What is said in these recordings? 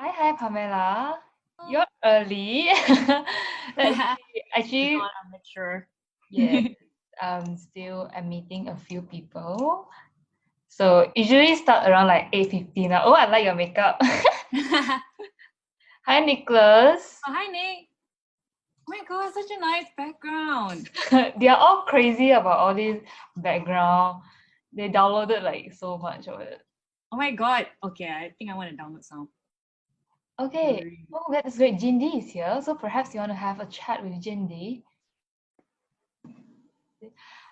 Hi, Pamela. You're early. Let's see. Actually, I'm not sure. yeah, still I'm meeting a few people. So usually start around like 8:50 now. Oh, I like your makeup. Hi, Nicholas. Oh, hi, Nick. Oh my god, such a nice background. They are all crazy about all these background. They downloaded like so much of it. Oh my god. Okay, I think I want to download some. Okay. Oh, that's great. Jindee is here. So perhaps you want to have a chat with Jindee.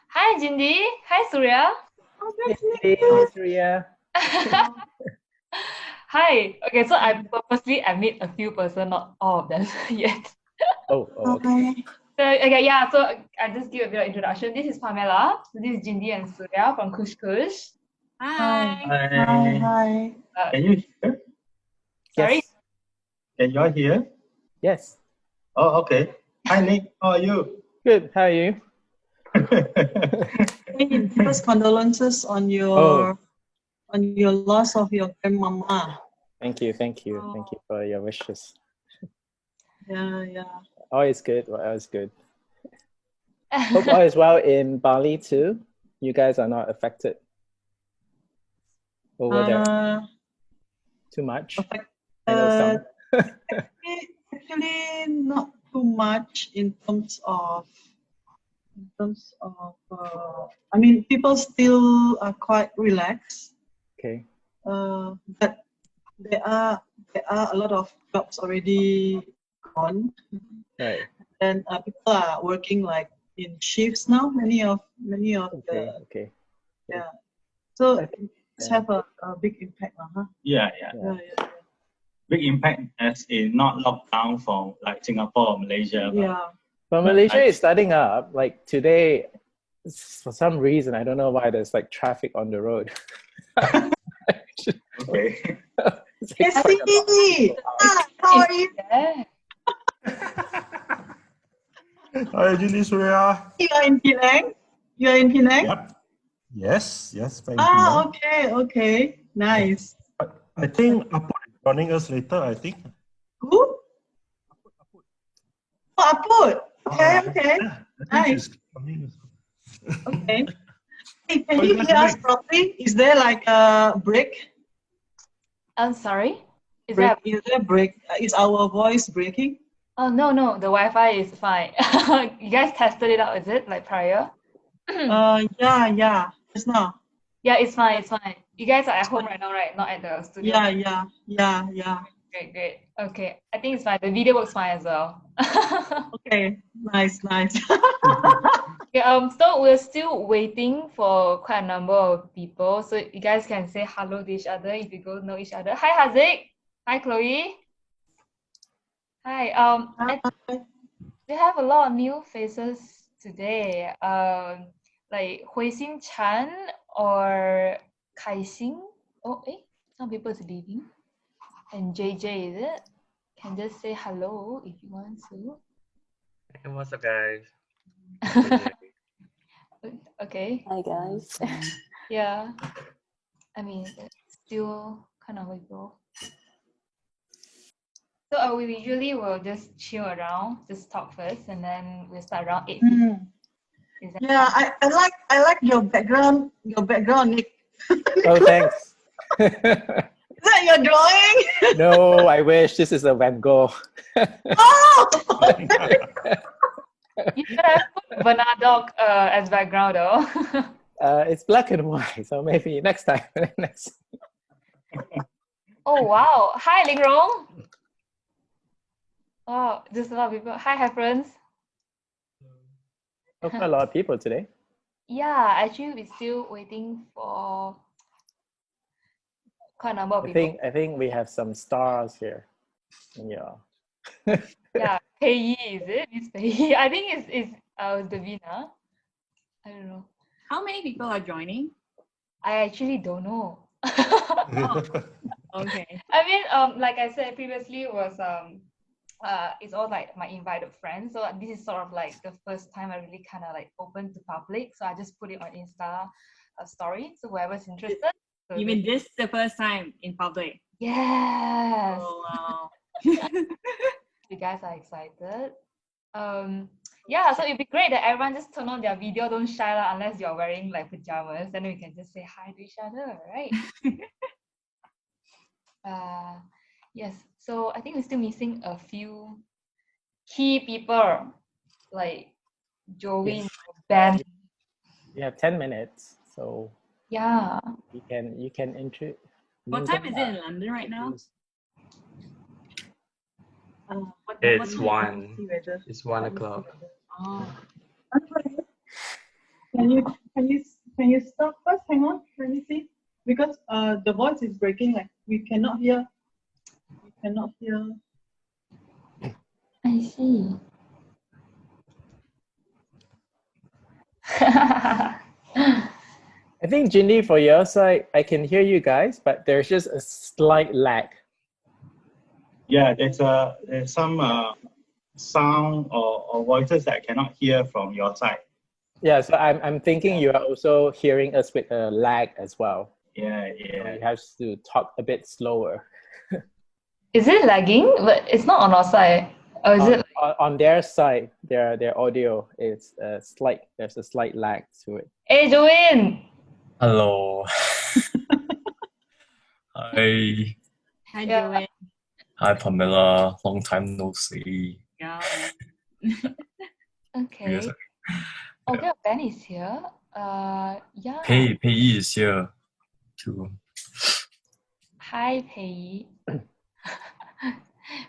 Hi, Jindee. Hi, Suria. Oh, that's Hey, Suria. Hi. Okay, so I purposely admit a few person, not all of them yet. Okay. So okay, yeah. So I just give a bit of introduction. This is Pamela. So this is Jindee and Suria from Cush. Hi. Hi. Can you hear? Sorry. Yes. Can you all hear? Yes. Oh, okay. Hi, Nick. How are you? Good. How are you? First condolences on your loss of your grandmama. Thank you. Thank you. Thank you for your wishes. Yeah. All is good. All is good. Hope all is well in Bali too. You guys are not affected over there too much. I know some. Actually, not too much in terms of. I mean, people still are quite relaxed. Okay. But there are a lot of jobs already gone. Right. And people are working like in shifts now. Many of Okay. yeah. So it's have a big impact, huh? Yeah. Big impact as in not lockdown from like Singapore or Malaysia. Yeah. But Malaysia is starting up. Like today, for some reason, I don't know why there's like traffic on the road. Okay. Yes, how are you? Hi, Jindee, Suria. You are in Penang? Yep. Yes. Okay. Nice. I think Aput is joining us later, I think. Who? Oh, Aput. Okay. Yeah, Nice. coming. Okay. Hey, can you hear us properly? Is there like a break? I'm sorry. Is there a break? Is our voice breaking? Oh no, the Wi-Fi is fine. You guys tested it out, is it like prior? Yeah. Just now. Yeah, it's fine. You guys are at home right now, right? Not at the studio. Yeah. Great. Okay, I think it's fine. The video works fine as well. Okay, nice. Yeah, so we're still waiting for quite a number of people. So you guys can say hello to each other if you go know each other. Hi, Haziq. Hi, Chloe. Hi. We have a lot of new faces today. Like Hui Xin Chan or Kai Xing. Some people is leaving. And JJ, is it? Can just say hello if you want to. Hey, what's up, guys? Okay. Hi, guys. Yeah. I mean, it's still kind of people. So we usually will just chill around, just talk first, and then we'll start around 8. Yeah, I like your background, Nick. Oh, thanks. Is that your drawing? No, I wish. This is a Van Gogh. Oh! You should have put Bernardoc as background though. It's black and white, so maybe next time. Oh wow! Hi, Ling Rong. Oh, there's a lot of people. Hi, friends. Oh, quite a lot of people today. Yeah, actually, we're still waiting for quite a number of people. I think we have some stars here. Yeah. Yeah, Pei Yi, is it? Miss Pei Yi. I think it's Davina. I don't know. How many people are joining? I actually don't know. Okay. I mean, like I said previously, was it's all like my invited friends. So this is sort of like the first time I really kind of like open to public. So I just put it on Insta story. So whoever's interested. So You mean this is the first time in public? Yes. Oh, wow. You guys are excited. Yeah, so it'd be great that everyone just turn on their video, don't shy lah, unless you're wearing like pajamas, then we can just say hi to each other, right? Yes, so I think we're still missing a few key people like Joyee, Ben. We have 10 minutes, so Yeah. you can introduce. What time is it in London right now? It's Let me 1. see whether- It's 1 let me see o'clock. whether- Oh. Can you stop first? Hang on, let me see. Because the voice is breaking, like we cannot hear. We cannot hear. I see. I think Jindee, for your side, I can hear you guys, but there's just a slight lag. Yeah, there's some sound or voices that I cannot hear from your side. Yeah, so I'm thinking you are also hearing us with a lag as well. Yeah, So yeah. you have to talk a bit slower. Is it lagging? But it's not on our side. Or is it? On their side, their audio is there's a slight lag to it. Hey, Joanne! Hello. Hi. Hi, Yeah. Joanne. Hi, Pamela. Long time no see. Yeah. Okay. Yes. Oh, yeah, Ben is here. Yeah. Pei is here too. Hi, Pei.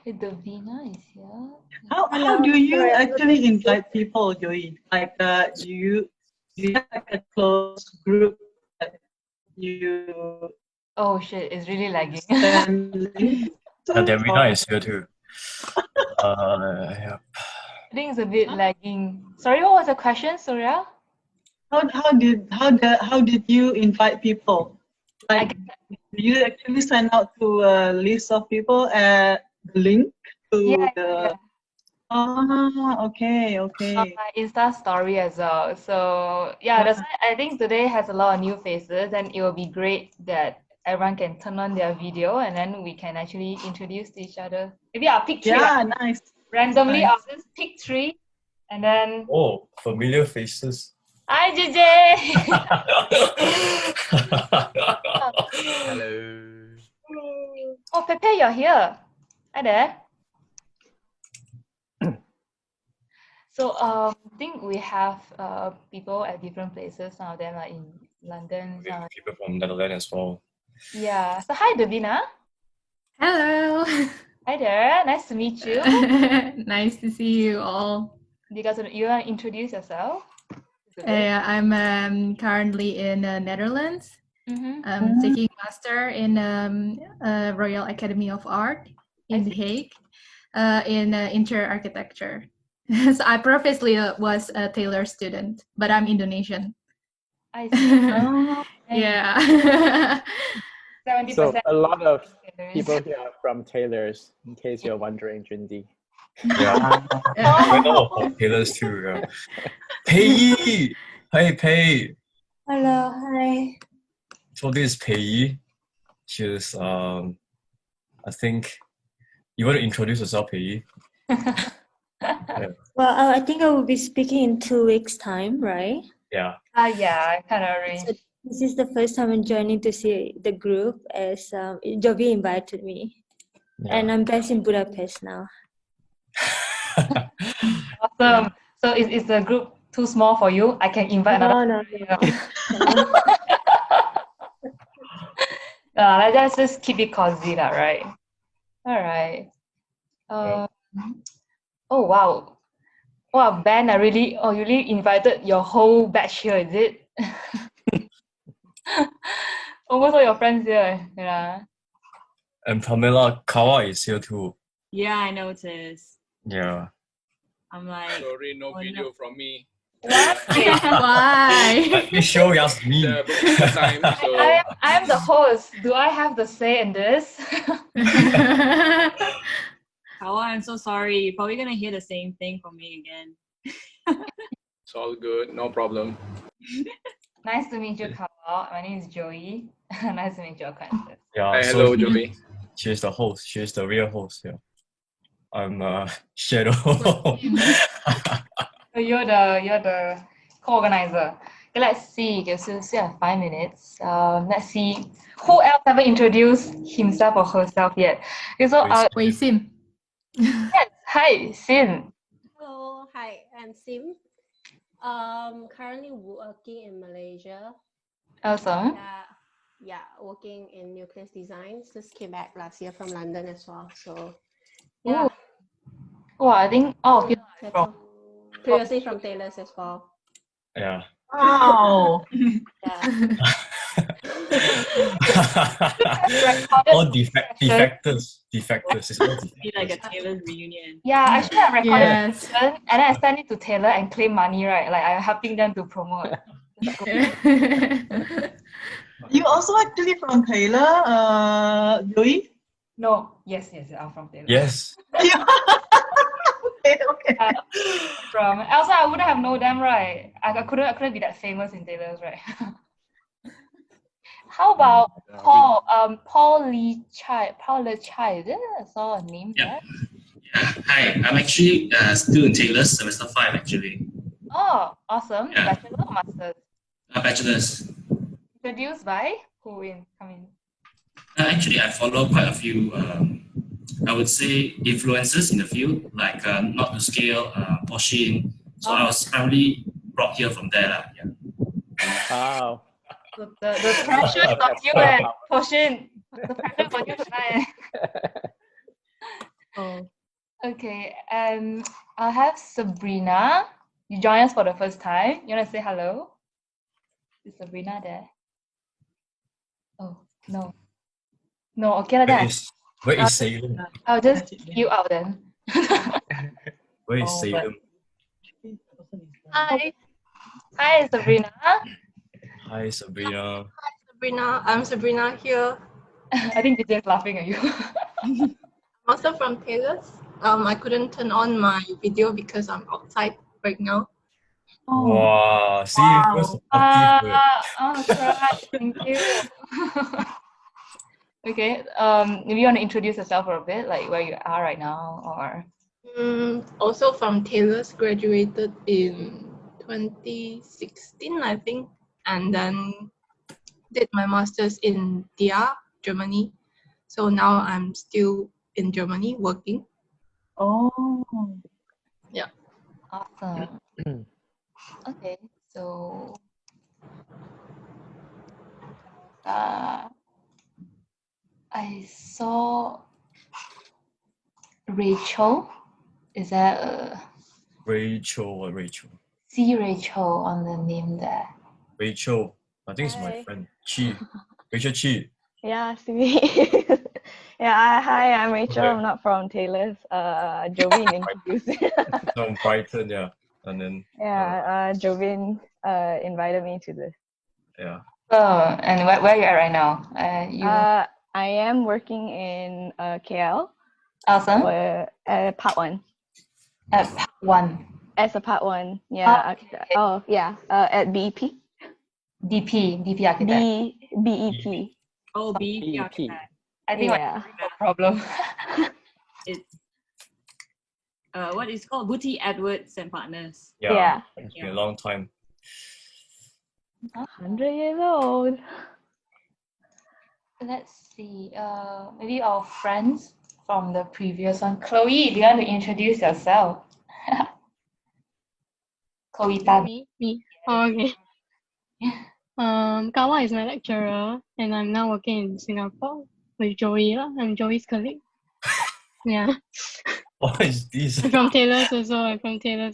Davina is here. How do you actually invite people, Joyee? Like you have like a close group that you Oh shit, it's really lagging. send links to, Davina or- is here too. Yeah. I think it's a bit lagging. Sorry, what was the question, Suria? How did you invite people? Like, do you actually send out to a list of people the link to Yeah, the? Ah, okay. on my Insta story as well. So yeah, that's why I think today has a lot of new faces, and it will be great that everyone can turn on their video, and then we can actually introduce to each other. Maybe I'll pick three. Yeah, nice. Randomly, Nice. I'll just pick three, and then Oh, familiar faces. hi, JJ. Hello. Oh, Pepe, you're here. Hi there. So I think we have people at different places. Some of them are in London. We have people from Netherlands as well. Yeah. So hi, Davina. Hello. Hi there. Nice to meet you. Nice to see you all. You want to introduce yourself? I'm currently in Netherlands. Mm-hmm. I'm taking master in Royal Academy of Art in The Hague in interior architecture. So I previously was a Taylor student, but I'm Indonesian. I see. Yeah. 70%. So a lot of people here are from Taylors, in case you're wondering, Jindee. Yeah. I know about Taylors too. Yeah. Pei! Hi, Pei! Hello, hi. So this is Pei. She's I think you want to introduce yourself, Pei? Well, I think I will be speaking in 2 weeks' time, right? Yeah. Yeah, I kind of arranged. So this is the first time I'm joining to see the group as Jovi invited me. Yeah. And I'm based in Budapest now. Awesome. So is the group too small for you? I can invite another. Let's just keep it cozy, right? All right. Oh wow. Wow, Ben, you really invited your whole batch here, is it? Almost all your friends here. Yeah. And Pamela Kawa is here too. Yeah, I noticed. Yeah. I'm like, sorry, no video from me. Why? Let me show Yasmin. Time, so I am the host. Do I have the say in this? Kawa, I'm so sorry. You're probably gonna hear the same thing from me again. it's all good, no problem. Nice to meet you, Kamal. My name is Joyee. Nice to meet you, Francis. Yeah. Hi, so hello, he- Joyee. She's the host. She's the real host. Yeah. I'm Shadow. So you're the co-organizer. Okay, let's see. Okay, so we have 5 minutes. Let's see who else haven't introduced himself or herself yet. Okay, so Wei Sim. yes, hi, Sin. Hello, hi, I'm Sim. Currently working in Malaysia. Awesome. Yeah, working in nucleus design. Just came back last year from London as well. So, yeah. Oh, I think That's from all. Previously from Taylor's as well. Yeah. Wow. All defectors. It's all defectors. Be like a Taylor's reunion. Yeah, actually I recorded Yes. and then I sent it to Taylor and claim money, right? Like I'm helping them to promote. You also actually from Taylor, Joyee? No, yes, I'm from Taylor. Yes. Okay. From also I wouldn't have known them, right? I couldn't be that famous in Taylor's, right? How about Paul? Paul Lee Chai. Is it? I saw a name there. Hi, I'm actually still in Taylor's semester 5 actually. Oh, awesome. Bachelor or master's? Bachelor's. Introduced by who in? Actually, I follow quite a few, I would say, influencers in the field, like Not to Scale, Poshin. So I was primarily brought here from there. Wow. The pressure is on you, Poshin. The pressure is on you tonight. Oh. Okay, I'll have Sabrina. You join us for the first time. You want to say hello? Is Sabrina there? Oh, no. No, okay, then. Where is Salem? I'll just kick you out then. Where is Salem? Hi. Hi, Sabrina. Hi, Sabrina. Sabrina, I'm Sabrina here. I think they're just laughing at you. I'm also from Taylor's. I couldn't turn on my video because I'm outside right now. Wow. See, first Oh, correct. Thank you. Okay. Maybe you want to introduce yourself for a bit, like where you are right now, or. Also from Taylor's, graduated in 2016, I think, and then did my master's in DR, Germany. So now I'm still in Germany working. Oh. Yeah. Awesome. Okay, so I saw Rachel. Is that Rachel or Rachel? see Rachel on the name there? Rachel. I think it's my friend. Chi. Rachel Chi. Yeah, see. Yeah, hi, I'm Rachel. I'm not from Taylor's. Jovin introduced. From Brighton, yeah. And then Jovin invited me to this. Oh, and where are you at right now? I am working in KL. Awesome. Part 1. At Part 1. As a Part 1, yeah. At BEP. DP Architect. BEP. Oh, BEP Architect. I think no problem. It's what is called Booty Edwards and Partners. Yeah. It's been a long time. 100 years old. Let's see. Maybe our friends from the previous one. Chloe, do you want to introduce yourself? Chloe Tan. Me. Oh, okay. Kawa is my lecturer, and I'm now working in Singapore with Joyee. I'm Joyee's colleague. Yeah. What is this? I'm from Taylor's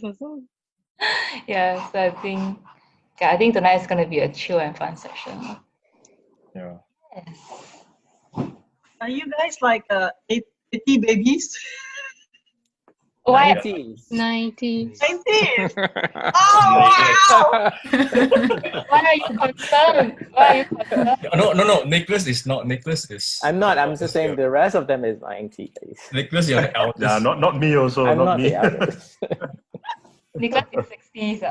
also. Yeah, so I think tonight is gonna be a chill and fun session. Yeah. Yes. Are you guys like 80 babies? Why? 90s. 90s. Oh wow! Why are you concerned? No. Nicholas is not. Nicholas is. I'm not. I'm just saying the rest of them is 90. Nicholas, you're the eldest. Yeah, not me also. I'm not me. the eldest. Nicholas is 60s.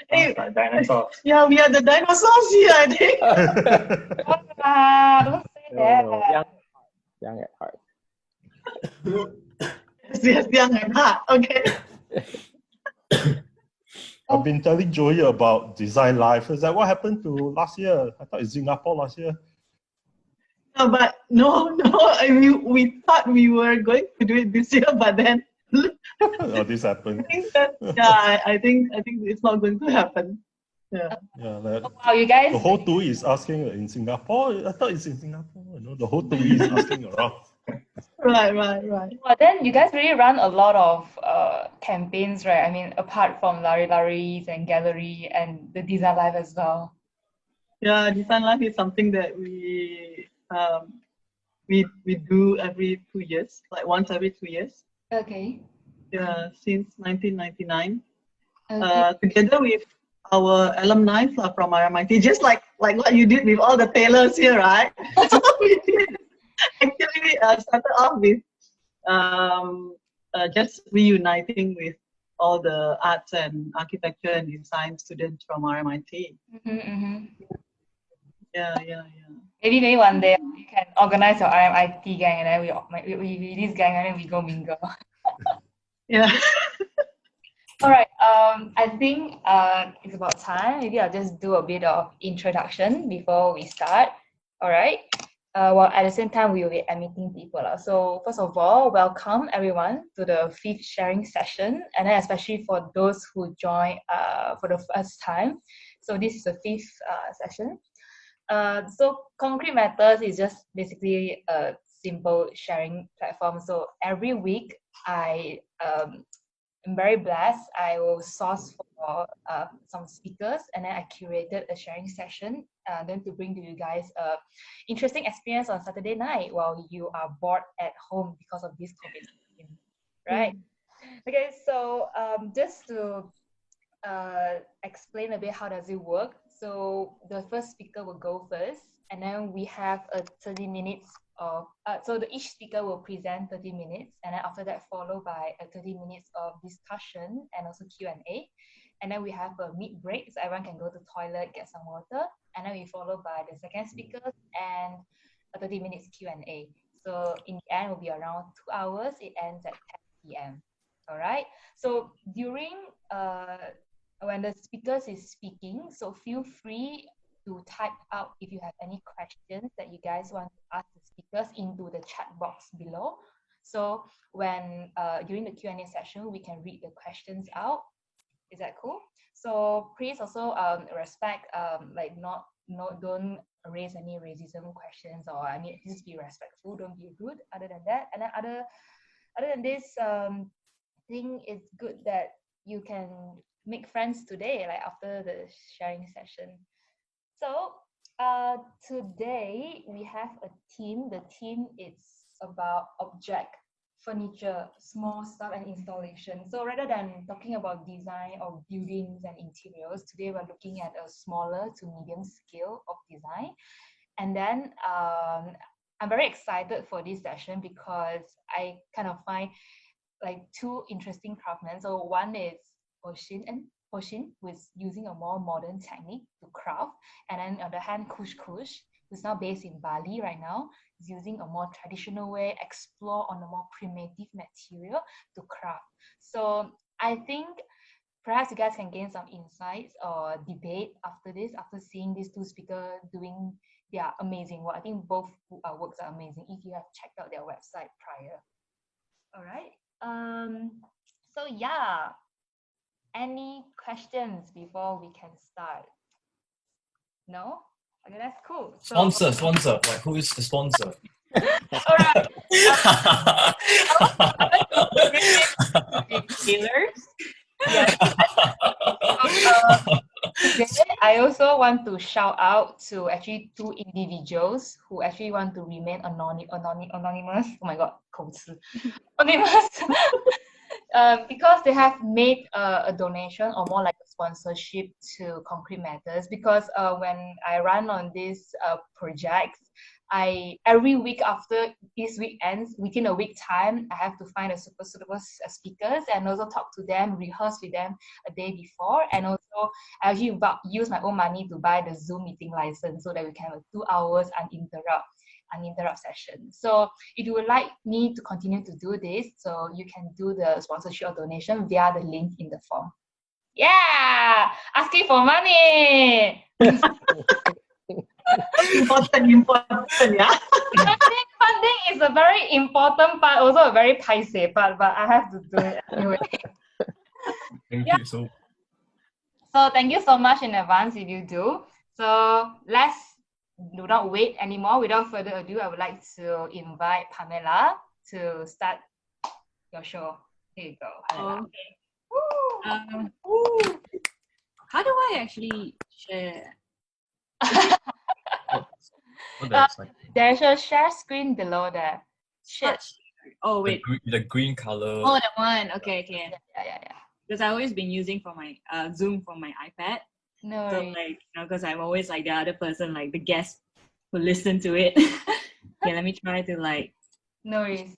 Hey, dinosaurs. Yeah, we are the dinosaurs here, I think. Don't say that. Young at heart. Yes, young at heart. Okay. I've been telling Joyee about Design Life. Is that what happened to last year? I thought it's Singapore last year. No, but no. I mean, we thought we were going to do it this year, but then Oh, this happened. I think it's not going to happen. Yeah. Yeah, Wow, you guys. the whole TUI is asking in Singapore. I thought it's in Singapore. You know, the whole TUI is asking around. Right. Well, then you guys really run a lot of campaigns, right? I mean, apart from Lari Laris and Gallery and the Design Life as well. Yeah, Design Life is something that we do every 2 years, like once every 2 years. Okay. Yeah, since 1999. Okay. Together with our alumni from RMIT, just like what you did with all the tailors here, right? So we did actually started off with just reuniting with all the arts and architecture and design students from RMIT. Yeah. Maybe one day you can organize your RMIT gang and then we this gang and then we go mingle. Yeah. All right. I think it's about time. Maybe I'll just do a bit of introduction before we start. All right. Well, at the same time, we will be admitting people. So first of all, welcome everyone to the 5th sharing session, and then especially for those who join for the first time. So this is the 5th session. So Concrete Matters is just basically a simple sharing platform. So every week, I'm very blessed. I will source for some speakers, and then I curated a sharing session then to bring to you guys interesting experience on Saturday night while you are bored at home because of this COVID-19, right? Okay, so just to explain a bit how does it work. So the first speaker will go first, and then we have a 30 minutes of, so each speaker will present 30 minutes, and then after that followed by a 30 minutes of discussion and also Q&A. And then we have a mid break, so everyone can go to the toilet, get some water, and then we follow by the second speaker and a 30 minutes Q&A. So in the end will be around 2 hours. It ends at 10 p.m. All right. So during when the speakers is speaking, so feel free to type out if you have any questions that you guys want to ask the speakers into the chat box below. So when during the Q&A session, we can read the questions out. Is that cool? So please also respect, like don't raise any racism questions, or I mean, just be respectful, don't be rude. Other than that, and then other than this, thing it's good that you can make friends today, like after the sharing session. So today we have a theme. The theme is about object, furniture, small stuff and installation. So rather than talking about design of buildings and interiors, today we're looking at a smaller to medium scale of design. And then I'm very excited for this session because I kind of find like 2 interesting craftsmen. So one is Hoshin, who is using a more modern technique to craft, and then on the other hand, Cush, who's now based in Bali right now, is using a more traditional way, explore on a more primitive material to craft. So I think perhaps you guys can gain some insights or debate after this, after seeing these 2 speakers doing their amazing work. I think both works are amazing if you have checked out their website prior. All right. So yeah, any questions before we can start? No? Okay, that's cool. So, Sponsor. Like, who is the sponsor? all right. Tailors. Yes. Today, I also want to shout out to actually 2 individuals who actually want to remain anonymous. Oh my god, 口吃 anonymous. Because they have made a donation or more like a sponsorship to Concrete Matters. Because when I run on these projects, every week after this week ends, within a week time, I have to find a super suitable speakers and also talk to them, rehearse with them a day before, and also I actually use my own money to buy the Zoom meeting license so that we can have 2 hours uninterrupted. uninterrupted session. So if you would like me to continue to do this, so you can do the sponsorship or donation via the link in the form. Yeah, asking for money. important, yeah. Funding is a very important part, also a very paiseh part, but I have to do it anyway. Thank Yeah. you so. So thank you so much in advance if you do. So let's do not wait anymore. Without further ado, I would like to invite Pamela to start your show. Here you go, Pamela. Okay. How do I actually share? There's a share screen below there. Share. Oh wait. The green color. Oh, that one. Okay, okay. Yeah. Because I've always been using for my Zoom for my iPad. No. So like, because I'm always like the other person, like the guest who listen to it. Okay, let me try to like. No worries.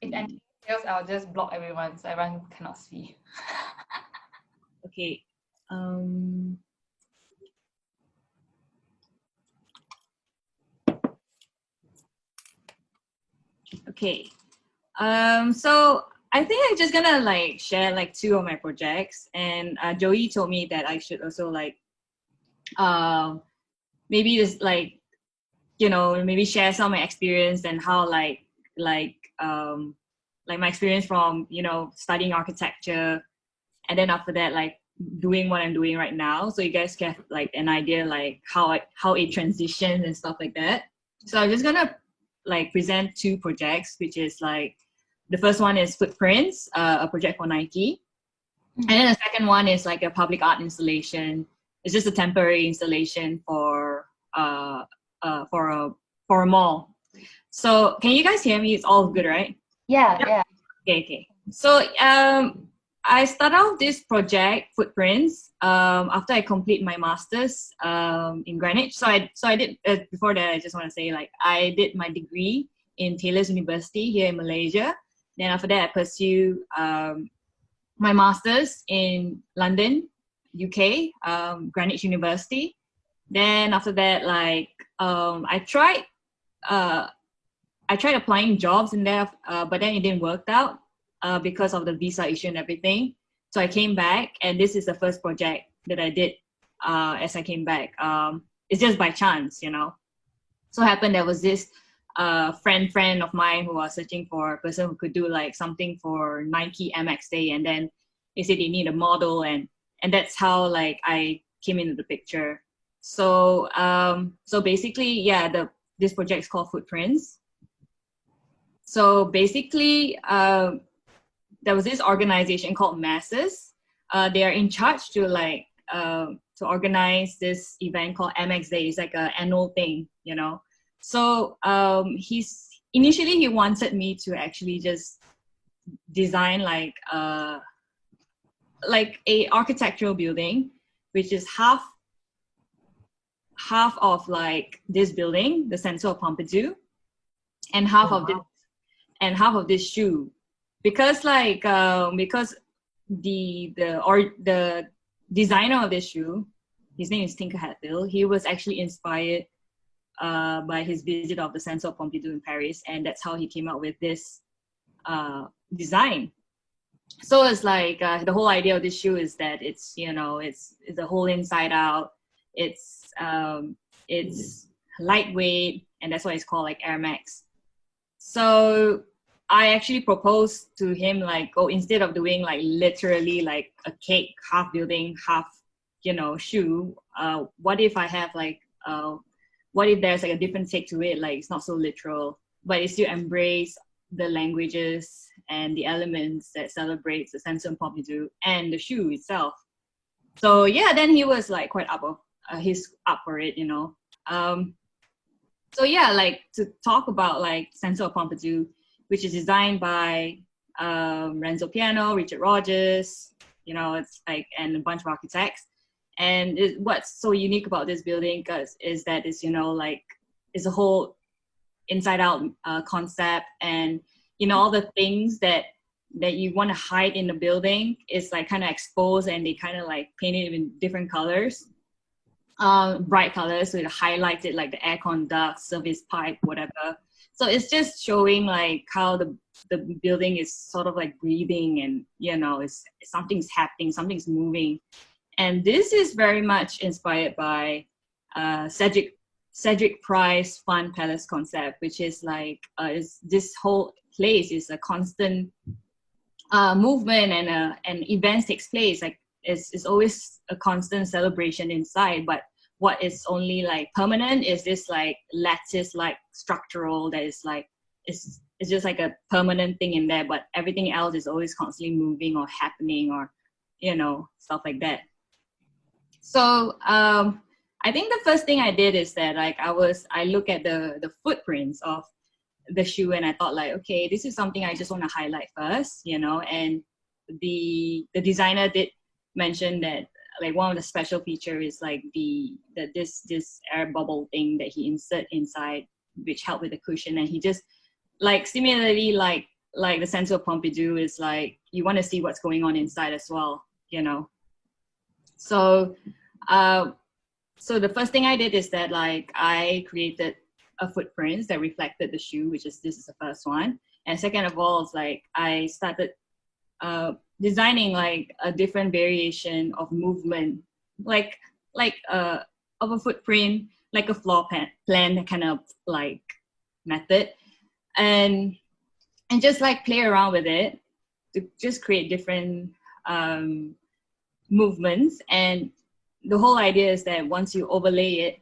If anything else, I'll just block everyone so everyone cannot see. Okay. Okay. So I think I'm just gonna like share like 2 of my projects, and Joyee told me that I should also like maybe just like, you know, maybe share some of my experience and how like my experience from, you know, studying architecture, and then after that like doing what I'm doing right now, so you guys get like an idea like how it transitions and stuff like that. So I'm just gonna like present 2 projects, which is like the first one is Footprints, a project for Nike, and then the second one is like a public art installation. It's just a temporary installation for a mall. So can you guys hear me? It's all good, right? Yeah. Okay. So I started out this project, Footprints, after I complete my master's in Greenwich. So I did, before that, I just want to say, like, I did my degree in Taylor's University here in Malaysia. Then after that, I pursued my master's in London, UK, Greenwich University. Then after that, like, I tried applying jobs in there, but then it didn't work out because of the visa issue and everything. So I came back, and this is the first project that I did as I came back. It's just by chance, you know. So it happened there was this friend of mine who was searching for a person who could do like something for Nike MX Day, and then they said they need a model, and that's how like I came into the picture. So so basically, yeah, this project is called Footprints. So basically, there was this organization called Masses. They are in charge to like to organize this event called MX Day. It's like an annual thing, you know. So initially he wanted me to actually just design like a architectural building, which is half of like this building, the Center of Pompidou, and half of this shoe, because like because the designer of this shoe, his name is Tinker Hatfield. He was actually inspired by his visit of the Center of Pompidou in Paris, and that's how he came up with this design. So it's like the whole idea of this shoe is that it's, you know, it's the whole inside out. It's lightweight, and that's why it's called like Air Max. So I actually proposed to him like, oh, instead of doing like literally like a cake, half building, half, you know, shoe, what if I have like what if there's like a different take to it, like it's not so literal, but it still embrace the languages and the elements that celebrates the Center of Pompidou and the shoe itself. So yeah, then he was like quite he's up for it, you know. So yeah, like to talk about like Center of Pompidou, which is designed by Renzo Piano, Richard Rogers, you know, it's like, and a bunch of architects. And what's so unique about this building is that it's, you know, like it's a whole inside out concept, and, you know, all the things that you want to hide in the building is like kind of exposed, and they kind of like paint it in different colors. bright colors, so it highlighted like the aircon duct, service pipe, whatever. So it's just showing like how the building is sort of like breathing, and it's something's happening, something's moving. And this is very much inspired by Cedric Price Fun Palace concept, which is like this whole place is a constant movement, and events takes place. Like it's always a constant celebration inside, but what is only like permanent is this like lattice like structural that is like it's just like a permanent thing in there, but everything else is always constantly moving or happening, or stuff like that. So I think the first thing I did is that like I look at the footprints of the shoe, and I thought like, okay, this is something I just want to highlight first, and the designer did mention that like one of the special feature is like this air bubble thing that he insert inside, which helped with the cushion. And he just like similarly like the Centre Pompidou is like you want to see what's going on inside as well, So so the first thing I did is that like I created a footprint that reflected the shoe, which is this is the first one. And second of all, it's like I started designing like a different variation of movement, like of a footprint, like a floor plan kind of like method, and just like play around with it to just create different movements. And the whole idea is that once you overlay it,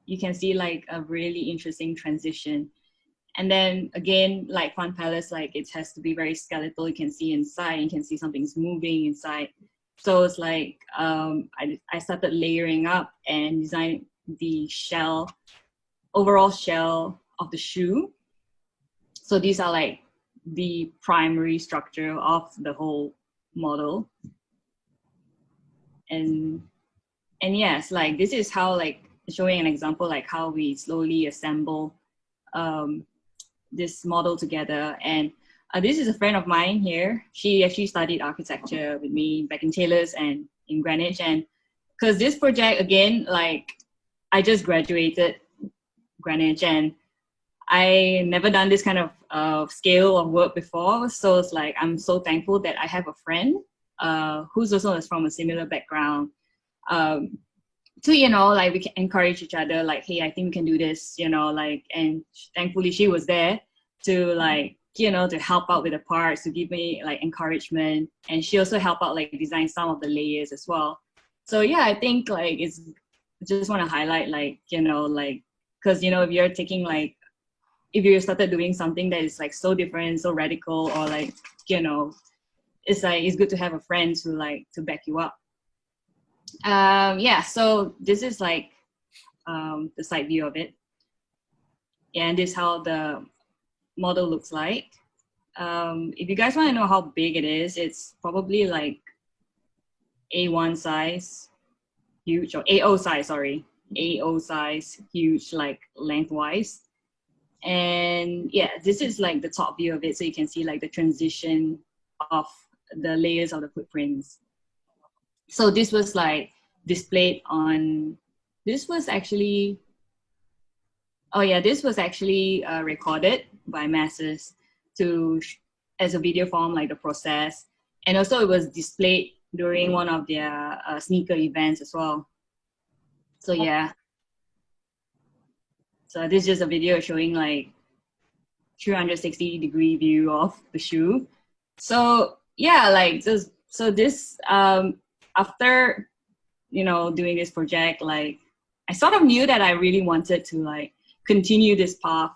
you can see like a really interesting transition. And then again, like Fun Palace, like it has to be very skeletal. You can see inside, you can see something's moving inside. So it's like I started layering up and designing the overall shell of the shoe. So these are like the primary structure of the whole model. And yes, like this is how like showing an example like how we slowly assemble this model together. And this is a friend of mine here. She actually studied architecture with me back in Taylor's and in Greenwich. And because this project, again, like I just graduated Greenwich and I never done this kind of scale of work before. So it's like, I'm so thankful that I have a friend who's also from a similar background. To, like we can encourage each other, like, hey, I think we can do this, like, and thankfully she was there to like, to help out with the parts, to give me like encouragement. And she also helped out like design some of the layers as well. So yeah, I think like I just want to highlight like, like, because, if you're taking like, if you started doing something that is like so different, so radical, or like, it's like, it's good to have a friend to back you up. Yeah, so this is like the side view of it. And this is how the model looks like. If you guys want to know how big it is, it's probably like A1 size, huge, or AO size, sorry. AO size, huge, like lengthwise. And yeah, this is like the top view of it. So you can see like the transition of the layers of the footprints. So this was like displayed on, this was actually recorded by Masses as a video form, like the process. And also it was displayed during one of their sneaker events as well. So yeah. So this is just a video showing like 360-degree view of the shoe. So yeah, like so this after doing this project, like I sort of knew that I really wanted to like continue this path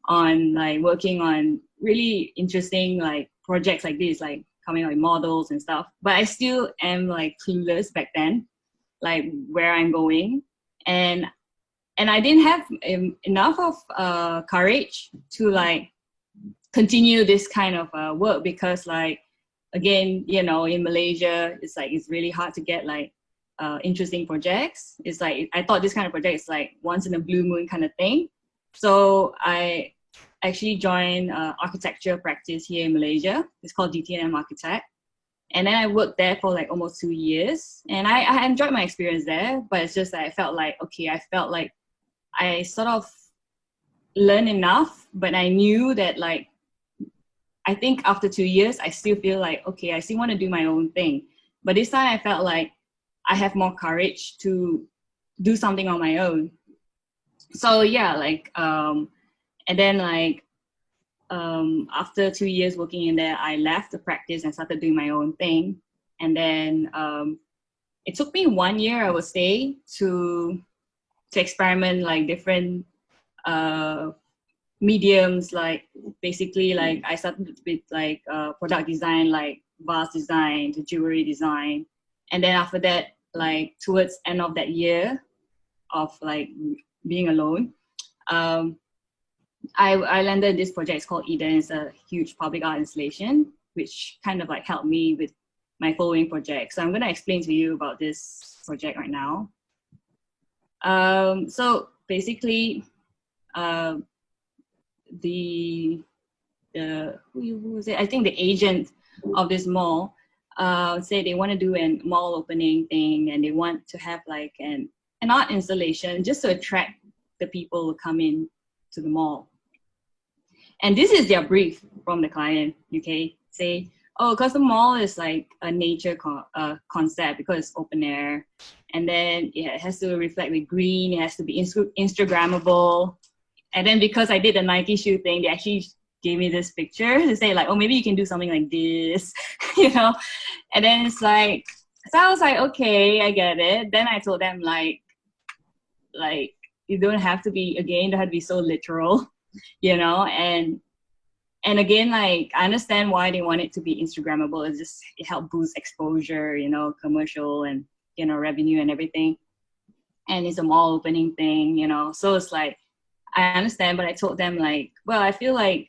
on like working on really interesting like projects like this, like coming up with models and stuff. But I still am like clueless back then, like where I'm going, and I didn't have enough of courage to like continue this kind of work, because like again, in Malaysia, it's like it's really hard to get like interesting projects. It's like I thought this kind of project is like once in a blue moon kind of thing. So I actually joined architecture practice here in Malaysia. It's called DTNM Architect. And then I worked there for like almost 2 years, and I enjoyed my experience there, but it's just that I felt like, okay, I felt like I sort of learned enough, but I knew that like, I think after 2 years, I still feel like, okay, I still want to do my own thing. But this time I felt like I have more courage to do something on my own. So yeah, like, and then like, after 2 years working in there, I left the practice and started doing my own thing. And then it took me 1 year, I would say, to experiment like different mediums. Like basically, like I started with like product design, like vase design, to jewelry design, and then after that, like towards end of that year of like being alone, I landed this project. It's called Eden. It's a huge public art installation, which kind of like helped me with my following project. So I'm going to explain to you about this project right now. So basically, who was it? I think the agent of this mall say they want to do a mall opening thing, and they want to have like an art installation just to attract the people who come in to the mall. And this is their brief from the client, okay? Say, oh, because the mall is like a nature concept because it's open air. And then it has to reflect with green, it has to be Instagrammable. And then because I did the Nike shoe thing, they actually gave me this picture to say like, oh, maybe you can do something like this, you know? And then it's like, so I was like, okay, I get it. Then I told them like, you don't have to be, again, you don't have to be so literal, you know? And again, like, I understand why they want it to be Instagrammable. It's just, it helps boost exposure, you know, commercial and, you know, revenue and everything. And it's a mall opening thing, you know? So it's like, I understand, but I told them like, well, I feel like,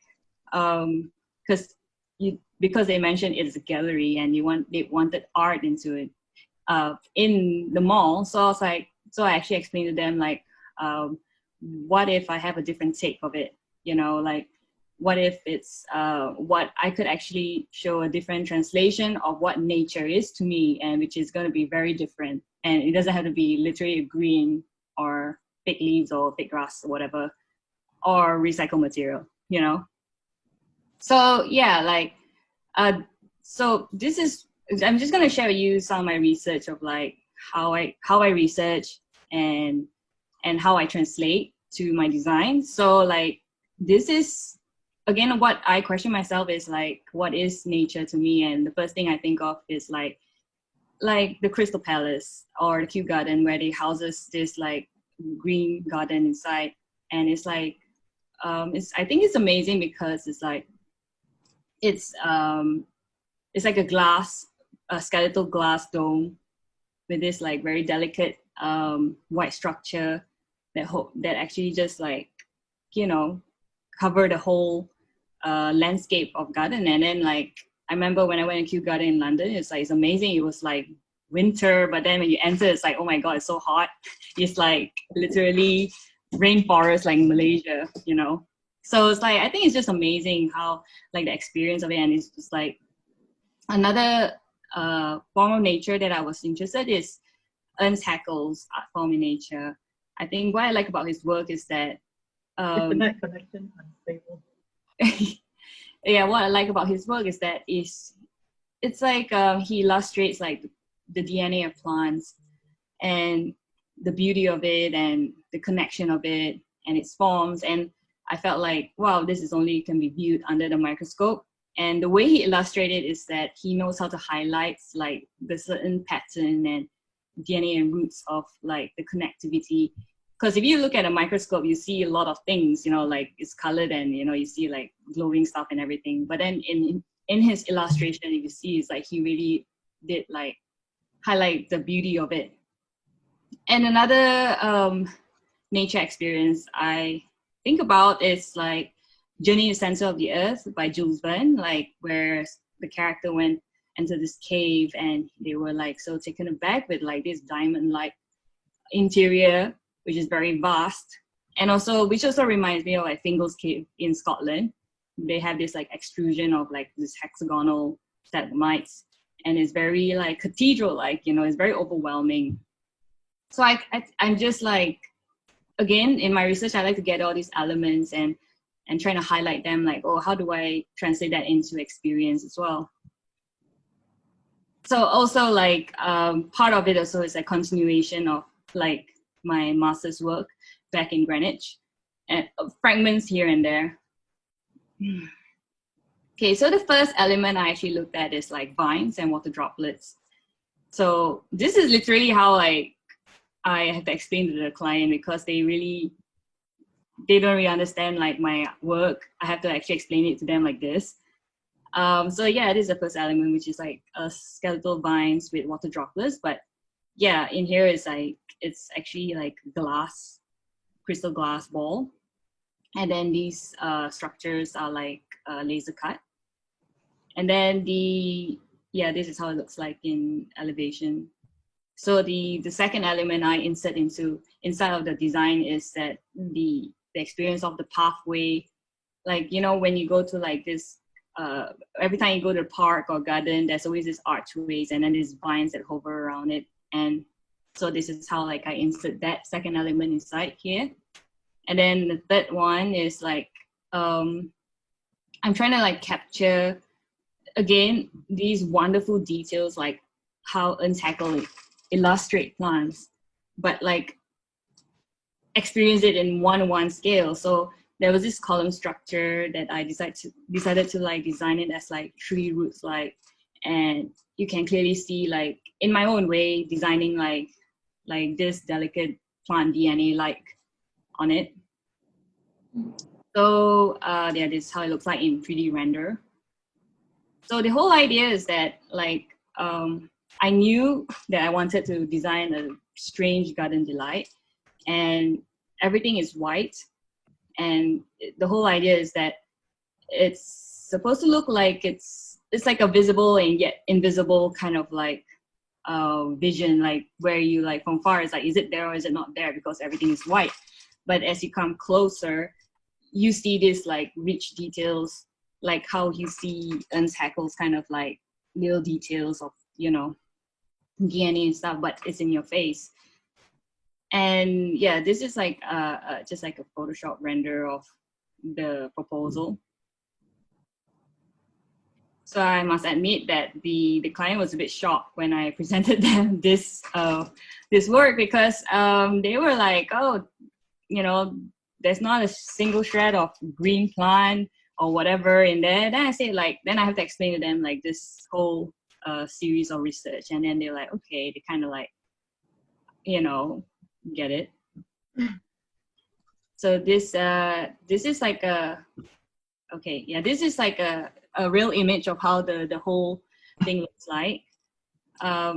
because they mentioned it's a gallery and they wanted art into it in the mall. So I was like, so I actually explained to them like, what if I have a different take of it? You know, like, what if it's what I could actually show a different translation of what nature is to me, and which is going to be very different. And it doesn't have to be literally green or fake leaves or fake grass or whatever, or recycled material, you know? So yeah, like, so this is, I'm just going to share with you some of my research of like how I research and how I translate to my design. So like, this is, again, what I question myself is like, what is nature to me? And the first thing I think of is like the Crystal Palace or the Kew Garden, where they houses this like green garden inside. And it's like, I think it's amazing because it's like a skeletal glass dome with this like very delicate white structure that actually just like, you know, cover the whole landscape of garden. And then like, I remember when I went to Kew Garden in London, it's amazing. It was like winter, but then when you enter, it's like, oh my God, it's so hot. It's like literally rainforest like Malaysia, you know? So it's like, I think it's just amazing how like the experience of it, and it's just like another form of nature that I was interested in is Ernst Haeckel's art form in nature. I think what I like about his work is that internet connection unstable. Yeah, what I like about his work is that it's like he illustrates like the DNA of plants and the beauty of it and the connection of it and its forms. And I felt like, wow, this is only can be viewed under the microscope. And the way he illustrated is that he knows how to highlight like the certain pattern and DNA and roots of like the connectivity. Because if you look at a microscope, you see a lot of things, you know, like it's colored and, you know, you see like glowing stuff and everything. But then in his illustration, you see it's like he really did like highlight the beauty of it. And another nature experience I think about is like Journey to the Center of the Earth by Jules Verne, like where the character went into this cave and they were like so taken aback with like this diamond-like interior, which is very vast. And also, which also reminds me of like Fingal's Cave in Scotland. They have this like extrusion of like this hexagonal stalagmites. and it's very like cathedral-like, it's very overwhelming. So I'm just like, again, in my research, I like to get all these elements and trying to highlight them, like, oh, how do I translate that into experience as well? So also like part of it also is a continuation of like my master's work back in Greenwich, and fragments here and there. Okay, so the first element I actually looked at is like vines and water droplets. So this is literally how like I have to explain to the client, because they don't really understand like my work. I have to actually explain it to them like this. So yeah, this is the first element, which is like skeletal vines with water droplets. But yeah, in here is like, it's actually like glass, crystal glass ball. And then these structures are like laser cut. And then this is how it looks like in elevation. So the second element I insert inside of the design is that the experience of the pathway, like, when you go to like this, every time you go to the park or garden, there's always these archways and then these vines that hover around it. And so this is how like I insert that second element inside here. And then the third one is like, I'm trying to like capture, again, these wonderful details, like how Untackle illustrate plants, but like experience it in 1:1 scale. So there was this column structure that I decided to like design it as like tree roots, like, and you can clearly see like in my own way designing like this delicate plant DNA like on it. So yeah, this is how it looks like in 3D render. So the whole idea is that like I knew that I wanted to design a strange garden delight, and everything is white. And the whole idea is that it's supposed to look like it's like a visible and yet invisible kind of like vision, like where you like from far, it's like, is it there or is it not there, because everything is white. But as you come closer, you see this like rich details, like how you see Untackle's kind of like little details of, DNA and stuff, but it's in your face. And yeah, this is like just like a Photoshop render of the proposal. So I must admit that the client was a bit shocked when I presented them this work, because they were like, oh, there's not a single shred of green plant or whatever in there. Then I say like, then I have to explain to them like this whole series of research, and then they're like, okay, they kind of like, get it. So this is like this is like a real image of how the whole thing looks like. Yeah,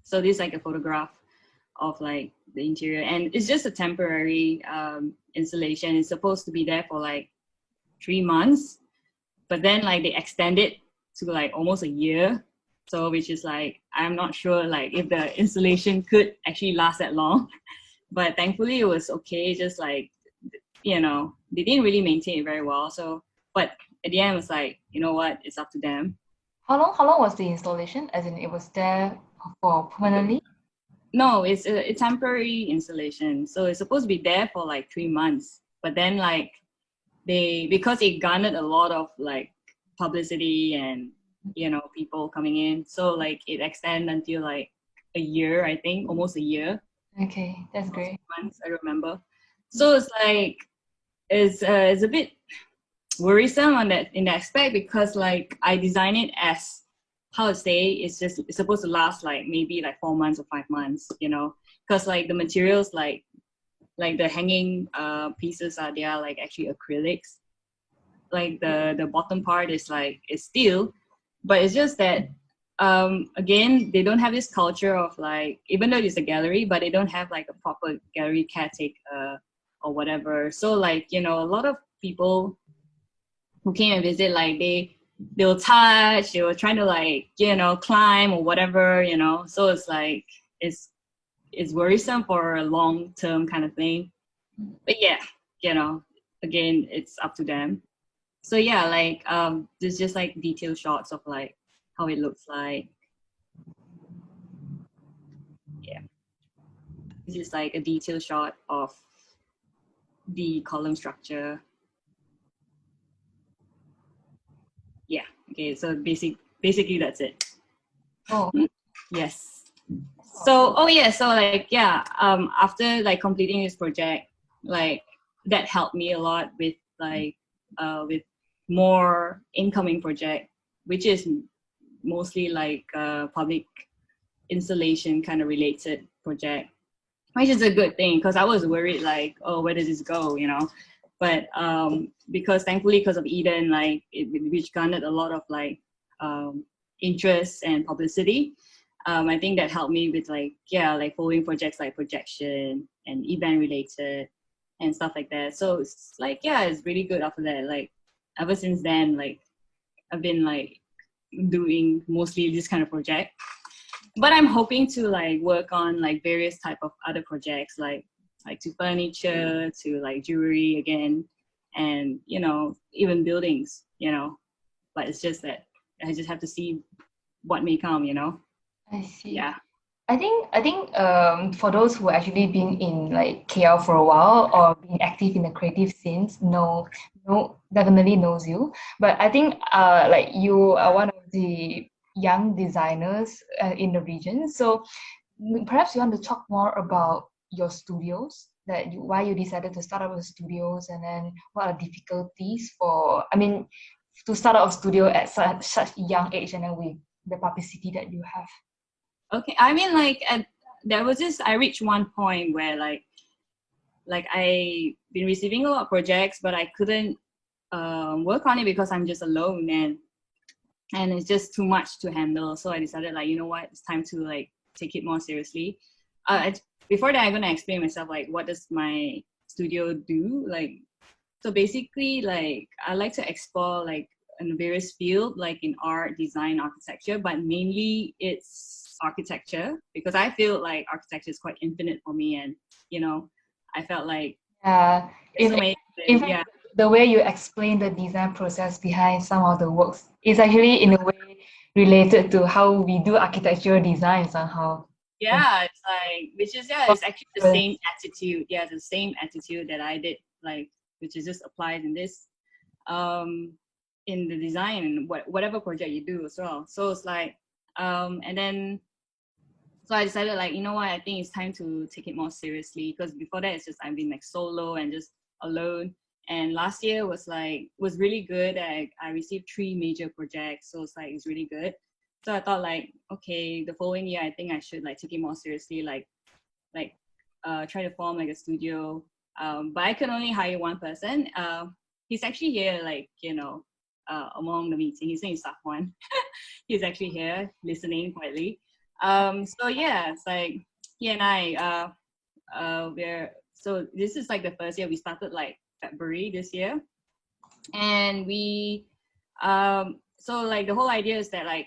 so this is like a photograph of like the interior, and it's just a temporary installation. It's supposed to be there for like 3 months, but then like they extend it to like almost a year. So which is like, I'm not sure like if the installation could actually last that long, but thankfully it was okay. Just like, they didn't really maintain it very well. So, but at the end it was like, you know what, it's up to them. How long was the installation? As in, it was there for permanently? No, it's a temporary installation. So it's supposed to be there for like 3 months, but then like because it garnered a lot of like publicity and people coming in, so like it extended until like a year, I think, almost a year. Okay, that's great. Months, I remember. So it's like it's a bit worrisome in that aspect, because like I design it as how to say, it's supposed to last like maybe like 4 months or 5 months, because like the materials like the hanging pieces they are like actually acrylics. Like the bottom part is like it's steel, but it's just that again, they don't have this culture of like, even though it's a gallery, but they don't have like a proper gallery caretaker or whatever. So like, a lot of people who came and visit, like they'll touch, they were trying to like, climb or whatever, so it's like, it's worrisome for a long-term kind of thing. But yeah, again, it's up to them. So yeah, like there's just like detailed shots of like how it looks like. Yeah, this is like a detailed shot of the column structure. Yeah. Okay. So basically that's it. Oh. Yes. So so like yeah, after like completing this project, like that helped me a lot with like with more incoming project, which is mostly like public installation kind of related project, which is a good thing because I was worried like, oh, where does this go, you know? But because thankfully because of Eden, like which garnered a lot of like interest and publicity. I think that helped me with like like following projects like projection and event related and stuff like that. So it's like it's really good after that. Like ever since then, like I've been like doing mostly this kind of project. But I'm hoping to like work on like various type of other projects like to furniture, to like jewelry again, and you know, even buildings, you know. But it's just that I just have to see what may come, you know. I see. Yeah. I think for those who actually been in like KL for a while or been active in the creative scenes, definitely knows you. But I think like you are one of the young designers in the region. So perhaps you want to talk more about your studios, why you decided to start up with studios, and then what are difficulties to start up a studio at such young age, and then with the publicity that you have. Okay, I mean, like, there was this, I reached one point where, like I been receiving a lot of projects, but I couldn't work on it because I'm just alone, and it's just too much to handle. So I decided, like, you know what, it's time to, like, take it more seriously. Before that, I'm going to explain myself, like, what does my studio do? Like, so basically, like, I like to explore, like, in various fields, like in art, design, architecture, but mainly it's architecture, because I feel like architecture is quite infinite for me, and you know, I felt like the way you explain the design process behind some of the works is actually in a way related to how we do architectural design somehow. Yeah, it's like, which is it's actually the same attitude. Yeah, the same attitude that I did, like, which is just applied in this in the design and whatever project you do as well. So it's like and then so I decided, like, you know what, I think it's time to take it more seriously, because before that it's just I've been like solo and just alone. And last year was really good. I received 3 major projects, so it's like it's really good. So I thought, like, okay, the following year I think I should like take it more seriously, like try to form like a studio. But I could only hire one person. He's actually here, like, you know, among the meeting. His name is Safwan. He's actually here listening quietly. So yeah, it's like he and I so this is like the first year. We started like February this year, and we so like the whole idea is that I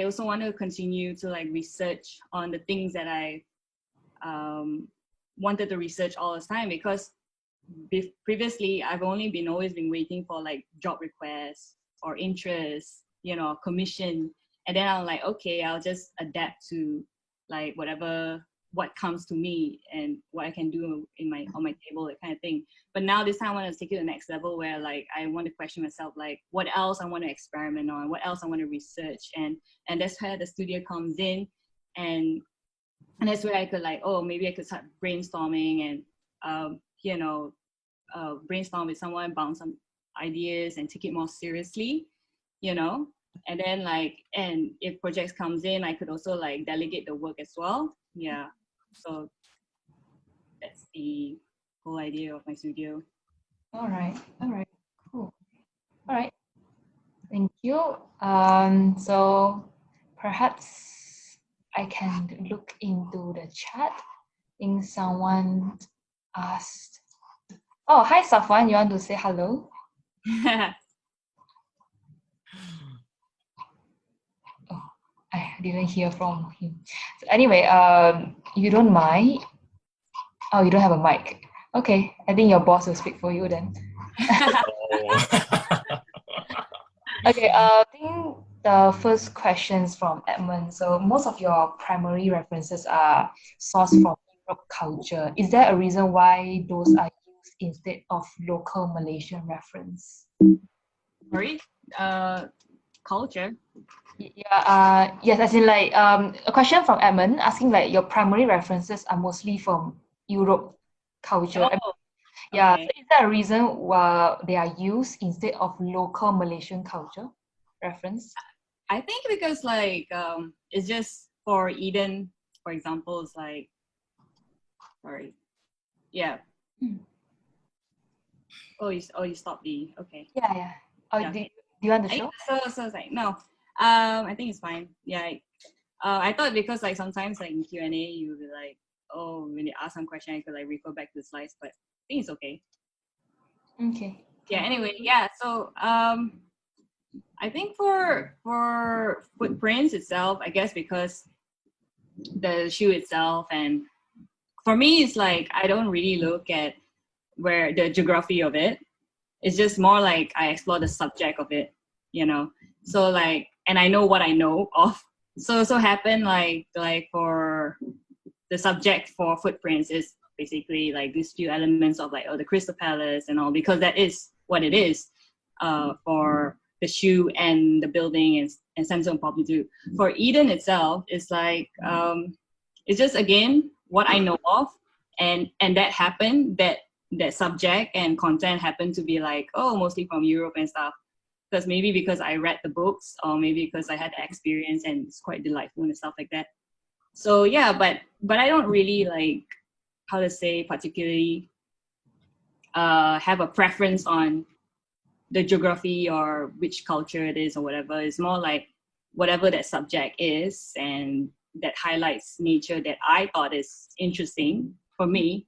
also want to continue to like research on the things that I wanted to research all the time, because previously I've always been waiting for like job requests or interest, you know, commission, and then I'm like, okay, I'll just adapt to like what comes to me and what I can do on my table, that kind of thing. But now this time I want to take it to the next level, where like I want to question myself, like what else I want to experiment on, what else I want to research, and that's where the studio comes in, and that's where I could like, oh, maybe I could start brainstorming and you know, brainstorm with someone, bounce some ideas and take it more seriously, you know. And then like, and if projects comes in, I could also like delegate the work as well. Yeah, so that's the whole idea of my studio. All right, cool. All right, thank you. So perhaps I can look into the chat. I think someone asked, oh, hi Safwan, you want to say hello? I didn't hear from him. So anyway, you don't mind? Oh, you don't have a mic. Okay, I think your boss will speak for you then. Okay, I think the first question's from Edmund. So most of your primary references are sourced from Europe culture. Is there a reason why those are used instead of local Malaysian reference? Sorry, culture. Yeah, yes, as in like a question from Edmund asking like your primary references are mostly from Europe culture. Oh, Yeah, okay. so is there a reason why they are used instead of local Malaysian culture reference? I think because like it's just for Eden, for example, it's like sorry. Yeah. Oh, you stopped the okay. Yeah. Oh, Yeah. do you want to show? So it's like no. I think it's fine. Yeah. I thought because like sometimes like in Q&A you would be like, oh, when they ask some question I could like refer back to the slides, but I think it's okay. Okay. Yeah. Anyway, yeah. So I think for footprints itself, I guess because the shoe itself, and for me it's like I don't really look at where the geography of it. It's just more like I explore the subject of it, you know. So like, and I know what I know of. So happen like for the subject for footprints is basically like these few elements of like the Crystal Palace and all, because that is what it is for the shoe and the building and Samsung probably do. For Eden itself, it's like it's just again what I know of, and that happened that subject and content happened to be like mostly from Europe and stuff. Because maybe because I read the books, or maybe because I had the experience and it's quite delightful and stuff like that. So yeah, but I don't really like how to say particularly have a preference on the geography or which culture it is or whatever. It's more like whatever that subject is and that highlights nature that I thought is interesting for me,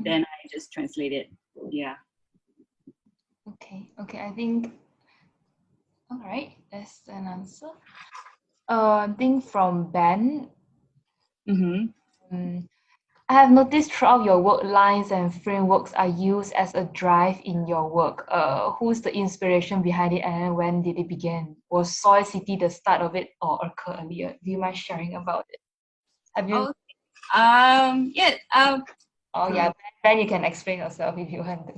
then I just translate it. Yeah. Okay, I think, all right, that's an answer. I think from Ben. I have noticed throughout your work, lines and frameworks are used as a drive in your work. Who's the inspiration behind it and when did it begin? Was Soy City the start of it or occur earlier? Do you mind sharing about it? Have you? Yeah. Oh yeah, Ben, you can explain yourself if you want to.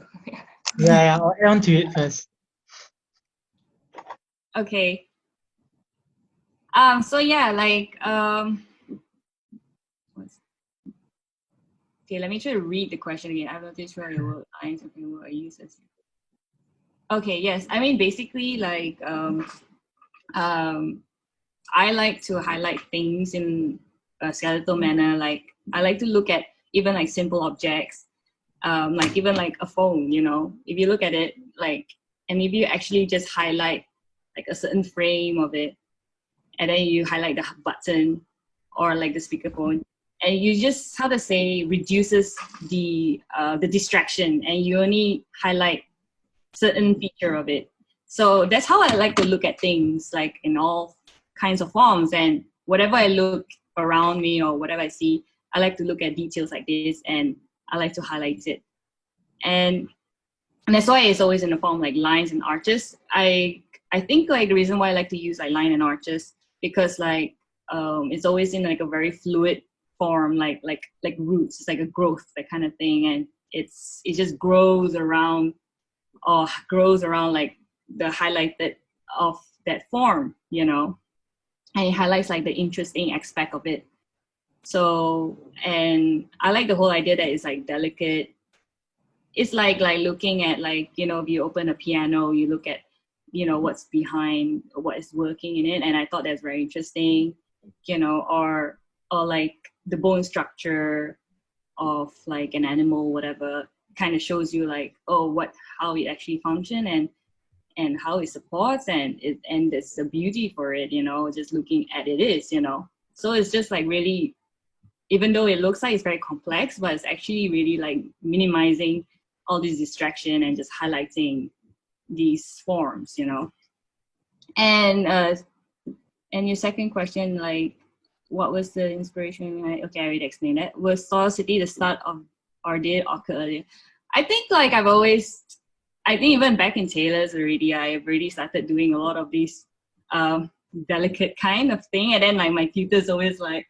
Yeah, I'll add on to it first. Okay. So yeah, like okay, let me try to read the question again. I've noticed where your word lines and framework are used as. Okay, yes. I mean basically like I like to highlight things in a skeletal manner. Like I like to look at even like simple objects, like even like a phone, you know, if you look at it like, and if you actually just highlight like a certain frame of it, and then you highlight the button or like the speakerphone, and you just, how to say, reduces the distraction, and you only highlight certain feature of it. So that's how I like to look at things, like in all kinds of forms. And whatever I look around me or whatever I see, I like to look at details like this, and I like to highlight it. And that's why it's always in the form like lines and arches. I think like the reason why I like to use like line and arches, because like it's always in like a very fluid form, like roots. It's like a growth, that kind of thing, and it just grows around like the highlighted of that form, you know, and it highlights like the interesting aspect of it. So, and I like the whole idea that it's like delicate. It's like looking at, like, you know, if you open a piano, you look at, you know, what's behind, what is working in it, and I thought that's very interesting, you know, or like the bone structure of like an animal, whatever, kind of shows you like, how it actually functions and how it supports, and it's a beauty for it, you know, just looking at it is, you know. So it's just like really, even though it looks like it's very complex, but it's actually really like minimizing all these distraction and just highlighting these forms, you know. And your second question, like, what was the inspiration? Okay, I already explained that. Was Soil City the start of or did it occur earlier? I think like I think even back in Taylor's already, I've already started doing a lot of these delicate kind of thing. And then like my tutor's always like,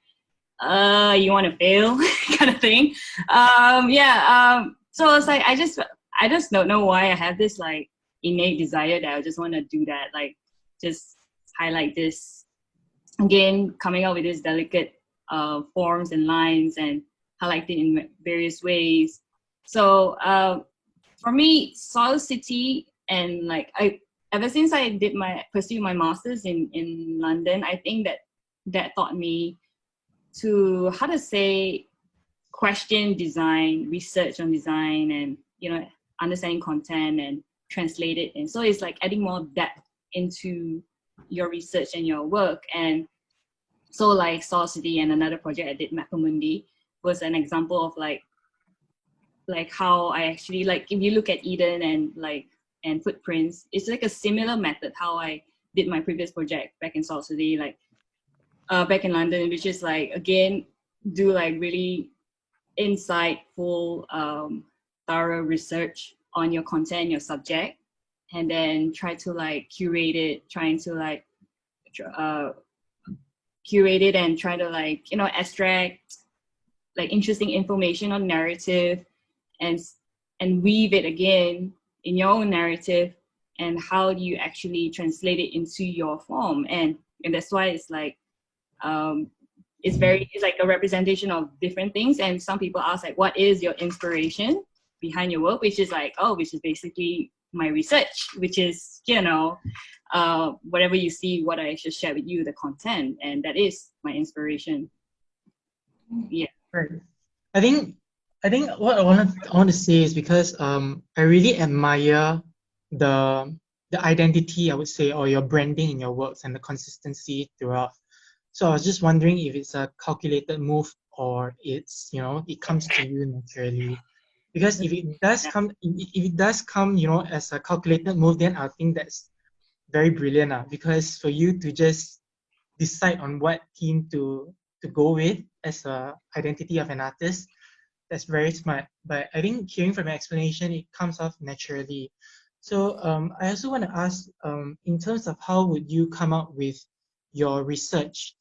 you want to fail kind of thing. So it's like, I just don't know why I have this like innate desire that I just want to do that. Like just highlight this again, coming up with these delicate forms and lines and highlight it in various ways. So for me, Soil City and like ever since I did pursue my master's in London, I think that taught me to question design, research on design, and understanding content and translate it. And so it's like adding more depth into your research and your work. And so like Soil City and another project I did, Mapamundi, was an example of like how I actually, like, if you look at Eden and Footprints, it's like a similar method how I did my previous project back in Soil City, like back in London, which is like, again, do like really insightful, thorough research on your content, your subject, and then try to like curate it, and try to like, extract like interesting information on narrative and weave it again in your own narrative, and how do you actually translate it into your form. And that's why it's like, it's like a representation of different things. And some people ask like, what is your inspiration behind your work? Which is like, which is basically my research, which is, whatever you see, what I just shared with you, the content, and that is my inspiration. Yeah. Right. I think what I want to say is because I really admire the identity, I would say, or your branding in your works and the consistency throughout. So I was just wondering if it's a calculated move or it's, it comes to you naturally. Because if it does come, as a calculated move, then I think that's very brilliant. Because for you to just decide on what theme to go with as a identity of an artist, that's very smart. But I think hearing from your explanation, it comes off naturally. So I also want to ask, in terms of how would you come up with your research?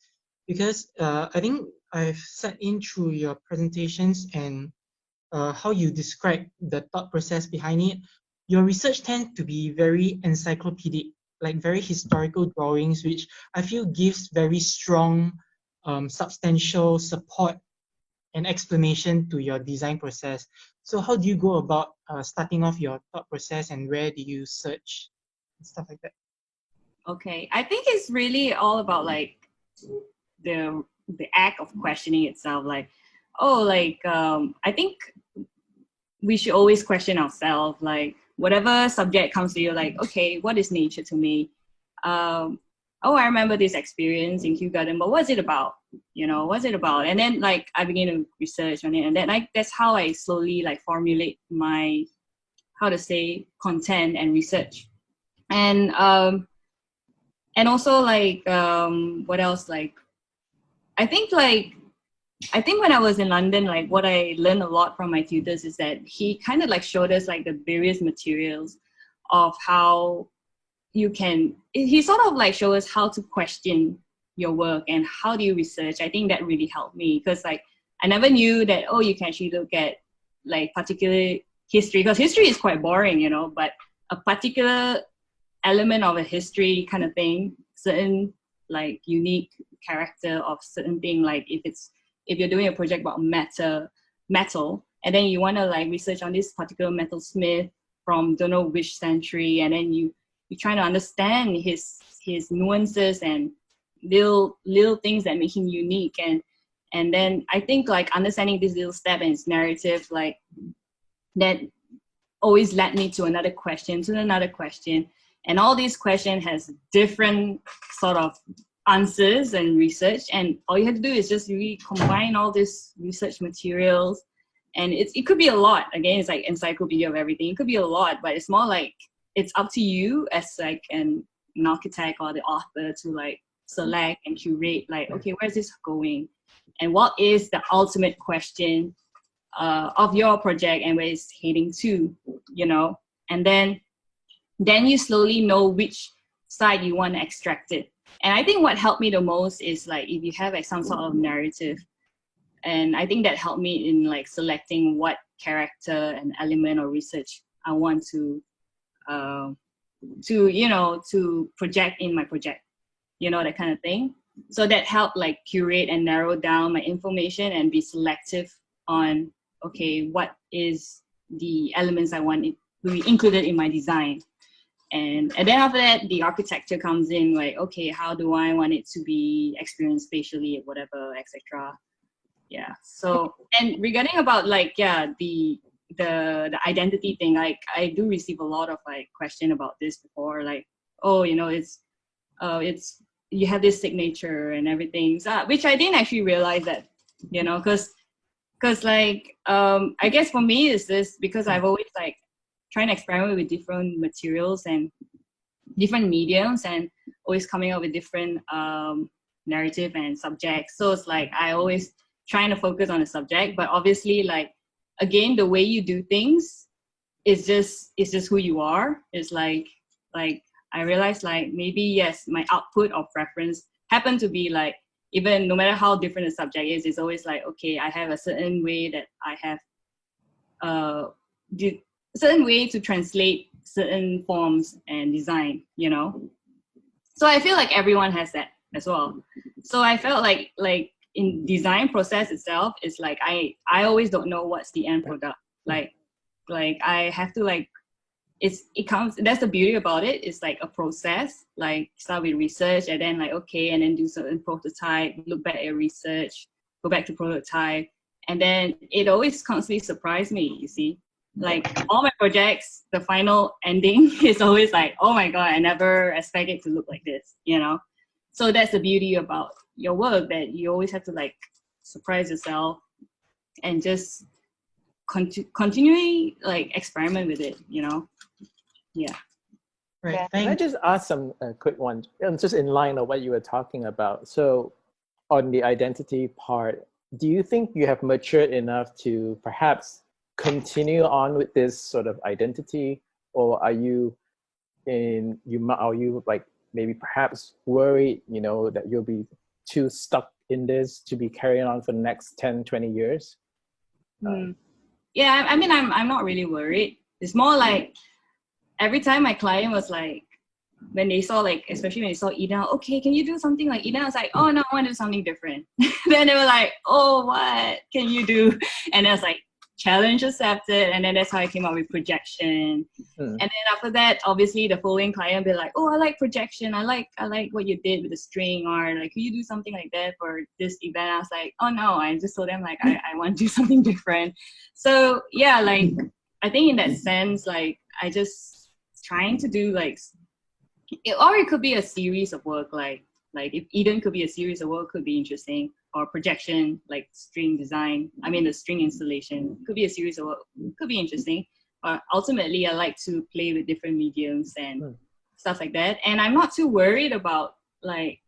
Because I think I've sat in through your presentations and how you describe the thought process behind it. Your research tends to be very encyclopedic, like very historical drawings, which I feel gives very strong, substantial support and explanation to your design process. So how do you go about starting off your thought process, and where do you search and stuff like that? Okay, I think it's really all about like the act of questioning itself. Like, I think we should always question ourselves. Like, whatever subject comes to you, like, okay, what is nature to me? I remember this experience in Kew Garden, but what's it about? What's it about? And then like I began to research on it, and then that's how I slowly like formulate my, content and research. And also like, what else? Like, I think when I was in London, like what I learned a lot from my tutors is that he kind of like showed us like the various materials of how he sort of like showed us how to question your work and how do you research. I think that really helped me, because like I never knew that, you can actually look at like particular history, because history is quite boring, but a particular element of a history kind of thing, certain like unique character of certain thing, like if you're doing a project about metal, and then you want to like research on this particular metalsmith from don't know which century, and then you're trying to understand his nuances and little things that make him unique, and then I think like understanding this little step and its narrative, like that always led me to another question, and all these questions has different sort of answers and research, and all you have to do is just really combine all this research materials, and it could be a lot. Again, it's like encyclopedia of everything. It could be a lot, but it's more like it's up to you as like an architect or the author to like select and curate, like, okay, where's this going, and what is the ultimate question of your project and where it's heading to, you know, and then you slowly know which side you want to extract it. And I think what helped me the most is like if you have like some sort of narrative, and I think that helped me in like selecting what character and element or research I want to you know, to project in my project, you know, that kind of thing. So that helped like curate and narrow down my information and be selective on, okay, what is the elements I want to be included in my design. And then after that, the architecture comes in, like, okay, how do I want it to be experienced spatially, whatever, etc. Yeah. So, and regarding about like, yeah, the identity thing, like I do receive a lot of like question about this before, like, oh, you know, it's you have this signature and everything, so, which I didn't actually realize that, you know, because like I guess for me is this, because I've always like trying to experiment with different materials and different mediums and always coming up with different narrative and subjects. So it's like I always trying to focus on the subject, but obviously like again the way you do things is just who you are. It's like I realized like maybe yes, my output or preference happen to be like, even no matter how different the subject is, it's always like, okay, I have a certain way that I have certain way to translate certain forms and design, you know. So I feel like everyone has that as well. So I felt like in design process itself, it's like I always don't know what's the end product. Like I have to like, it comes, that's the beauty about it. It's like a process, like start with research and then like, okay, and then do certain prototype, look back at research, go back to prototype. And then it always constantly surprised me, you see. Like all my projects, the final ending is always like, oh my God, I never expect it to look like this, you know? So that's the beauty about your work, that you always have to like surprise yourself and just continually like experiment with it, you know? Yeah. Right. Can I just ask some quick one, just in line of what you were talking about? So on the identity part, do you think you have matured enough to perhaps continue on with this sort of identity, or are you like maybe perhaps worried, you know, that you'll be too stuck in this to be carrying on for the next 10, 20 years? Yeah, I mean, I'm not really worried. It's more like every time my client was like, when they saw like, especially when they saw Eden, okay, can you do something like Eden? I was like, oh no, I want to do something different. Then they were like, oh, what can you do? And I was like, challenge accepted. And then that's how I came up with projection. And then after that, obviously the following client will be like, oh, I like projection. I like what you did with the string, or like, could you do something like that for this event? I was like, oh no, I just told them like, I want to do something different. So yeah, like, I think in that sense, like, I just trying to do like, or it could be a series of work, like if Eden could be a series of work, could be interesting, or projection, like string design, I mean the string installation could be a series of work, could be interesting. But ultimately I like to play with different mediums and stuff like that. And I'm not too worried about like,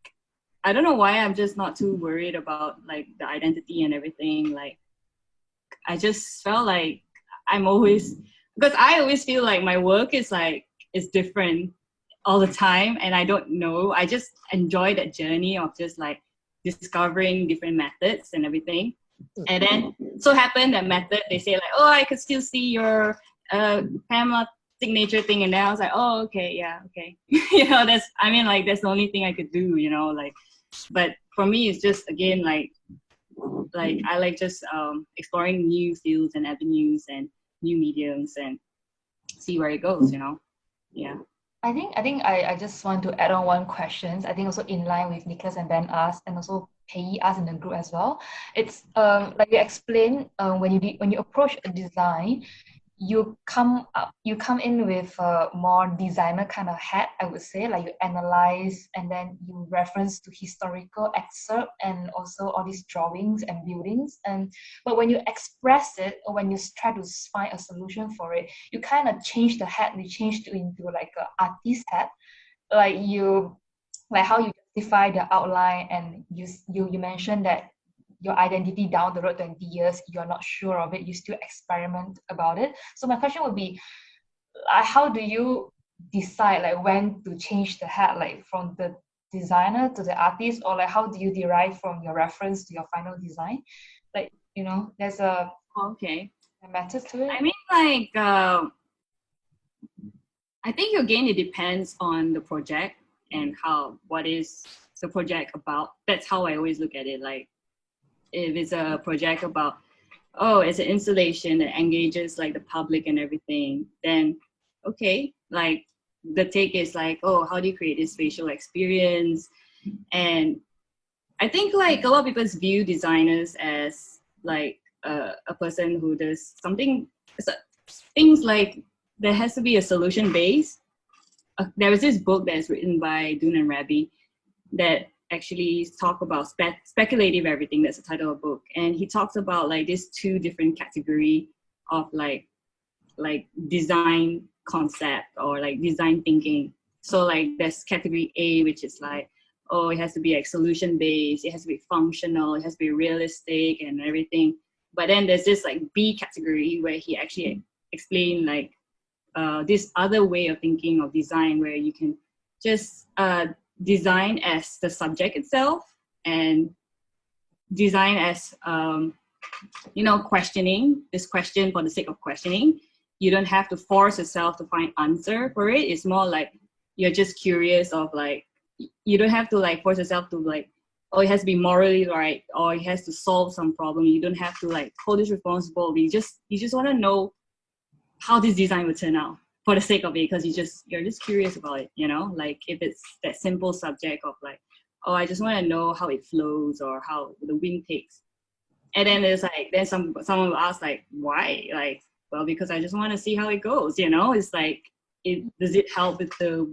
I don't know why, I'm just not too worried about like the identity and everything. Like I just felt like I'm always, because I always feel like my work is like, it's different all the time, and I don't know, I just enjoy that journey of just like discovering different methods and everything. And then so happened that method, they say like, oh, I could still see your Pamela signature thing, and then I was like, oh, okay, yeah, okay. You know, that's, I mean, like, that's the only thing I could do, you know, like, but for me, it's just, again, like I like just exploring new fields and avenues and new mediums and see where it goes, you know. Yeah. I think I just want to add on one question. I think also in line with Nicholas and Ben asked, and also Pei asked in the group as well. It's like you explained, when you approach a design, you come in with a more designer kind of hat, I would say, like you analyze and then you reference to historical excerpt and also all these drawings and buildings. But when you express it, or when you try to find a solution for it, you kind of change the hat. You change it into like an artist hat, like how you justify the outline, and you mentioned that your identity down the road 20 years, you're not sure of it, you still experiment about it. So my question would be, how do you decide like when to change the hat, like from the designer to the artist, or like how do you derive from your reference to your final design? Like, you know, there's a method to it. I mean, like, I think again, it depends on the project and what is the project about. That's how I always look at it. Like, if it's a project about, it's an installation that engages like the public and everything, then okay, like the take is like, how do you create this facial experience? And I think like a lot of people view designers as like a person who does something, things like there has to be a solution base. There was this book that's written by Dune and Rabi that actually talk about speculative everything. That's the title of the book. And he talks about like these two different category of like design concept or like design thinking. So like there's category A, which is like, it has to be like solution based, it has to be functional, it has to be realistic and everything. But then there's this like B category where he actually explained like this other way of thinking of design where you can just design as the subject itself and design as questioning this question for the sake of questioning. You don't have to force yourself to find answer for it. It's more like you're just curious of like, you don't have to like force yourself to like, it has to be morally right or it has to solve some problem. You don't have to like hold this responsibility. You just want to know how this design would turn out for the sake of it, because you're just curious about it, like if it's that simple subject of like, I just want to know how it flows or how the wind takes. And then there's like, then someone will ask like, why? Like, well, because I just want to see how it goes, it's like, does it help with the,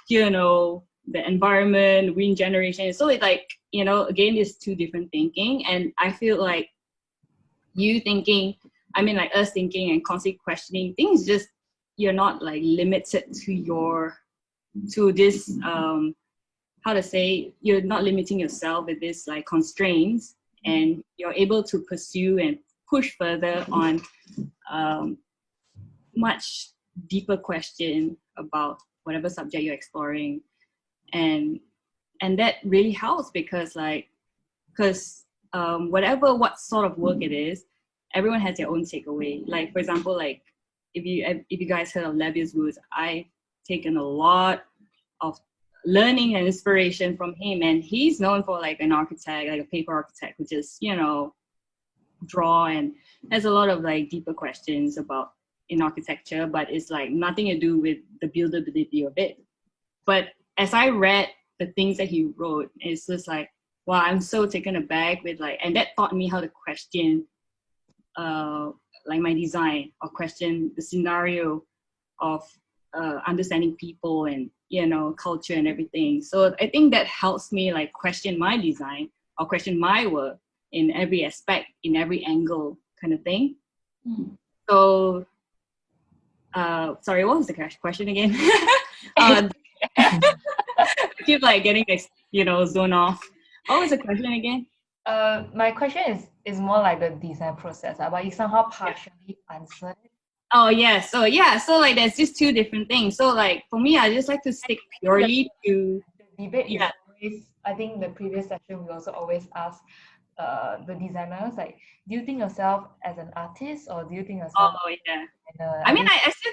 the environment, wind generation? So it's like, again, it's two different thinking. And I feel like us thinking and constantly questioning things, just you're not like limited to this you're not limiting yourself with this like constraints, and you're able to pursue and push further on much deeper question about whatever subject you're exploring. And that really helps because what sort of work it is, everyone has their own takeaway. Like, for example, like if you guys heard of Lebesgue, I've taken a lot of learning and inspiration from him, and he's known for like an architect, like a paper architect, who just draw and has a lot of like deeper questions about in architecture, but it's like nothing to do with the buildability of it. But as I read the things that he wrote, it's just like, wow, I'm so taken aback with like, and that taught me how to question like my design, or question the scenario of understanding people and culture and everything. So I think that helps me like question my design or question my work in every aspect, in every angle, kind of thing. So sorry, what was the question again? I keep like getting zone off. What was the question again? My question is more like the design process, but you somehow partially answered it. Oh yeah, so like there's just two different things. So like for me, I just like to stick purely to the debate. Is always, I think the previous session we also always ask the designers like, do you think yourself as an artist or do you think yourself? Oh yeah. I mean,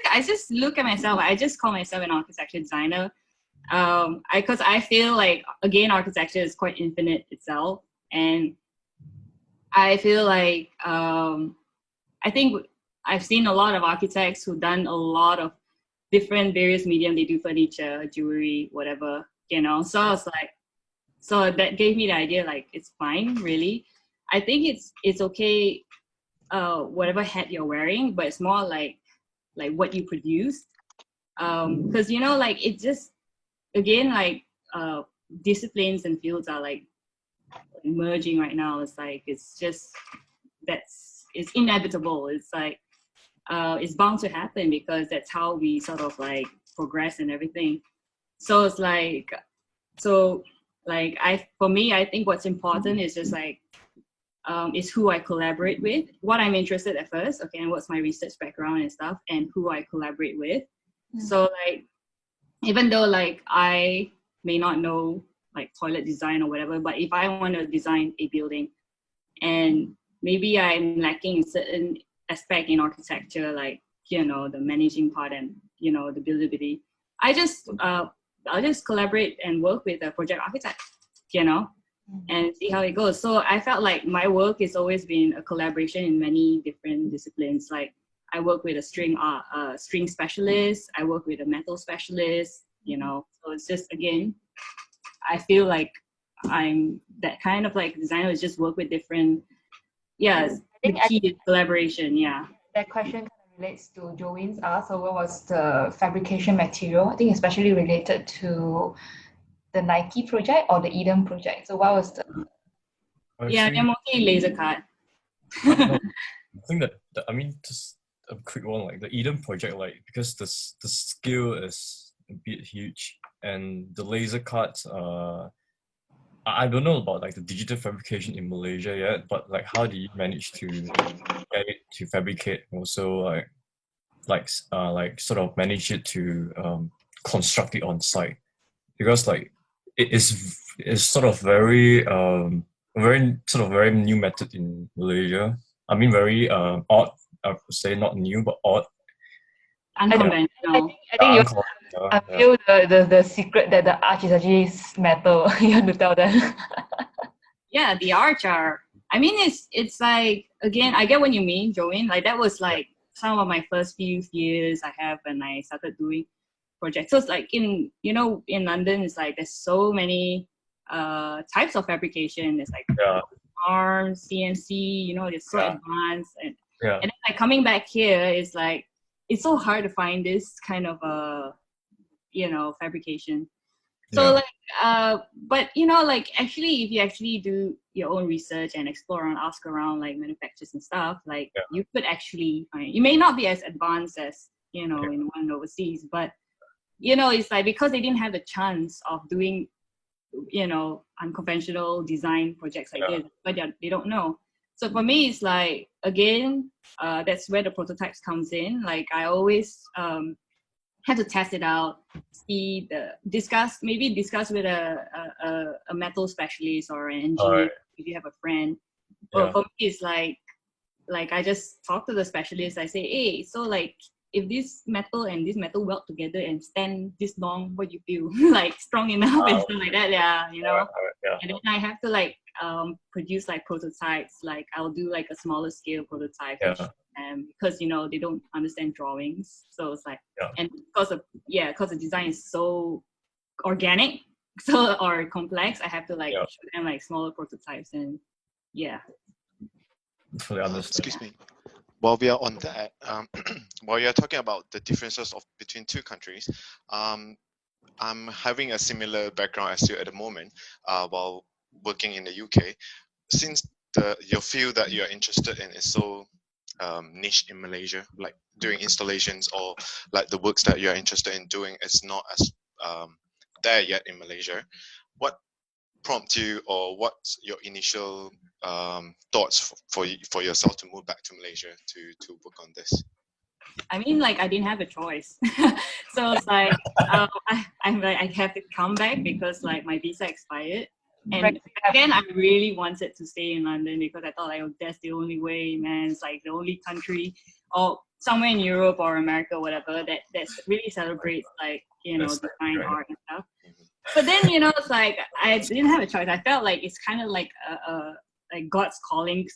I just look at myself. I just call myself an architecture designer. Because I feel like, again, architecture is quite infinite itself, and I feel like I think I've seen a lot of architects who've done a lot of different various medium. They do furniture, jewelry, whatever, So I was like, so that gave me the idea, like, it's fine, really. I think it's okay, whatever hat you're wearing, but it's more like what you produce. Because, like, it just, again, like, disciplines and fields are like merging right now. It's like, it's just, it's inevitable. It's like, it's bound to happen because that's how we sort of like progress and everything. So it's like, for me, I think what's important is just like is who I collaborate with, what I'm interested at first, okay, and what's my research background and stuff, and who I collaborate with. So like, even though like I may not know like toilet design or whatever, but if I want to design a building and maybe I'm lacking in certain aspect in architecture, like, you know, the managing part and, you know, the buildability, I'll just collaborate and work with a project architect, you know, and see how it goes. So I felt like my work has always been a collaboration in many different disciplines. Like I work with a string specialist, I work with a metal specialist, you know. So it's just, again, I feel like I'm that kind of like designer is just work with different, the key is collaboration, That question kind of relates to Joeyn's ask. So what was the fabrication material? I think especially related to the Nike project or the Eden project. So what was the... they're mostly laser cut. I think that I mean, just a quick one, like the Eden project, like because the scale is a bit huge and the laser cuts, I don't know about like the digital fabrication in Malaysia yet, but like how do you manage to get it to fabricate, also like sort of manage it to construct it on site? Because like it is sort of very very new method in Malaysia. I mean, very odd. I would say not new, but odd. Unconventional. I think I feel the secret that the arch is actually metal. You have to tell them. Yeah, the arch are. I mean, it's like, again, I get what you mean, Joeyn. Like that was like some of my first few years I have when I started doing projects. So it's like in London, it's like there's so many types of fabrication. There's like arms, CNC, you know, it's so advanced, and then like coming back here is like it's so hard to find this kind of fabrication. So like but you know, like actually if you actually do your own research and explore and ask around like manufacturers and stuff, like you could actually find, you may not be as advanced as, you know, in one overseas, but you know, it's like because they didn't have the chance of doing, you know, unconventional design projects like this, but they don't know. So for me, it's like, again, that's where the prototypes comes in. Like I always have to test it out, discuss with a metal specialist or an engineer if you have a friend. But for me, it's like I just talk to the specialist. I say, hey, so like if this metal and this metal weld together and stand this long, what do you feel? Like strong enough and stuff like that, you know. And then I have to like produce like prototypes. Like I'll do like a smaller scale prototype. Because you know they don't understand drawings, so it's like and because the design is so organic or complex, I have to like show them like smaller prototypes and fully understand. Excuse me. While we are on that, while you're talking about the differences between two countries, I'm having a similar background as you at the moment while working in the UK. Since your field that you're interested in is so niche in Malaysia, like doing installations or like the works that you're interested in doing is not as there yet in Malaysia. What prompted you, or what's your initial thoughts for yourself to move back to Malaysia to work on this? I mean, like I didn't have a choice. So it's like I have to come back because like my visa expired. And again, I really wanted to stay in London because I thought like, oh, that's the only way, man. It's like the only country or somewhere in Europe or America, whatever, that really celebrates like, you know, design art and stuff. But then, you know, it's like I didn't have a choice. I felt like it's kind of like like God's calling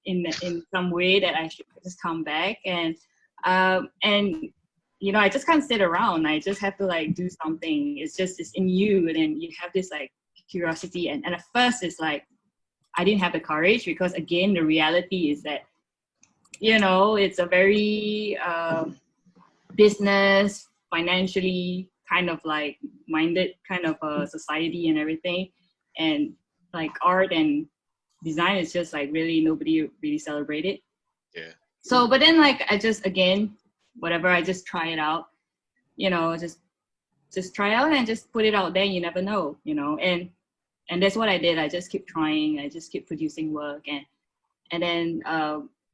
in some way that I should just come back and you know, I just can't sit around. I just have to like do something. It's in you, and then you have this like curiosity, and at first it's like I didn't have the courage because again the reality is that, you know, it's a very business, financially kind of like minded kind of a society and everything, and like art and design is just like really nobody really celebrated. So but then like I just again whatever, I just try it out, you know, just try out and just put it out there. You never know, you know, and that's what I did. I just keep trying. I just keep producing work, And then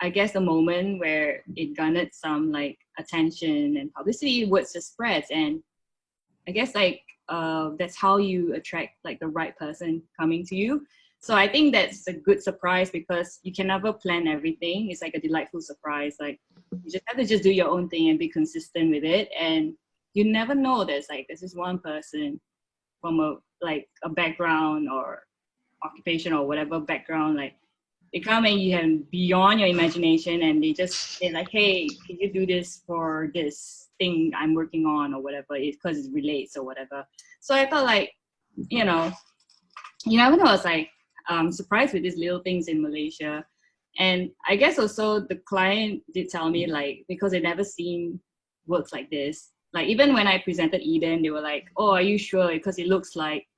I guess the moment where it garnered some like attention and publicity, words just spreads. And I guess like that's how you attract like the right person coming to you. So I think that's a good surprise because you can never plan everything. It's like a delightful surprise. Like you just have to just do your own thing and be consistent with it. And you never know there's this one person from a background or occupation or whatever background, like they come and you have beyond your imagination and they just say like, hey, can you do this for this thing I'm working on or whatever, it's because it relates or whatever. So I felt like, you know, you never know. It's like surprised with these little things in Malaysia. And I guess also the client did tell me like, because they never seen works like this. Like even when I presented Eden, they were like, oh, are you sure? Because it looks like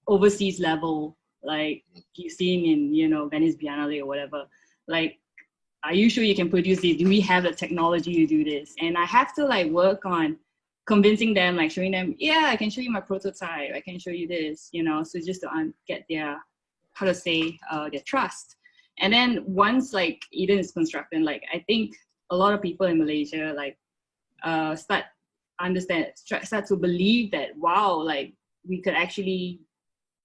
overseas level, like you've seen in, you know, Venice Biennale or whatever. Like, are you sure you can produce this? Do we have the technology to do this? And I have to like work on convincing them, like showing them, yeah, I can show you my prototype. I can show you this, you know, so just to get their, how to say, their trust. And then once like Eden is constructed, like I think a lot of people in Malaysia like start to believe that, wow, like we could actually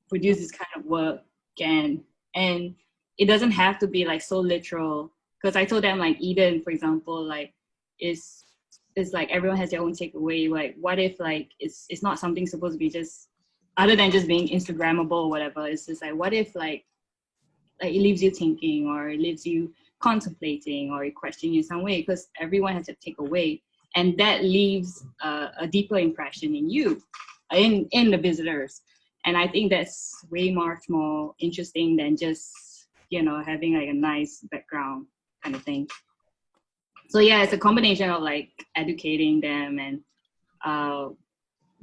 produce this kind of work and it doesn't have to be like so literal. Because I told them like Eden, for example, like is like everyone has their own takeaway. Like what if like it's not something supposed to be just other than just being Instagrammable or whatever. It's just like what if like it leaves you thinking or it leaves you contemplating or it questioning you in some way, because everyone has a takeaway and that leaves a deeper impression in you, in the visitors. And I think that's way much more interesting than just, you know, having like a nice background kind of thing. So yeah, it's a combination of like educating them and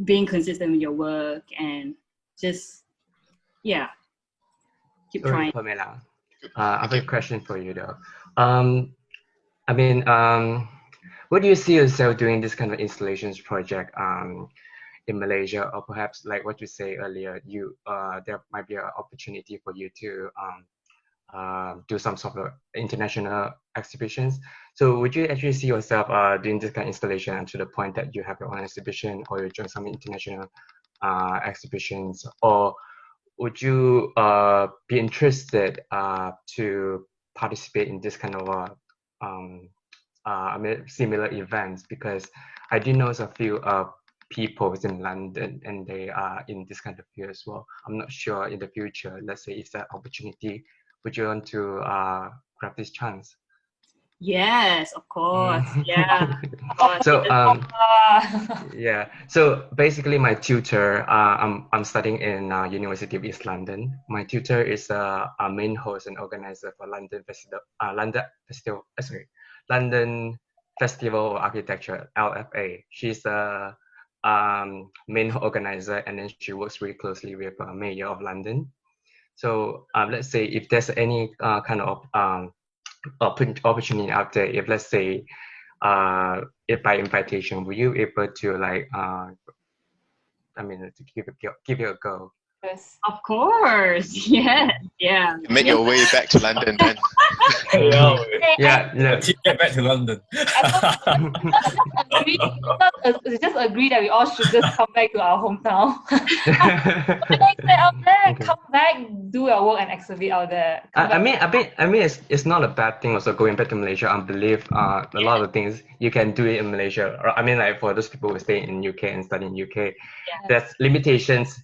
being consistent with your work and just, yeah, keep trying. Pamela, I have a question for you though. I mean, what do you see yourself doing this kind of installations project in Malaysia, or perhaps like what you say earlier, there might be an opportunity for you to do some sort of international exhibitions. So would you actually see yourself doing this kind of installation to the point that you have your own exhibition or you join some international exhibitions, or would you be interested to participate in this kind of similar events? Because I do know a few people in London and they are in this kind of field as well. I'm not sure in the future, let's say if that opportunity, would you want to grab this chance? Yes, of course. Yeah. So yeah. So basically, my tutor, I'm studying in University of East London. My tutor is a main host and organizer for London Festival of Architecture, LFA. She's a main organizer, and then she works really closely with Mayor of London. So let's say if there's any kind of opportunity out there, if let's say if by invitation, were you able to like to give it a go? Yes. Of course. Yeah. Yeah. Make your way back to London then. Yeah. Get back to London. We just agree that we all should just come back to our hometown. Come back, do your work and exhibit out there. I mean, it's not a bad thing also going back to Malaysia. I believe a lot of things you can do it in Malaysia. I mean, like for those people who stay in UK and study in UK, there's limitations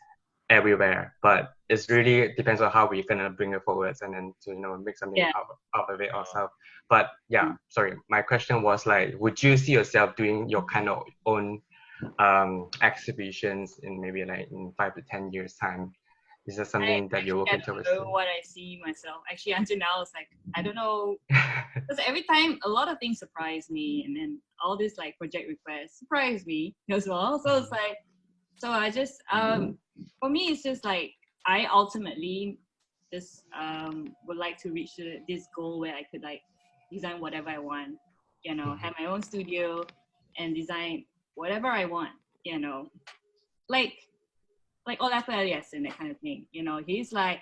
everywhere, but it's really depends on how we're gonna bring it forward and then to make something out of it ourselves. But yeah, sorry, my question was like, would you see yourself doing your kind of own exhibitions in maybe like in 5 to 10 years time? Is that something that you're working towards? I don't know what I see myself. Actually, until now, it's like, I don't know. Because every time, a lot of things surprise me. And then all these like project requests surprise me as well. So it's like, so I just, for me, it's just like, I ultimately just would like to reach this goal where I could like design whatever I want, have my own studio and design whatever I want, like Olaf Elias and that kind of thing. He's like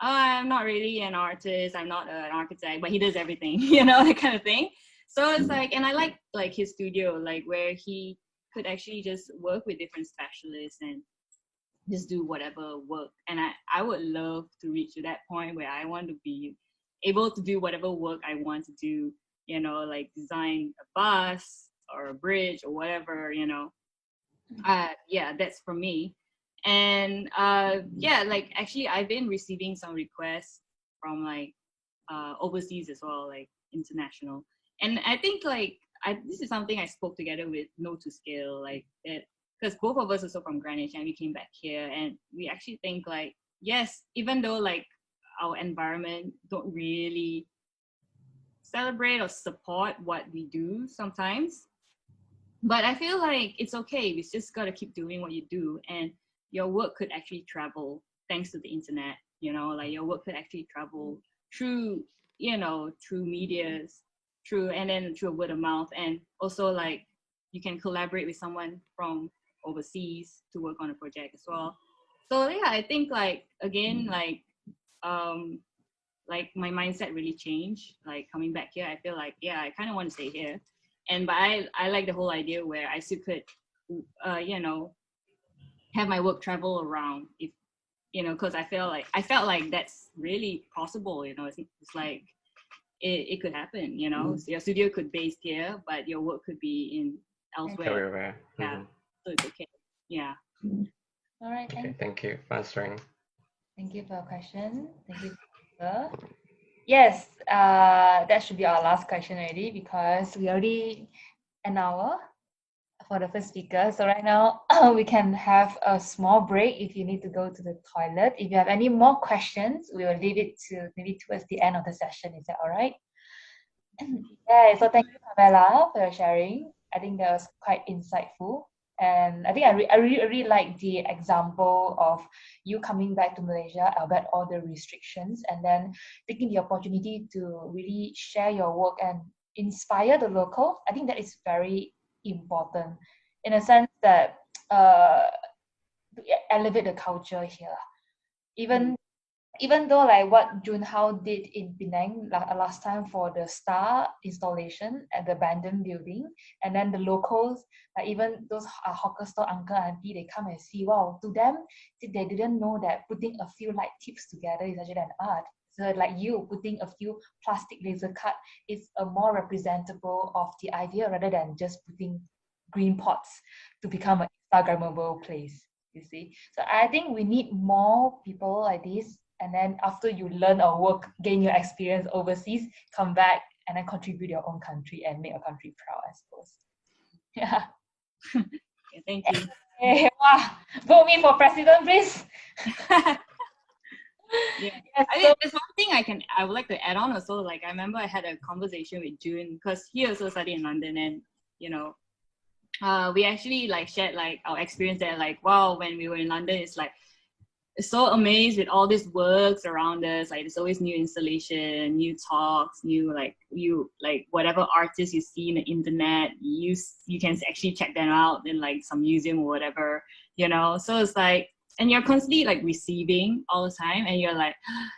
I'm not really an artist, I'm not an architect, but he does everything, you know, that kind of thing. So it's like, and I like his studio, like where he could actually just work with different specialists and just do whatever work. And I would love to reach to that point where I want to be able to do whatever work I want to do, you know, like design a bus or a bridge or whatever, you know. Yeah, that's for me. And yeah, like actually I've been receiving some requests from like overseas as well, like international. And I think like this is something I spoke together with No to Scale, like that, because both of us are also from Greenwich and we came back here, and we actually think like, yes, even though like our environment don't really celebrate or support what we do sometimes, but I feel like it's okay. We just got to keep doing what you do, and your work could actually travel thanks to the internet. You know, like your work could actually travel through, you know, through medias, and then through word of mouth, and also like you can collaborate with someone from overseas to work on a project as well. So yeah, I think like again, like my mindset really changed. Like coming back here, I feel like, yeah, I kind of want to stay here. But I like the whole idea where I still could, you know, have my work travel around, if, you know, because I felt like that's really possible, you know. It's like it could happen, you know. So your studio could be based here, but your work could be in elsewhere. Everywhere. Yeah, so it's okay. Yeah. All right. Okay, thank you for answering. Thank you for your question. Thank you. Yes, that should be our last question already, because we already an hour for the first speaker. So right now we can have a small break if you need to go to the toilet. If you have any more questions, we will leave it to maybe towards the end of the session. Is that all right? Yeah, so thank you, Pamela, for your sharing. I think that was quite insightful. And I think I really like the example of you coming back to Malaysia, albeit all the restrictions, and then taking the opportunity to really share your work and inspire the locals. I think that is very important in a sense that to elevate the culture here. Even though like what Junhao did in Penang last time for the star installation at the abandoned building, and then the locals, like even those hawker store uncle auntie, they come and see. Wow, to them, they didn't know that putting a few light tips together is actually an art. So like you putting a few plastic laser cut is a more representable of the idea rather than just putting green pots to become an Instagrammable place. You see, so I think we need more people like this. And then after you learn or work, gain your experience overseas, come back and then contribute your own country and make your country proud, I suppose. Yeah. Yeah, thank you. Hey, wow. Vote me for president, please. Yeah. I mean, there's one thing I would like to add on also. Like I remember I had a conversation with June, because he also studied in London, and you know, we actually like shared like our experience there. Like, wow, when we were in London, it's like so amazed with all these works around us. Like there's always new installation, new talks, new like whatever artists you see in the internet, you can actually check them out in like some museum or whatever, you know. So it's like, and you're constantly like receiving all the time, and you're like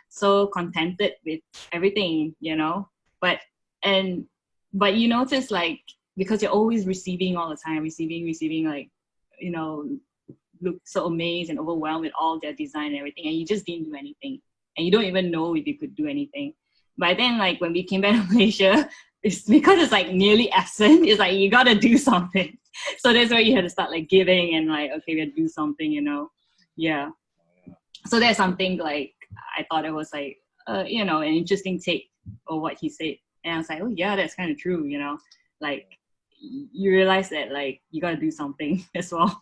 so contented with everything, you know. But you notice like, because you're always receiving all the time, receiving like, you know, look so amazed and overwhelmed with all their design and everything, and you just didn't do anything, and you don't even know if you could do anything. But then like when we came back to Malaysia, it's because it's like nearly absent, it's like you gotta do something. So that's where you had to start like giving and like, okay, we have to do something, you know. Yeah. So there's something like I thought it was like you know, an interesting take of what he said, and I was like, oh yeah, that's kind of true, you know. Like you realize that like you gotta do something as well.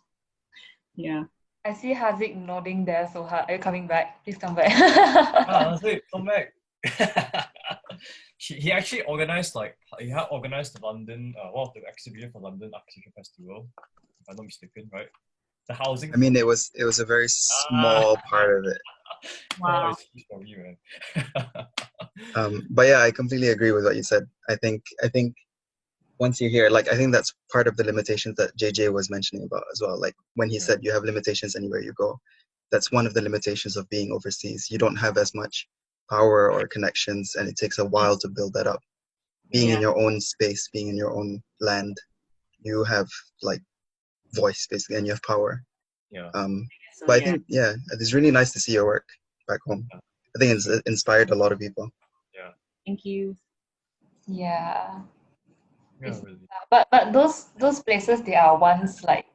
Yeah. I see Haziq nodding there so hard. Are you coming back? Please come back. Haziq, come back. He actually organized he had organized the London one of the exhibition for London Architecture Festival, if I'm not mistaken, right? The housing. I mean, it was a very small part of it. Wow. Oh, it's for you, man. But yeah, I completely agree with what you said. I think once you're here, like I think that's part of the limitations that JJ was mentioning about as well. Like when he said you have limitations anywhere you go, that's one of the limitations of being overseas. You don't have as much power or connections, and it takes a while to build that up. Being in your own space, being in your own land, you have like voice basically, and you have power. Yeah. But I think it's really nice to see your work back home. I think it's inspired a lot of people. Yeah. Thank you. Yeah. Yeah, really. But those places, they are once like,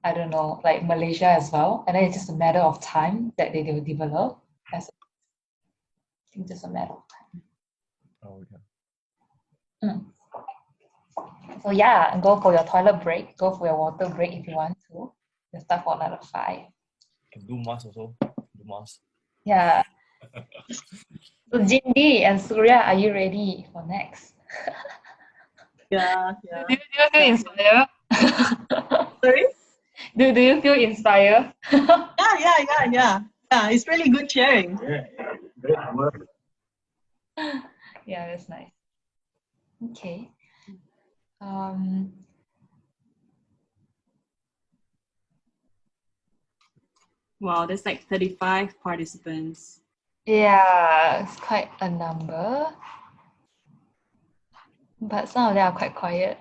I don't know, like Malaysia as well, and then it's just a matter of time that they will develop. I think just a matter of time. Oh yeah. So yeah, go for your toilet break, go for your water break if you want to. You'll start for another 5. Can do mask also. Do mask. Yeah. So Jindee and Suria, are you ready for next? Yeah. Do you feel inspired? Sorry? Do you feel inspired? Yeah. It's really good sharing. Yeah, that's nice. Okay. Wow, there's like 35 participants. Yeah, it's quite a number. But some of them are quite quiet.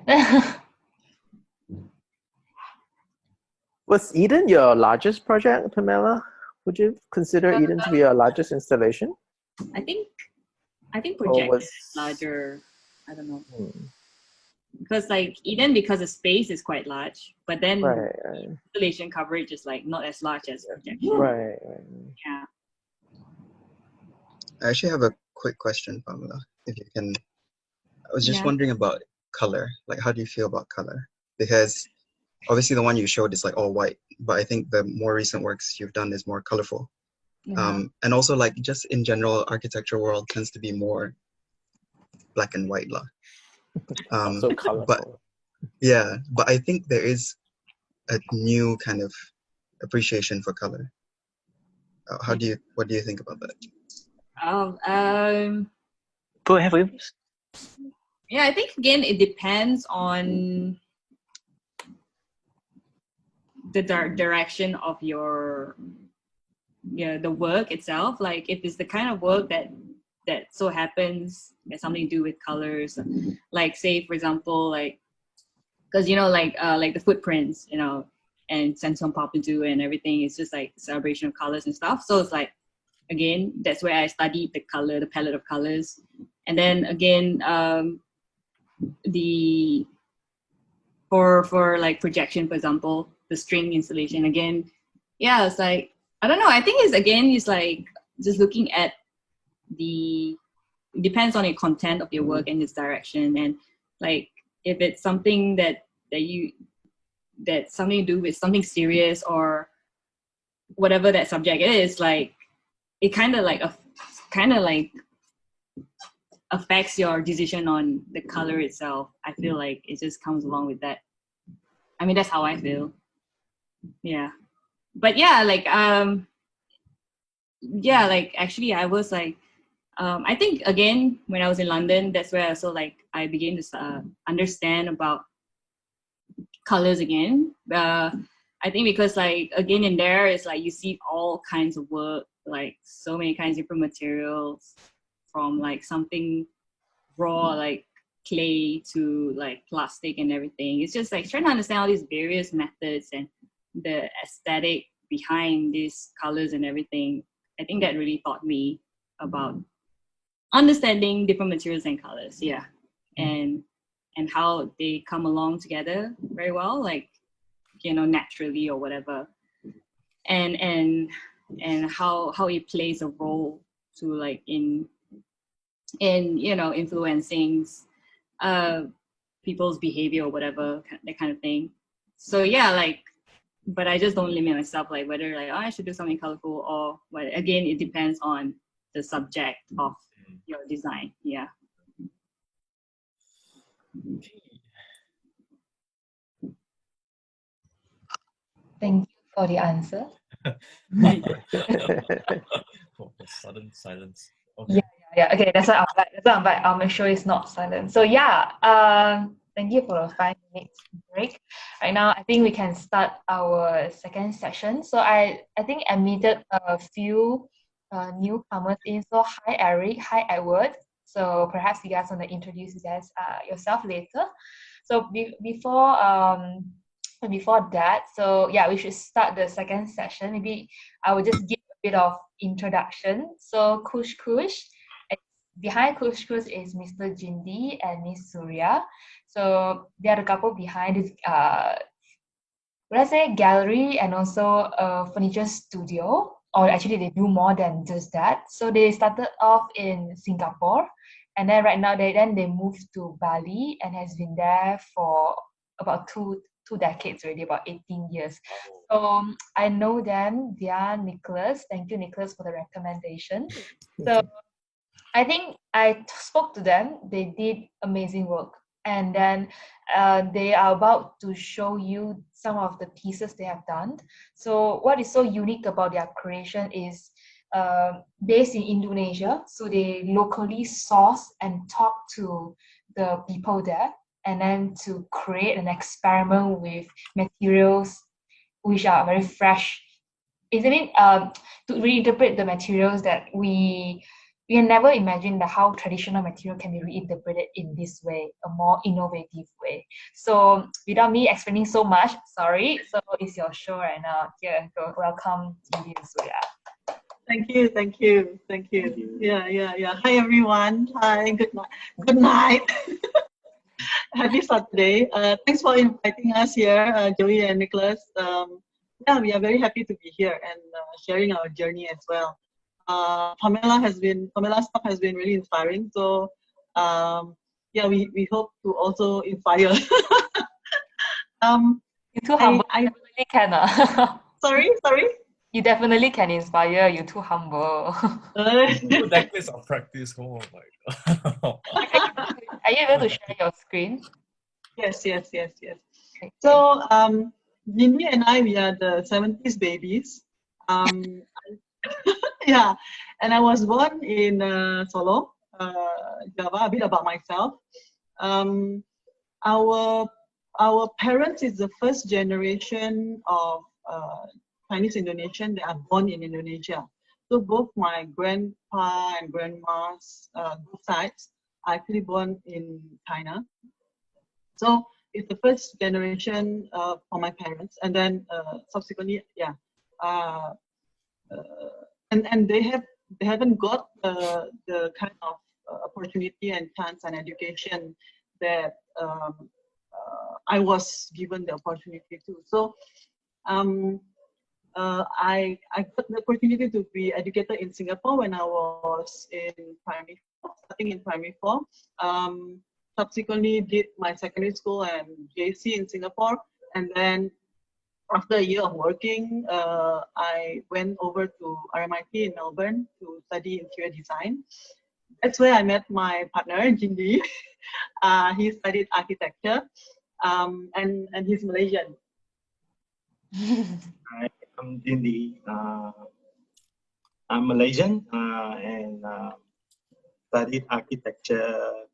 Was Eden your largest project, Pamela? Would you consider Eden to be your largest installation? I think Or project was- is larger. I don't know. Because like Eden, because the space is quite large, but then Right. installation coverage is like not as large as projection. Right. Yeah. I actually have a quick question, Pamela, if you can. I was just Yeah. wondering about color. Like, how do you feel about color? Because obviously the one you showed is like all white, but I think the more recent works you've done is more colorful. And also like just in general, architecture world tends to be more black and white. So colorful. But I think there is a new kind of appreciation for color. What do you think about that? Go ahead, Williams. Yeah, I think again it depends on the direction of your the work itself. Like if it's the kind of work that so happens has something to do with colors, like say for example like because like the footprints and Samsung Papadou and everything, it's just like celebration of colors and stuff. So it's like again that's where I studied the palette of colors. And then again the for like projection, for example, the string installation again, it's like I don't know, I think it's like just looking at it depends on the content of your work and its direction. And like if it's something that's something to do with something serious or whatever that subject is, like it kind of like affects your decision on the color itself. I feel like it just comes along with that. I mean, that's how I feel. Yeah. But like actually I was like I think again when I was in London, that's where I began to understand about colors again. I think because like again in there it's like you see all kinds of work, like so many kinds of different materials, from like something raw like clay to like plastic and everything. It's just like trying to understand all these various methods and the aesthetic behind these colors and everything. I think that really taught me about understanding different materials and colors, and how they come along together very well, like naturally or whatever, and how it plays a role to like in influencing people's behavior or whatever, that kind of thing. So but I just don't limit myself like whether like I should do something colorful or what. Again, it depends on the subject of your design. Thank you for the answer. Sudden silence. Okay. Yeah. Okay, that's what I'm like. I'll make sure it's not silent. So thank Thank you for the 5 minutes break. Right now, I think we can start our second session. So I think I admitted a few newcomers in. So hi Eric, hi Edward. So perhaps you guys want to introduce you guys yourself later. So before that, so yeah, we should start the second session. Maybe I will just give a bit of introduction. So Cush, behind Cush is Mr. Jindee and Miss Suria. So they are the couple behind this let's say gallery and also a furniture studio, or actually they do more than just that. So they started off in Singapore, and then right now they moved to Bali and has been there for about two decades already, about 18 years. So I know them, Dia, Nicholas. Thank you, Nicholas, for the recommendation. So I think I spoke to them. They did amazing work, and then they are about to show you some of the pieces they have done. So what is so unique about their creation is based in Indonesia. So they locally source and talk to the people there, and then to create an experiment with materials which are very fresh. Isn't it to reinterpret the materials that we can never imagine that how traditional material can be reinterpreted in this way, a more innovative way. So without me explaining so much, sorry. So it's your show right now. Here, go. Welcome, Jindee and Suria. Thank you. Yeah. Hi everyone. Hi. Good night. Happy Saturday. Thanks for inviting us here, Joyee and Nicholas. Yeah, we are very happy to be here and sharing our journey as well. Pamela's talk has been really inspiring. So yeah, we hope to also inspire. You're too humble. You definitely can. Sorry. You definitely can inspire. You're too humble. 2 decades of practice. Oh my god. Are you able to share your screen? Yes. So Jindee and I, we are the 70s babies. Yeah, and I was born in Solo, Java. A bit about myself. Our parents is the first generation of Chinese Indonesian that are born in Indonesia. So both my grandpa and grandma's both sides are actually born in China. So it's the first generation for my parents, and then subsequently, yeah, and they haven't got the kind of opportunity and chance and education that I was given the opportunity to. So I got the opportunity to be educated in Singapore when I was starting in primary 4. Subsequently did my secondary school and JC in Singapore, and then after a year of working, I went over to RMIT in Melbourne to study interior design. That's where I met my partner, Jindee. He studied architecture, and he's Malaysian. Hi, I'm Jindee. I'm Malaysian and studied architecture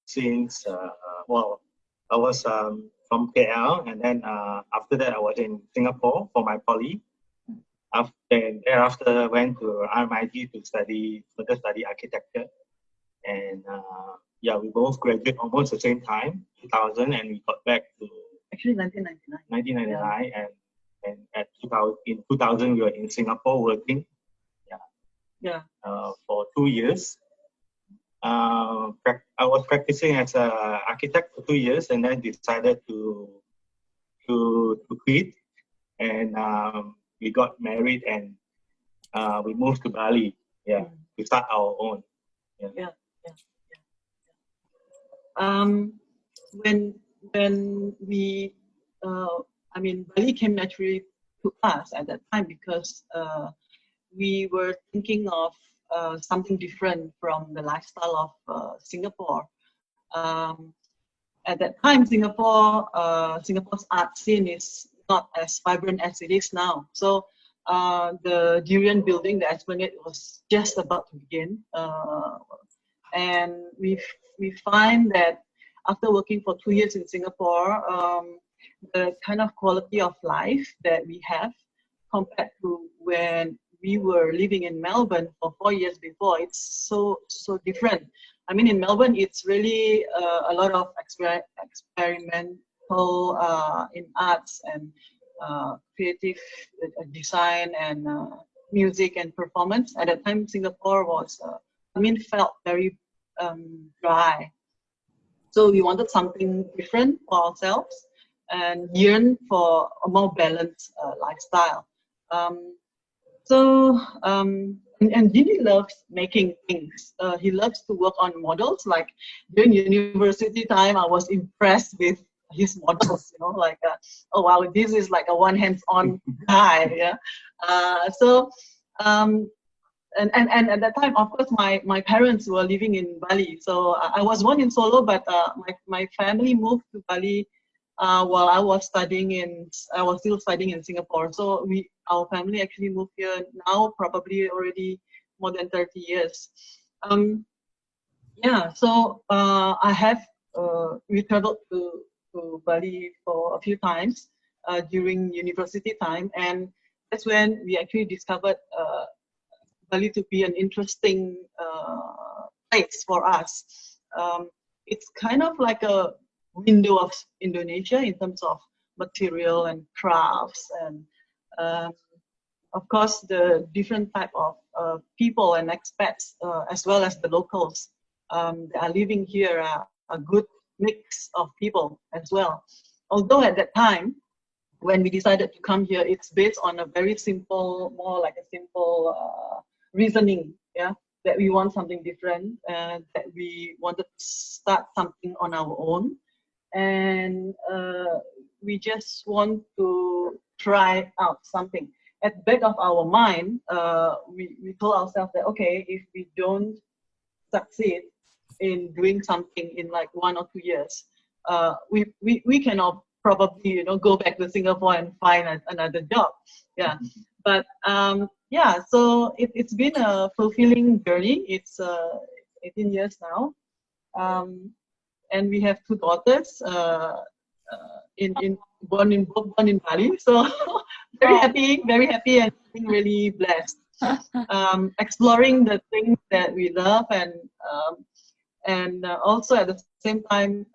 since, I was from KL, and then after that I was in Singapore for my poly. Thereafter went to RMIT to further study architecture. And yeah, we both graduated almost the same time, 2000, and we got back to actually 1999. 1999, yeah. And in 2000 we were in Singapore working. Yeah. For 2 years. I was practicing as an architect for 2 years, and then decided to quit, and we got married, and we moved to Bali. Yeah, to start our own. Yeah. When we, Bali came naturally to us at that time because we were thinking of something different from the lifestyle of Singapore. At that time, Singapore's art scene is not as vibrant as it is now. So the Durian building, the Esplanade, was just about to begin. And we find that after working for 2 years in Singapore, the kind of quality of life that we have compared to when we were living in Melbourne for 4 years before, it's so different. I mean, in Melbourne, it's really a lot of experimental in arts and creative design and music and performance. At that time, Singapore was, felt very dry. So we wanted something different for ourselves and yearned for a more balanced lifestyle. And Jindee loves making things. He loves to work on models. Like during university time, I was impressed with his models. Oh wow, this is like a one hands-on guy. Yeah. And at that time, of course, my parents were living in Bali. So I was born in Solo, but my family moved to Bali while I was still studying in Singapore. So our family actually moved here now, probably already more than 30 years. We traveled to Bali for a few times during university time, and that's when we actually discovered Bali to be an interesting place for us. It's kind of like a window of Indonesia in terms of material and crafts, and of course the different type of people and expats, as well as the locals that are living here are a good mix of people as well. Although at that time, when we decided to come here, it's based on a very simple, more like a simple reasoning, that we want something different, that we wanted to start something on our own, and we just want to try out something. At the back of our mind, we told ourselves that, okay, if we don't succeed in doing something in like 1 or 2 years, we cannot probably go back to Singapore and find another job. Yeah, but so it's been a fulfilling journey. It's 18 years now, and we have 2 daughters, born in Bali. So very happy and feeling really blessed. Exploring the things that we love, and also at the same time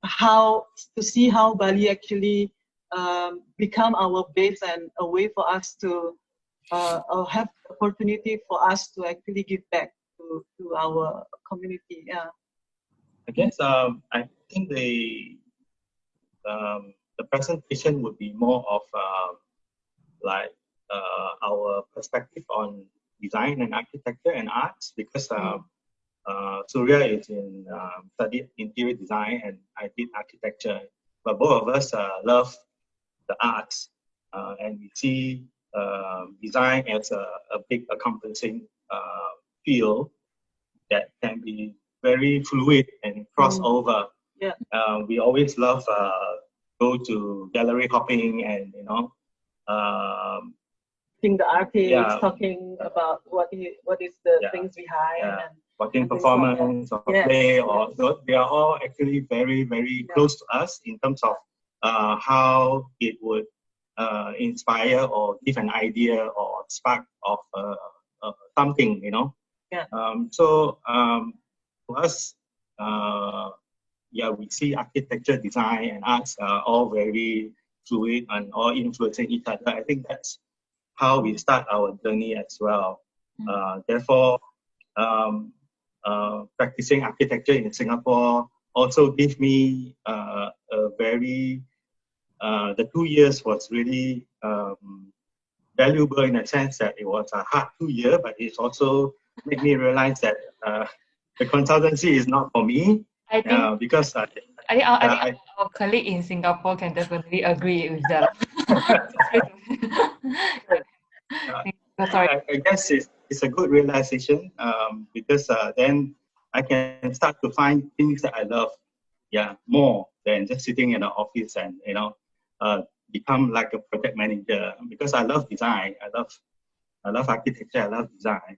how Bali actually become our base and a way for us to have the opportunity for us to actually give back to our community. Yeah. I guess I think the presentation would be more of our perspective on design and architecture and arts, because Suria is studied interior design and I did architecture, but both of us love the arts, and we see design as a big encompassing field that can be very fluid and crossover. Yeah. We always love go to gallery hopping and seeing the artists, yeah, talking about what is the things behind, and watching performance or play, or they are all actually very close to us in terms of how it would inspire or give an idea or spark of something, Yeah. To us, we see architecture, design, and arts are all very fluid and all influencing each other. I think that's how we start our journey as well. Therefore, practicing architecture in Singapore also gave me a very, the 2 years was really valuable in a sense that it was a hard 2 years, but it's also made me realize that the consultancy is not for me. I think because I think our colleague in Singapore can definitely agree with that. Sorry. I guess it's a good realization, because then I can start to find things that I love, more than just sitting in an office and become like a project manager. Because I love design, I love architecture, I love design.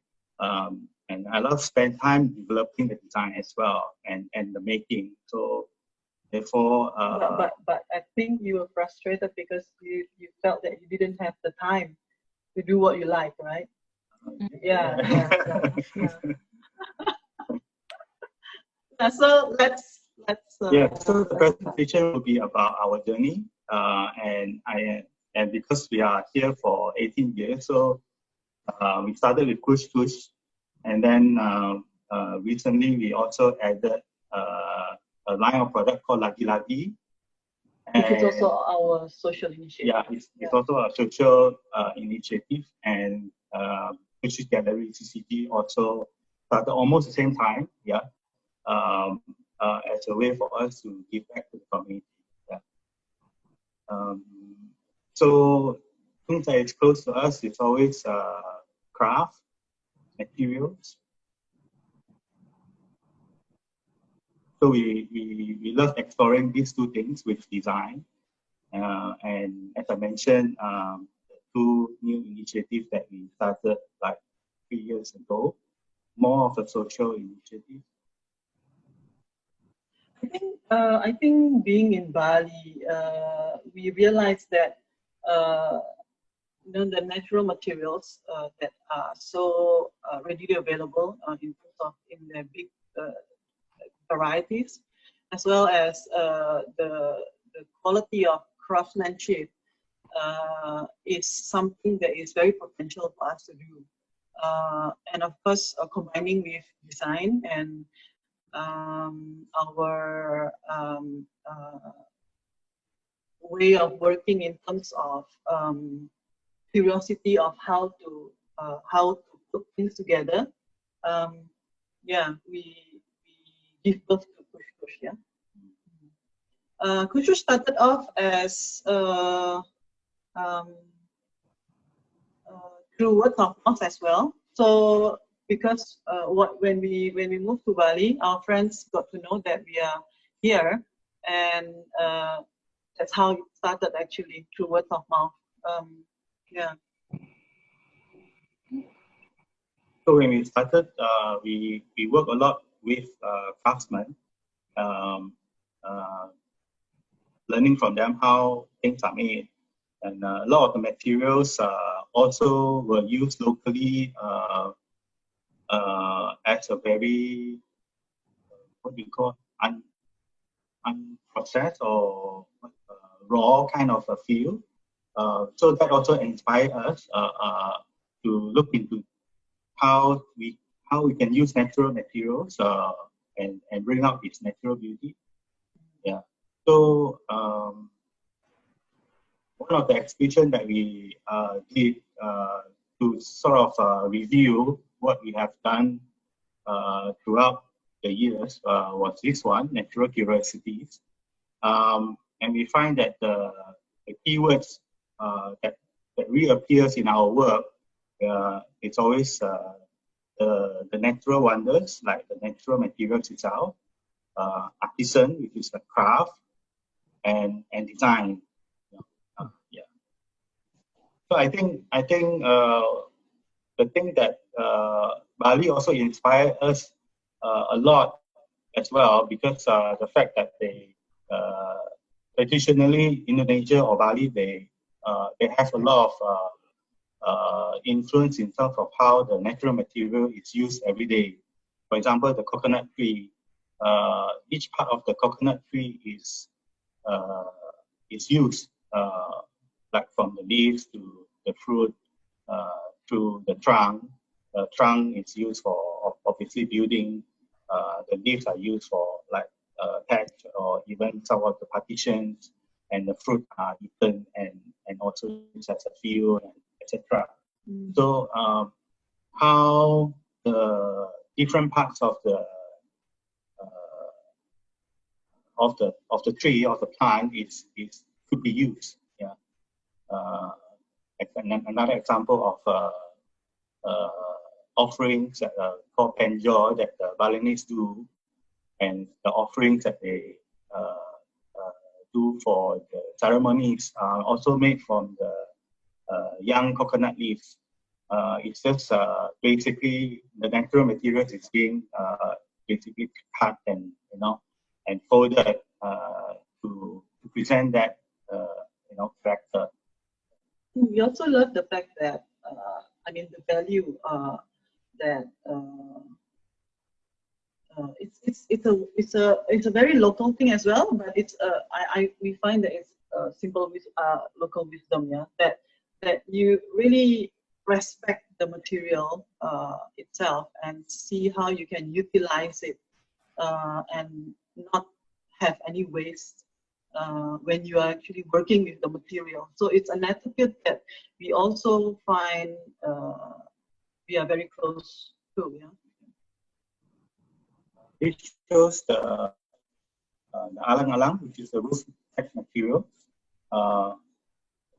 and I love spend time developing the design as well and the making. So therefore, but I think you were frustrated because you felt that you didn't have the time to do what you like, right? Yeah. So let's. Yeah. So the presentation will be about our journey, and because we are here for 18 years, so we started with Cush, and then recently we also added a line of product called Lagi. Which is also our social initiative. Yeah, it's also a social initiative, and Cush Gallery CCG also started almost the same time. Yeah, as a way for us to give back to the community. Yeah. So things that is close to us is always craft, materials. So we love exploring these two things with design. And as I mentioned, two new initiatives that we started like 3 years ago, more of a social initiative. I think being in Bali, we realized that the natural materials that are so readily available in terms of in their big varieties, as well as the quality of craftsmanship is something that is very potential for us to do. And of course, combining with design and our way of working in terms of curiosity of how to put things together. Yeah, we give birth to Cush. Yeah. Cush started off as through word of mouth as well. So because when we moved to Bali, our friends got to know that we are here, and that's how it started actually, through word of mouth. Yeah. So when we started, we work a lot with craftsmen, learning from them how things are made. And a lot of the materials also were used locally as a very, what do you call, unprocessed or raw kind of a feel. So that also inspired us to look into how we can use natural materials and bring out its natural beauty. Yeah. So one of the exhibitions that we did to sort of review what we have done throughout the years was this one, Natural Curiosities. And we find that the keywords that reappears in our work, it's always the natural wonders, like the natural materials itself, artisan, which is the craft, and design. Yeah. So I think the thing that Bali also inspired us a lot as well, because the fact that they traditionally Indonesia or Bali, they have a lot of influence in terms of how the natural material is used every day. For example, the coconut tree. Each part of the coconut tree is used, like from the leaves to the fruit, to the trunk. The trunk is used for obviously building. The leaves are used for like thatch or even some of the partitions, and the fruit are eaten and also used as a fuel, etc. So how the different parts of the tree, of the plant could be used. Yeah. Another example of offerings that are called penjor that the Balinese do, and the offerings that they do for the ceremonies are also made from the young coconut leaves. It's just basically the natural materials is being basically cut and and folded to present that character. We also love the fact that I mean the value that it's a very local thing as well, but it's we find that it's simple with local wisdom, yeah, that you really respect the material itself and see how you can utilize it and not have any waste when you are actually working with the material. So it's an attitude that we also find we are very close to, yeah. It shows the alang-alang, which is the roof type material,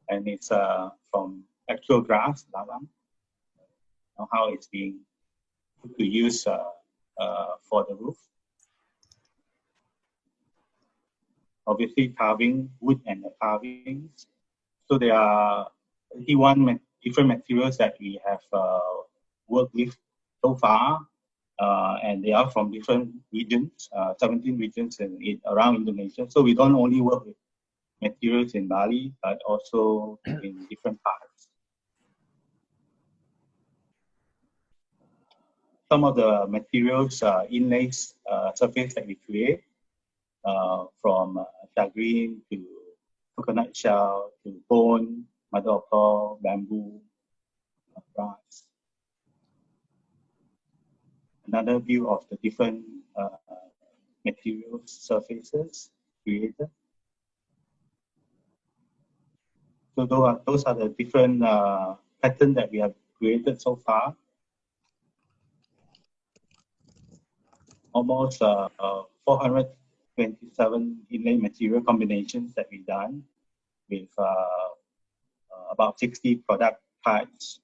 and it's from actual grass, lalang. How it's being put to use for the roof. Obviously, carving wood and the carvings. So there are 31 different materials that we have worked with so far. And they are from different regions, 17 regions around Indonesia. So we don't only work with materials in Bali, but also in different parts. Some of the materials, inlays, surface that we create, from shagreen to coconut shell to bone, mother of pearl, bamboo, brass. Another view of the different materials, surfaces created. So those are the different patterns that we have created so far. Almost 427 inlay material combinations that we've done with about 60 product types.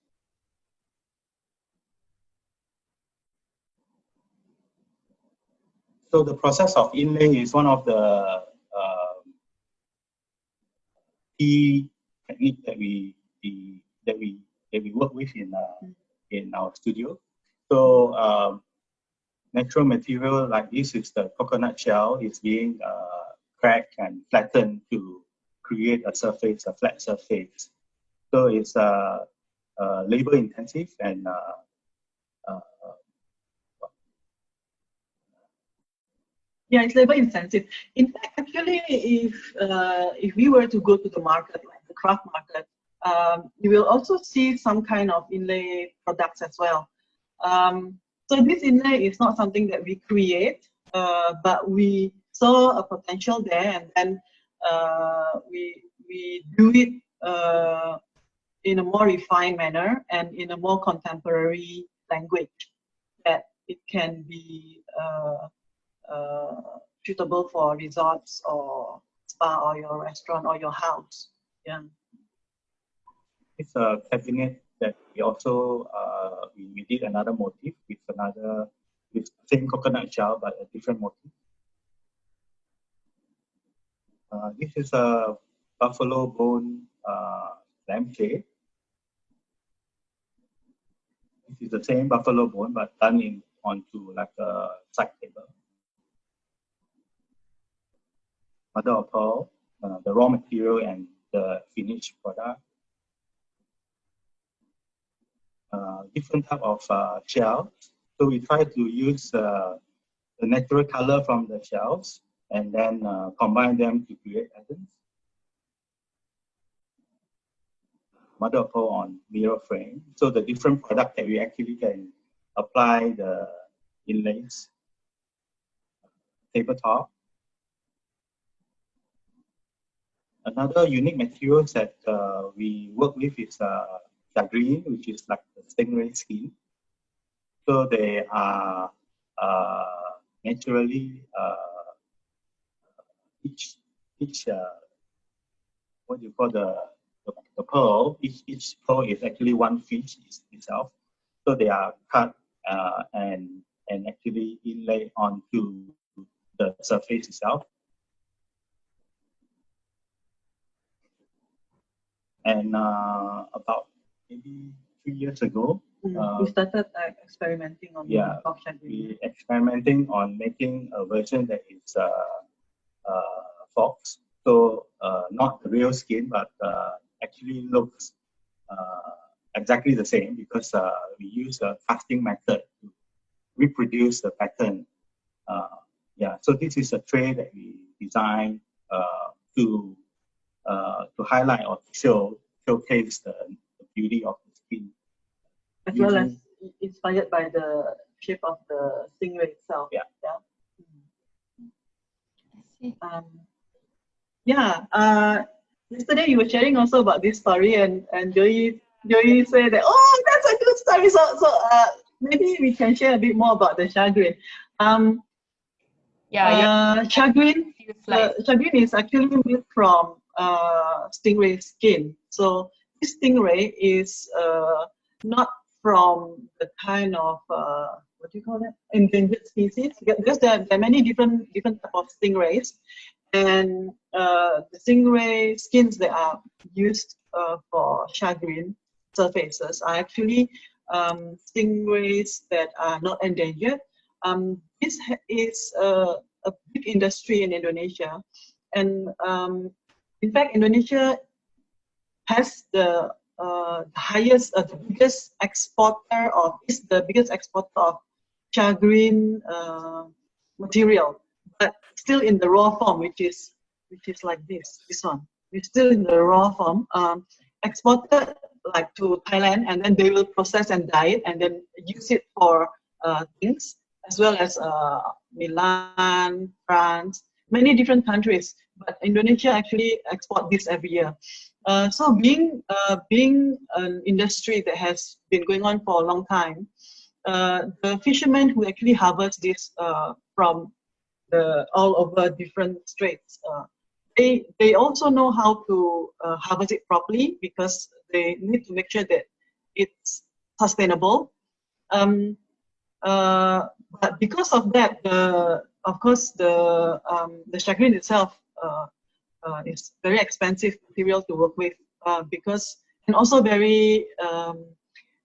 So the process of inlay is one of the key technique that we work with in our studio. So natural material like this is the coconut shell is being cracked and flattened to create a surface, a flat surface. So it's labor intensive and yeah, it's labor intensive. In fact, actually, if we were to go to the market, like the craft market, you will also see some kind of inlay products as well. So this inlay is not something that we create, but we saw a potential there, and then we do it in a more refined manner and in a more contemporary language that it can be suitable for resorts or spa or your restaurant or your house. Yeah. It's a cabinet that we also we did another motif with same coconut shell but a different motif. This is a buffalo bone lampshade. This is the same buffalo bone but done onto like a side table. Mother of pearl, the raw material and the finished product. Different type of shells. So we try to use the natural color from the shells and then combine them to create patterns. Mother of pearl on mirror frame. So the different product that we actually can apply the inlays. Tabletop. Another unique materials that we work with is shagreen, which is like the stingray skin. So they are naturally each what do you call the pearl? Each pearl is actually one fish itself. So they are cut and actually inlay onto the surface itself. And about maybe 3 years ago. We started experimenting on we experimenting on making a version that is fox. So not the real skin, but actually looks exactly the same because we use a casting method to reproduce the pattern. So this is a tray that we designed to highlight or showcase the beauty of the skin. As well as inspired by the shape of the stingray itself. Yesterday you were sharing also about this story, and Joyee said that, oh, that's a good story. So maybe we can share a bit more about the chagrin. Chagrin is actually made from stingray skin. So this stingray is not from the kind of what do you call that? Endangered species. Because there are many different type of stingrays, and the stingray skins that are used for chagrin surfaces are actually stingrays that are not endangered. This is a big industry in Indonesia, and in fact, Indonesia has the biggest exporter of chagrin material, but still in the raw form, which is like this one. It's still in the raw form, exported like to Thailand, and then they will process and dye it, and then use it for things, as well as Milan, France, many different countries. But Indonesia actually export this every year. So being an industry that has been going on for a long time, the fishermen who actually harvest this from all over different straits, they also know how to harvest it properly, because they need to make sure that it's sustainable. But because of that, of course the chagrin itself is very expensive material to work with, and also very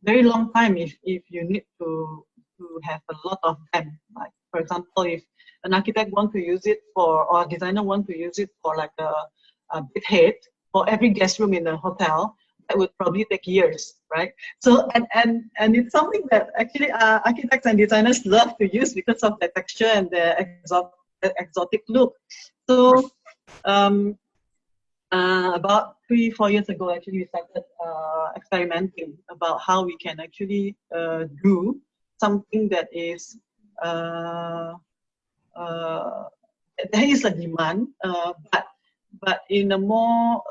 long time if you need to have a lot of them. Like, for example, if an architect want to use it for, or a designer want to use it for like a bed head for every guest room in a hotel, that would probably take years, right? So and it's something that actually architects and designers love to use because of the texture and the exotic look. So about 3-4 years ago, actually, we started experimenting about how we can actually do something that is there is a demand, but in a more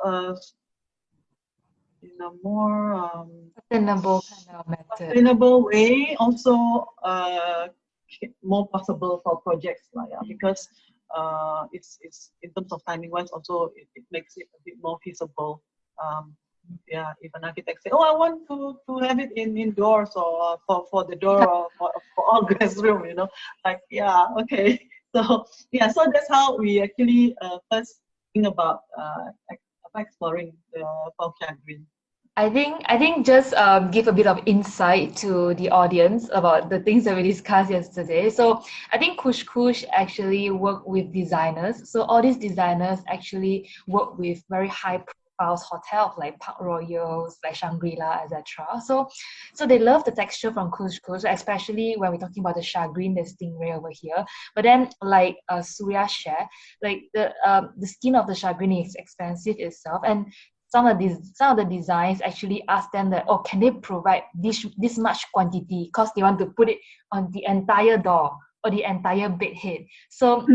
sustainable way, also more possible for projects like because it's in terms of timing wise, also it makes it a bit more feasible. If an architect say, oh, I want to have it indoors, or for the door, or for all guest room, like, okay. So so that's how we actually first think about exploring the folk chagrin. I think just give a bit of insight to the audience about the things that we discussed yesterday. So I think Cush actually work with designers. So all these designers actually work with very high profiles hotels like Park Royals, like Shangri-La, etc. So they love the texture from Cush, especially when we're talking about the chagrin, the stingray over here. But then, like Suria shared, like the skin of the chagrin is expensive itself, and some of the designs actually ask them that, oh, can they provide this much quantity, because they want to put it on the entire door or the entire bed head. So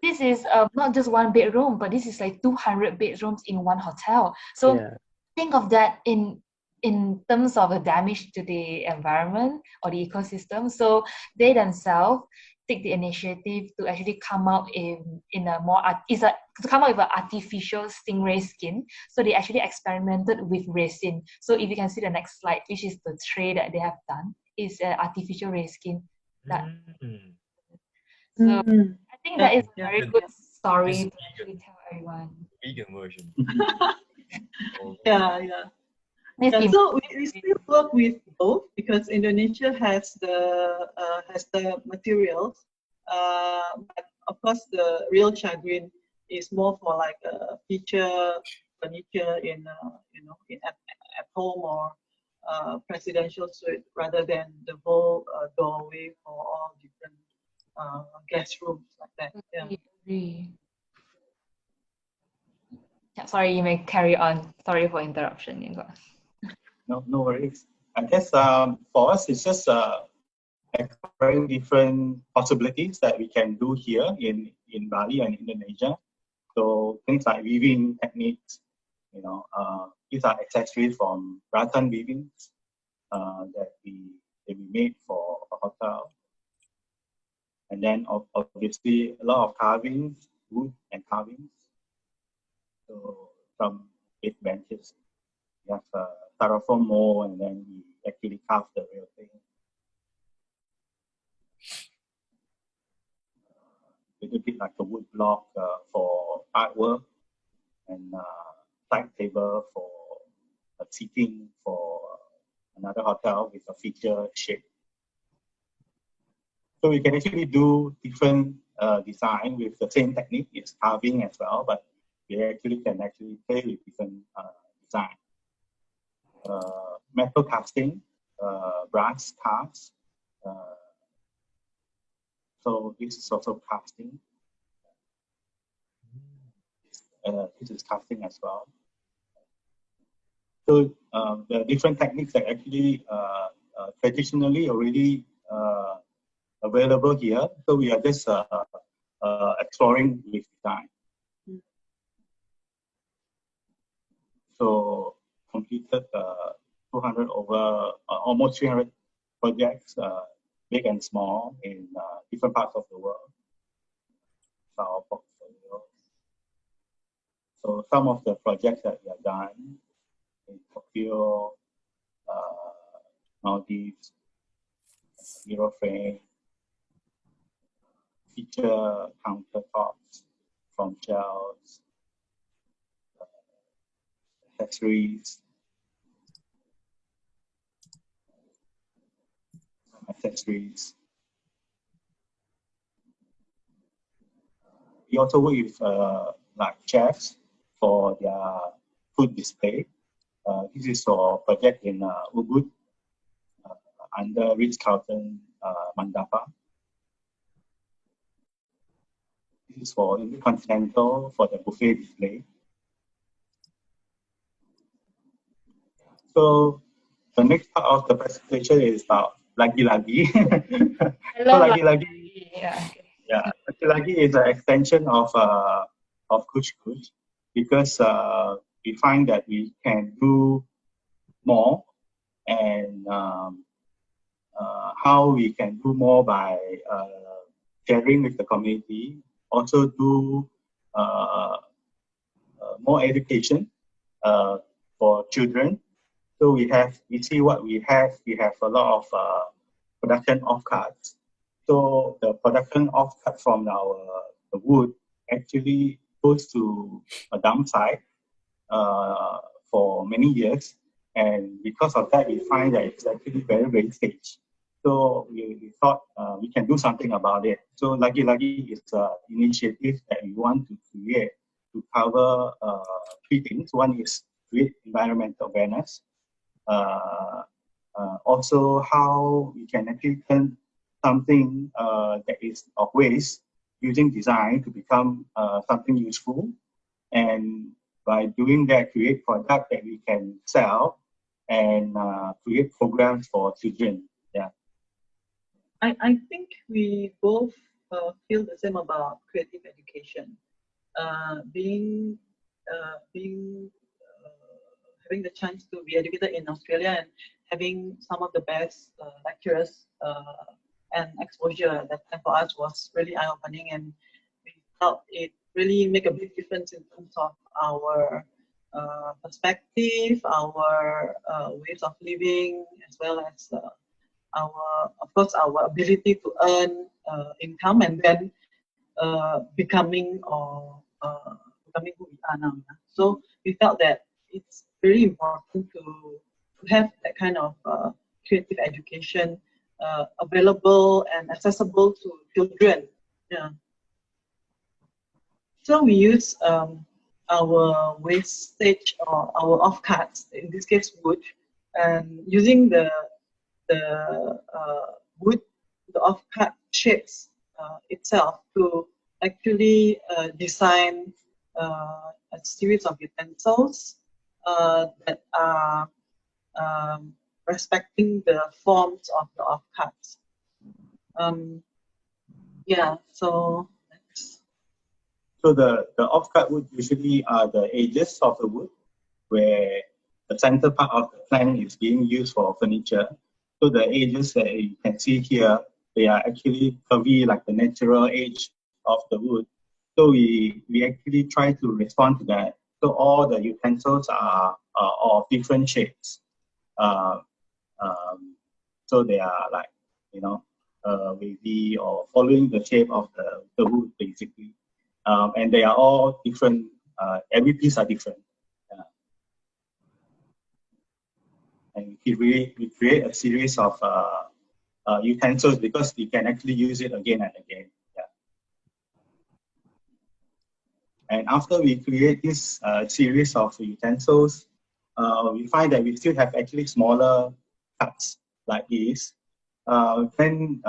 this is not just one bedroom, but this is like 200 bedrooms in one hotel. So think of that in terms of the damage to the environment or the ecosystem. So they themselves take the initiative to actually come out in a more to come up with an artificial stingray skin. So they actually experimented with resin. So if you can see the next slide, which is the tray that they have done, is an artificial resin. So I think that is a very good story to actually tell everyone. Vegan version. Yeah, so we still work with both because Indonesia has the materials, but of course the real chagrin is more for like a feature furniture in at home or presidential suite rather than the whole doorway for all different guest rooms like that. Yeah. Agree. Yeah, sorry, you may carry on. Sorry for interruption, Yinggo. No worries. I guess for us, it's just exploring different possibilities that we can do here in Bali and Indonesia. So things like weaving techniques, these are accessories from rattan weavings that we made for a hotel. And then obviously a lot of carvings, wood and carvings. So some big benches. We have styrofoam mold, and then we actually carve the real thing. A little bit like a wood block for artwork, and side table for seating for another hotel with a feature shape. So we can actually do different design with the same technique. It's carving as well, but we actually can play with different design. Metal casting, brass cast. So this is also casting. This is casting as well. So the different techniques are actually traditionally already available here. So we are just exploring with design. So completed 200 over almost 300 projects, big and small, in different parts of the world. Our portfolio. So some of the projects that we have done in Tokyo, Maldives, Euro frame, feature countertops from shelves, accessories, We also work with like chefs for their food display. This is for a project in Ubud under Ritz-Carlton Mandapa. This is for Intercontinental for the buffet display. So the next part of the presentation is about lagi-lagi. So lagi-lagi, lagi-lagi is an extension of Cush because we find that we can do more, and how we can do more by sharing with the community. Also do more education for children. So we see what we have. We have a lot of production of cards. So the production of cards from the wood actually goes to a dump site for many years. And because of that, we find that it's actually very wastage. So we thought we can do something about it. So Lagi-Lagi is an initiative that we want to create to cover three things. One is create environmental awareness. Also, how we can actually turn something that is of waste using design to become something useful. And by doing that, create product that we can sell and create programs for children. Yeah. I think we both feel the same about creative education. Having the chance to be educated in Australia and having some of the best lecturers and exposure that time for us was really eye-opening, and we felt it really make a big difference in terms of our perspective, our ways of living, as well as of course, our ability to earn income, and then becoming who we are now. So we felt that it's very important to have that kind of creative education available and accessible to children. Yeah. So we use our wastage or our offcuts, in this case wood, and using the wood, the offcut shapes itself to actually design a series of utensils that are respecting the forms of the offcuts. Yeah, so the offcut wood usually are the edges of the wood where the center part of the plank is being used for furniture. So the edges that you can see here, they are actually curvy like the natural edge of the wood. So we actually try to respond to that. So all the utensils are of different shapes. So they are like, wavy or following the shape of the wood basically. And they are all different, every piece are different. And we create a series of utensils because you can actually use it again and again. Yeah. And after we create this series of utensils, we find that we still have actually smaller cuts like this. When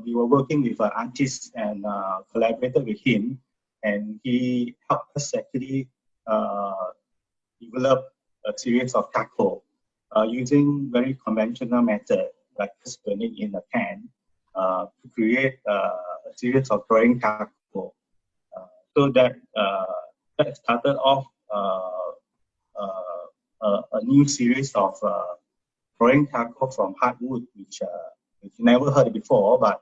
we were working with an artist and collaborated with him, and he helped us actually develop a series of charcoal using very conventional method, like just burning in a can, to create a series of drawing charcoal. So that started off a new series of drawing charcoal from hardwood, which you never heard before, but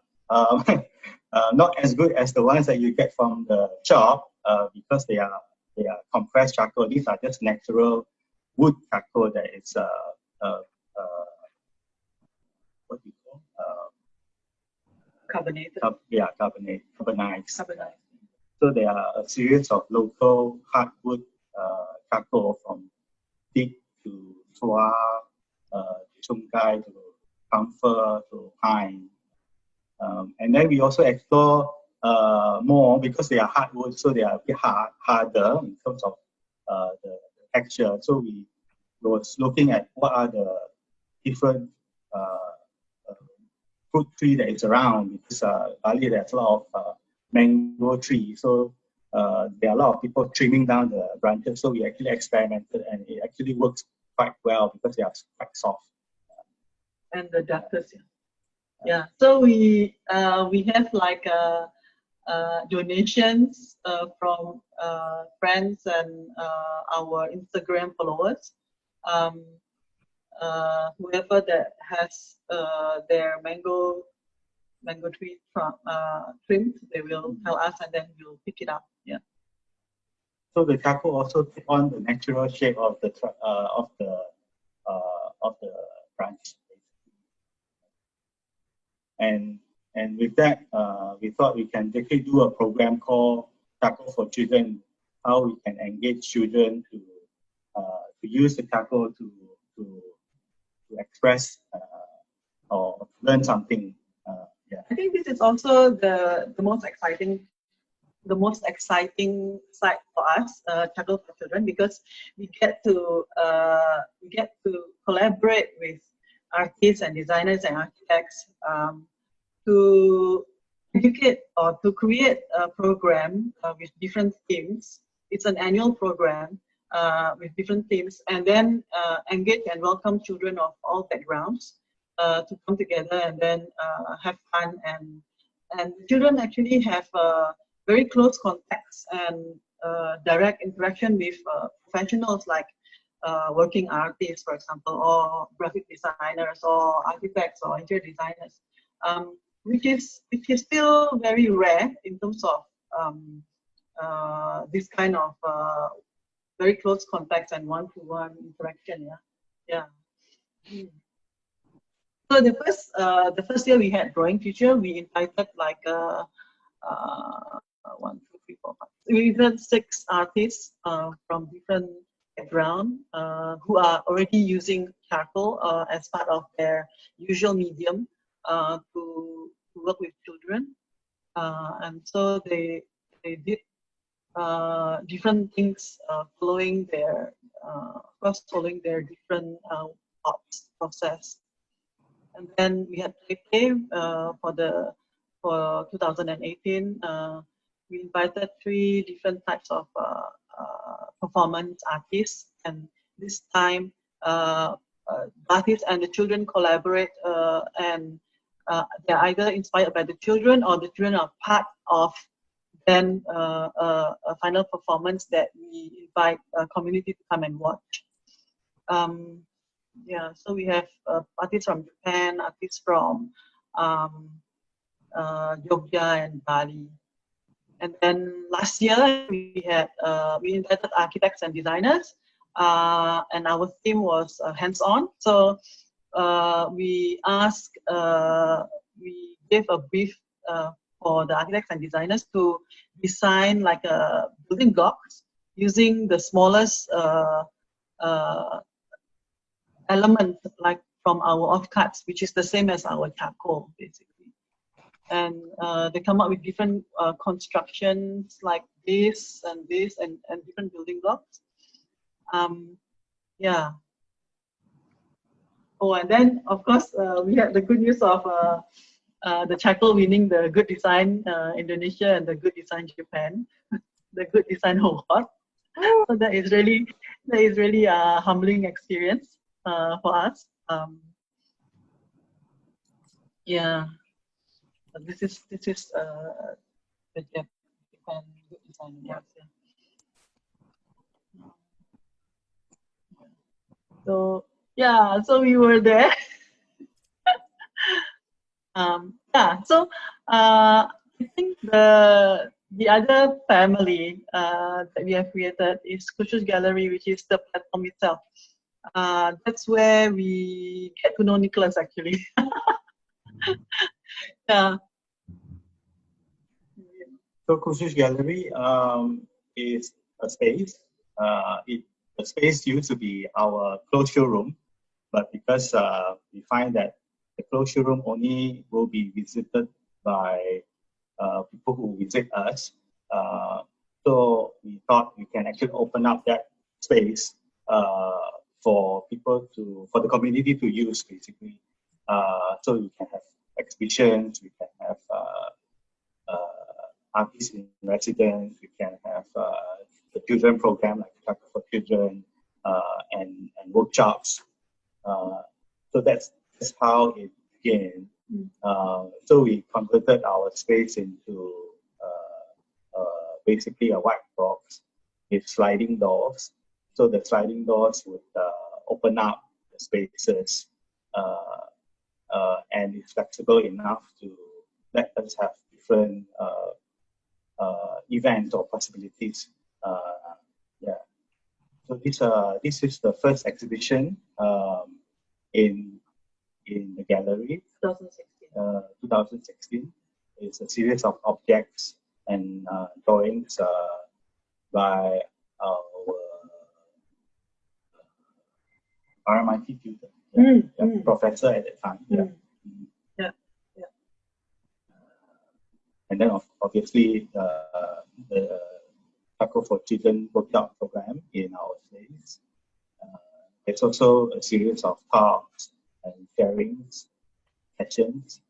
not as good as the ones that you get from the shop because they are compressed charcoal. These are just natural wood charcoal that is what do you call? Carbonated. Carbonized. So there are a series of local hardwood charcoal from teak to swa, chungkai to camphor to pine. And then we also explore more because they are hardwood, so they are a bit harder in terms of the texture. So we was looking at what are the different fruit tree that is around, because Bali there's a lot of mango trees. So there are a lot of people trimming down the branches. So we actually experimented, and it actually works quite well because they are quite soft. And the ducters, yeah. So we have like donations from friends and our Instagram followers. Whoever that has their mango tree trimmed, they will tell us, and then we'll pick it up. Yeah. So the charcoal also take on the natural shape of the branch. And with that, we thought we can actually do a program called Charcoal for Children, how we can engage children to use the charcoal to express or learn something. Yeah. I think this is also the most exciting side for us, Charcoal for Children, because we get to collaborate with artists and designers and architects to educate or to create a program with different themes. It's an annual program with different themes, and then engage and welcome children of all backgrounds to come together and then have fun, and children actually have very close contacts and direct interaction with professionals like working artists, for example, or graphic designers, or architects, or interior designers, which is still very rare in terms of this kind of very close contacts and one-to-one interaction. Yeah. So the first year we had drawing feature, we invited like 1, 2, 3, 4, 5. We invited 6 artists from different background who are already using charcoal as part of their usual medium to work with children. And so they did different things following their different arts process. And then we had play for 2018. We invited 3 different types of performance artists, and this time the artists and the children collaborate, and they're either inspired by the children or the children are part of then a final performance that we invite a community to come and watch. Yeah, so we have artists from Japan, artists from Jogja and Bali. And then last year we invited architects and designers, and our theme was hands-on. So we gave a brief for the architects and designers to design like a building blocks using the smallest element, like from our offcuts, which is the same as our charcoal, basically. And they come up with different constructions like this and different building blocks. Yeah. Oh, and then of course we had the good news of the charcoal winning the Good Design Indonesia and the Good Design Japan, the Good Design Award. So that is really a humbling experience for us. Yeah. This is the Japan Good Design Award. Yeah. So yeah, so we were there. Yeah, so I think the other family that we have created is Cush's Gallery, which is the platform itself. That's where we get to know Nicholas actually. Yeah. So Cush's Gallery is a space. The space used to be our closed showroom, but because we find that the closed showroom only will be visited by people who visit us, so we thought we can actually open up that space for the community to use, basically. So we can have exhibitions, we can have artists in residence, we can have the children program like Charcoal for Children, and workshops. So that's how it began. So we converted our space into basically a white box with sliding doors. So the sliding doors would open up the spaces, and it's flexible enough to let us have different events or possibilities. Yeah. So this is the first exhibition in the gallery. 2016. It's a series of objects and drawings by our RMIT tutor, professor at that time. Yeah. Yeah. And then obviously the Charcoal for Children workshop program in our space. It's also a series of talks and sharings, sessions,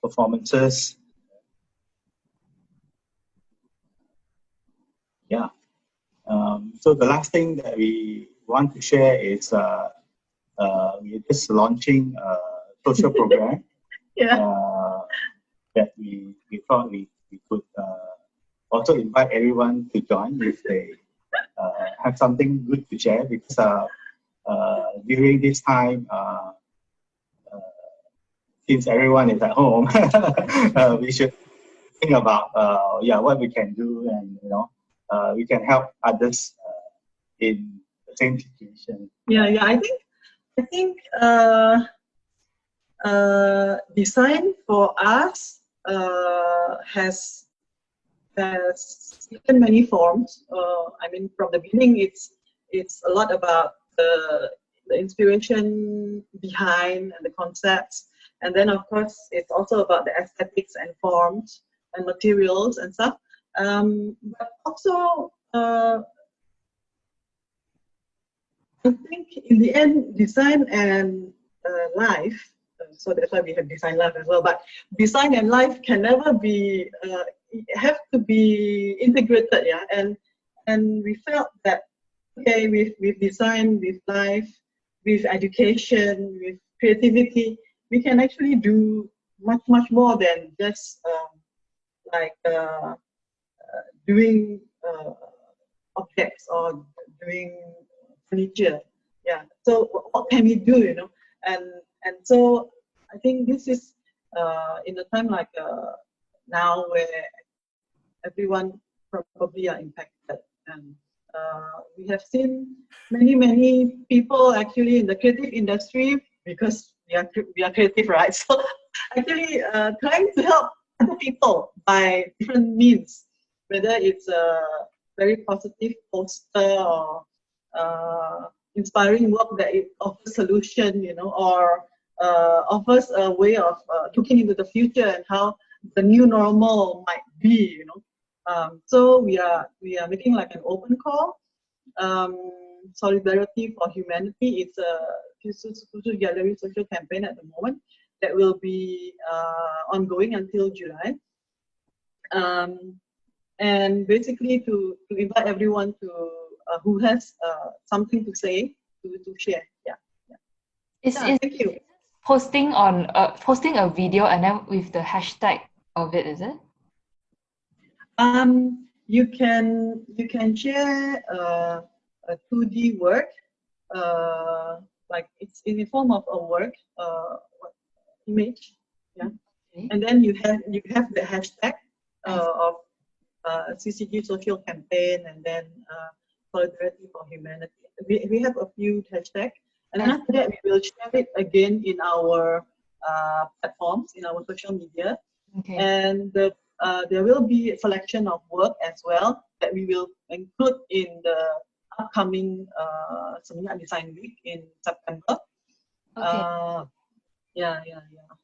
performances. Yeah. So the last thing that we want to share is we're just launching a social program. That we thought we could also invite everyone to join if they have something good to share, because during this time, since everyone is at home, we should think about what we can do, and we can help others in the same situation. Yeah. I think design for us has has taken many forms. I mean, from the beginning, it's a lot about the inspiration behind and the concepts, and then of course it's also about the aesthetics and forms and materials and stuff. But also, I think in the end, design and life. So that's why we have design life as well. But design and life can never be have to be integrated, yeah. And we felt that okay, with design, with life, with education, with creativity, we can actually do much more than just doing objects or doing furniture. Yeah. So what can we do? You know, and so I think this is in a time like now where everyone probably are impacted, and we have seen many people actually in the creative industry, because we are creative, right? So actually trying to help other people by different means, whether it's a very positive poster or inspiring work that it offers solution, you know, or offers a way of looking into the future and how the new normal might be, you know. So we are making like an open call, solidarity for humanity. It's a Cush Gallery social campaign at the moment that will be ongoing until July. And basically to invite everyone to who has something to say to share. Yeah. Thank you. Posting a video and then with the hashtag of it, is it? You can share a 2D work, like it's in the form of a work image, yeah. Okay. And then you have the hashtag of CCG social campaign, and then solidarity for humanity. We have a few hashtags, and then after that we will share it again in our platforms, in our social media. Okay. And there will be a selection of work as well that we will include in the upcoming Seminyak Design Week in September. Okay. Yeah.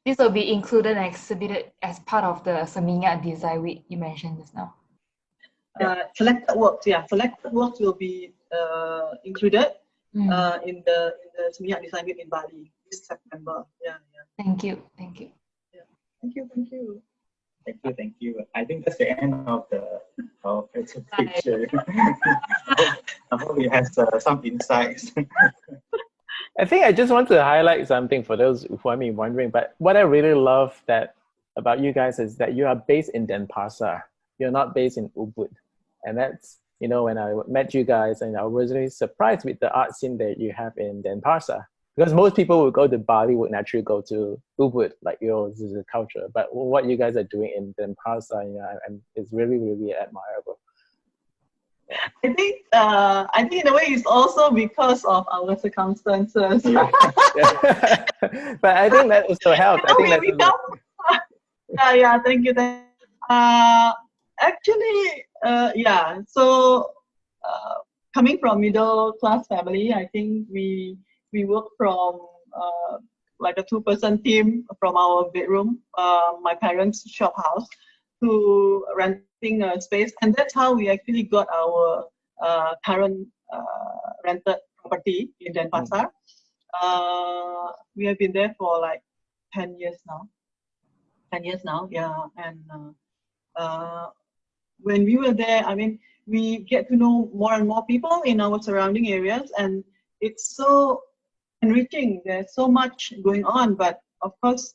This will be included and exhibited as part of the Seminyak Design Week you mentioned just now. Selected works, yeah. Selected works will be included in the Seminyak Design Week in Bali this September. Yeah. Thank you. Yeah. Thank you. Thank you. I think that's the end of its picture. I hope it has some insights. I think I just want to highlight something for those who are wondering, but what I really love about you guys is that you are based in Denpasar. You're not based in Ubud. And that's, you know, when I met you guys, and I was really surprised with the art scene that you have in Denpasar. Because most people who go to Bali would naturally go to Ubud, like yours is a culture. But what you guys are doing in Denpasar, you know, is really, really admirable. I think in a way it's also because of our circumstances. But I think that also helped. I think yeah, thank you. Actually, yeah. So coming from middle class family, I think we work from like a 2-person team from our bedroom, my parents' shop house, to renting a space, and that's how we actually got our current rented property in Denpasar. We have been there for like 10 years now. 10 years now, yeah. And when we were there, I mean, we get to know more and more people in our surrounding areas, and it's so enriching. There's so much going on, but of course,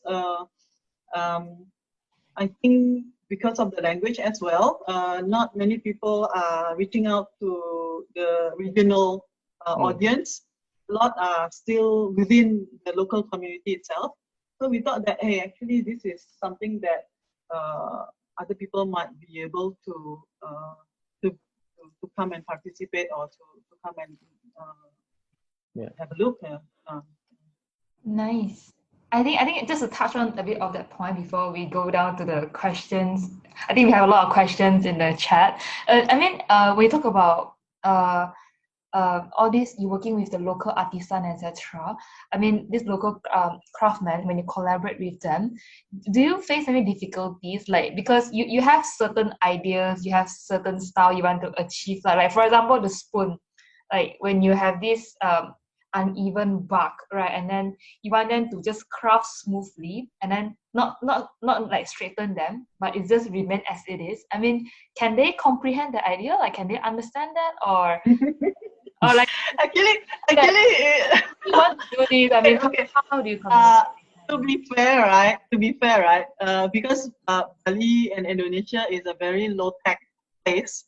I think because of the language as well, not many people are reaching out to the regional audience. A lot are still within the local community itself. So we thought that, hey, actually this is something that other people might be able to come and participate, or to come and have a look. Nice. I think just to touch on a bit of that point before we go down to the questions. I think we have a lot of questions in the chat. When you talk about all this, you working with the local artisan, etc. I mean, this local craftsmen, when you collaborate with them, do you face any difficulties? Like, because you have certain ideas, you have certain style you want to achieve. Like for example, the spoon. Like when you have this uneven bark, right, and then you want them to just craft smoothly, and then not like straighten them, but it just remain as it is. I mean, can they comprehend the idea? Like, can they understand that, or like actually, you want to do this? I mean, okay. How do you communicate? To be fair, right? Because Bali and Indonesia is a very low tech place.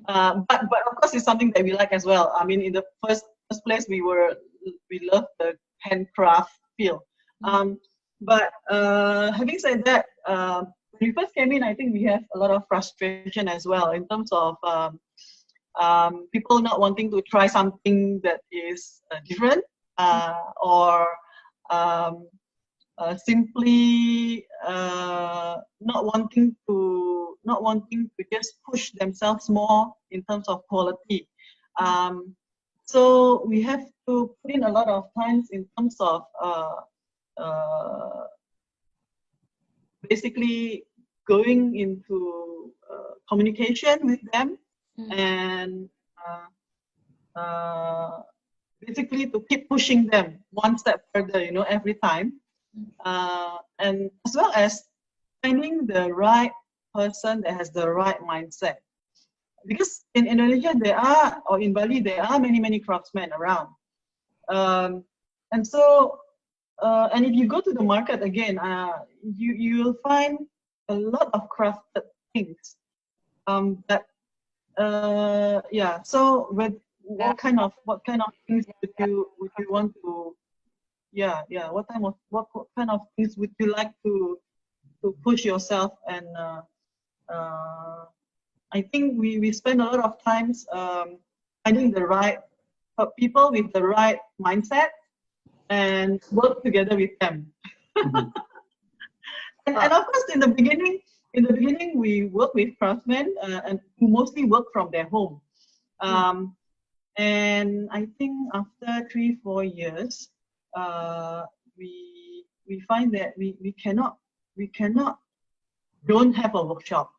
But of course, it's something that we like as well. I mean, in the first place, we love the handcraft feel. But having said that, when we first came in, I think we have a lot of frustration as well in terms of people not wanting to try something that is different, or simply not wanting to just push themselves more in terms of quality. So we have to put in a lot of times in terms of basically going into communication with them, and basically to keep pushing them one step further, every time. And as well as finding the right person that has the right mindset. Because in Indonesia or in Bali, there are many craftsmen around. And so, and if you go to the market again, you will find a lot of crafted things. So what kind of things would you want to, what kind of things would you like to push yourself? And I think we spend a lot of times finding the right people with the right mindset and work together with them. And of course, in the beginning, we work with craftsmen and who mostly work from their home. And I think after 3-4 years, we find that we cannot don't have a workshop.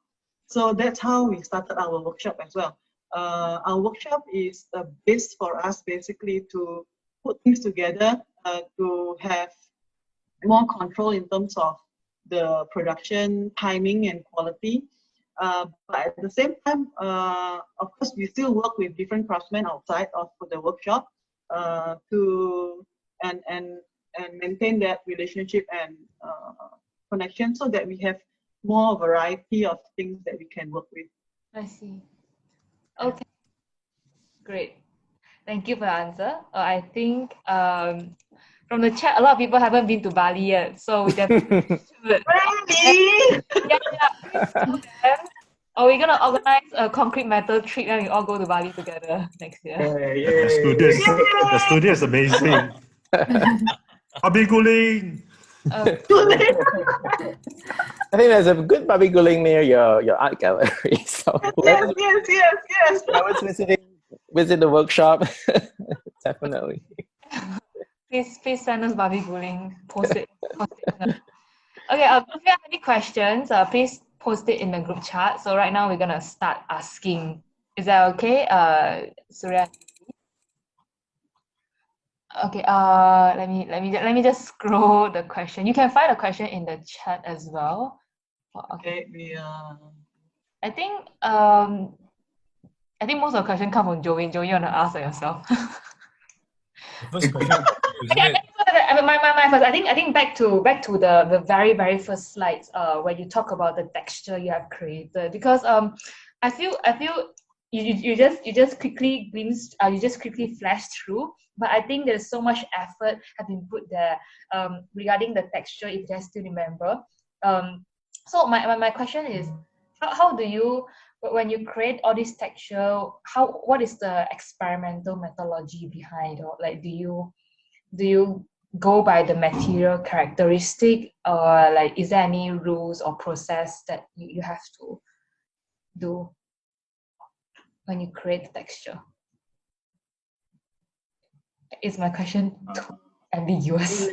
So that's how we started our workshop as well. Our workshop is a base for us basically to put things together, to have more control in terms of the production, timing, and quality. But at the same time, of course, we still work with different craftsmen outside of the workshop to maintain that relationship and connection, so that we have more variety of things that we can work with. I see. Okay, great. Thank you for the answer. I think from the chat, a lot of people haven't been to Bali yet, so we definitely should. Really? Or we're gonna organize a concrete metal trip and we all go to Bali together next year. The studio is amazing. Babi guling. I think there's a good babi guling near your art gallery. So yes. whoever's visit the workshop, definitely. Please send us babi guling. Post it. Okay. If you have any questions, please post it in the group chat. So right now we're gonna start asking. Is that okay, Suria? Okay. Let me just scroll the question. You can find a question in the chat as well. Okay. I think most of the questions come from Joyee. Joyee, you wanna ask it yourself? First question, isn't it? My first. I think back to the very first slides where you talk about the texture you have created, because I feel you just quickly glimpsed, you just quickly flashed through, but I think there's so much effort have been put there regarding the texture, if you guys still remember. So my question is, how do you, when you create all this texture, what is the experimental methodology behind, or like do you go by the material characteristic, or like is there any rules or process that you have to do when you create the texture? Is my question too ambiguous?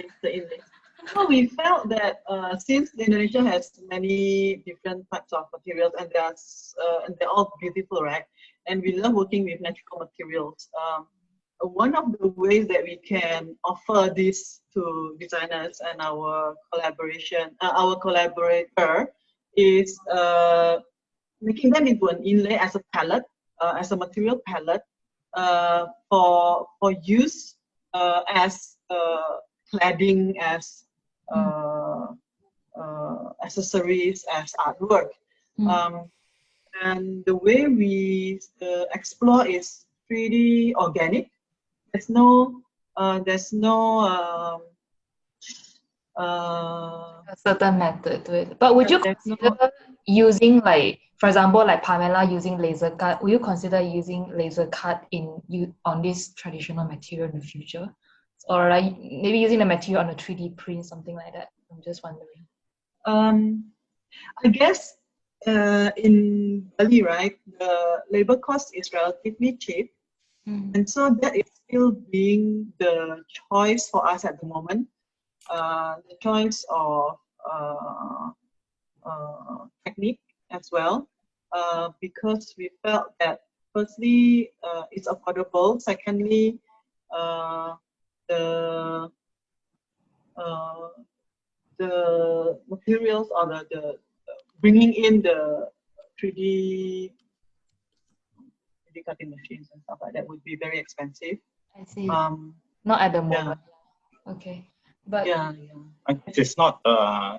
So we felt that since Indonesia has many different types of materials and they're all beautiful, right? And we love working with natural materials. One of the ways that we can offer this to designers and our collaborator is making them into an inlay as a palette, as a material palette for use as cladding, as accessories, as artwork. And the way we explore is pretty organic. There's no A certain method to it. But would you consider using, like, for example, like Pamela using laser cut, will you consider using laser cut on this traditional material in the future? Or like maybe using the material on a 3D print, something like that? I'm just wondering. I guess in Bali, right, the labor cost is relatively cheap. And so that is still being the choice for us at the moment. The choice of technique as well, because we felt that firstly it's affordable. Secondly, the materials or the bringing in the 3D cutting machines and stuff like that would be very expensive. I see. Not at the moment. Yeah. Okay. But I guess it's not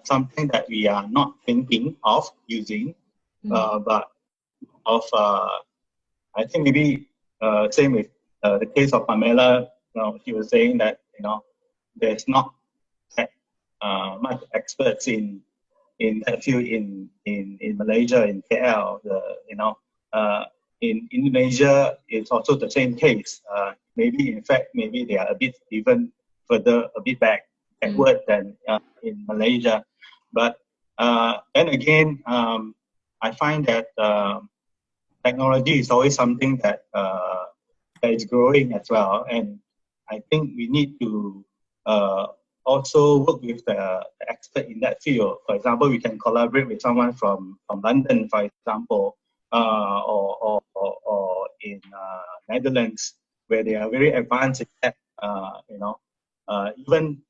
something that we are not thinking of using, but of I think maybe same with the case of Pamela. She was saying that there's not that much experts in that field in Malaysia, in KL. In Indonesia, it's also the same case. Maybe in fact, maybe they are a bit even further, a bit backward than in Malaysia. But then again, I find that technology is always something that is growing as well, and I think we need to also work with the expert in that field. For example, we can collaborate with someone from London, for example, or in Netherlands, where they are very advanced in that.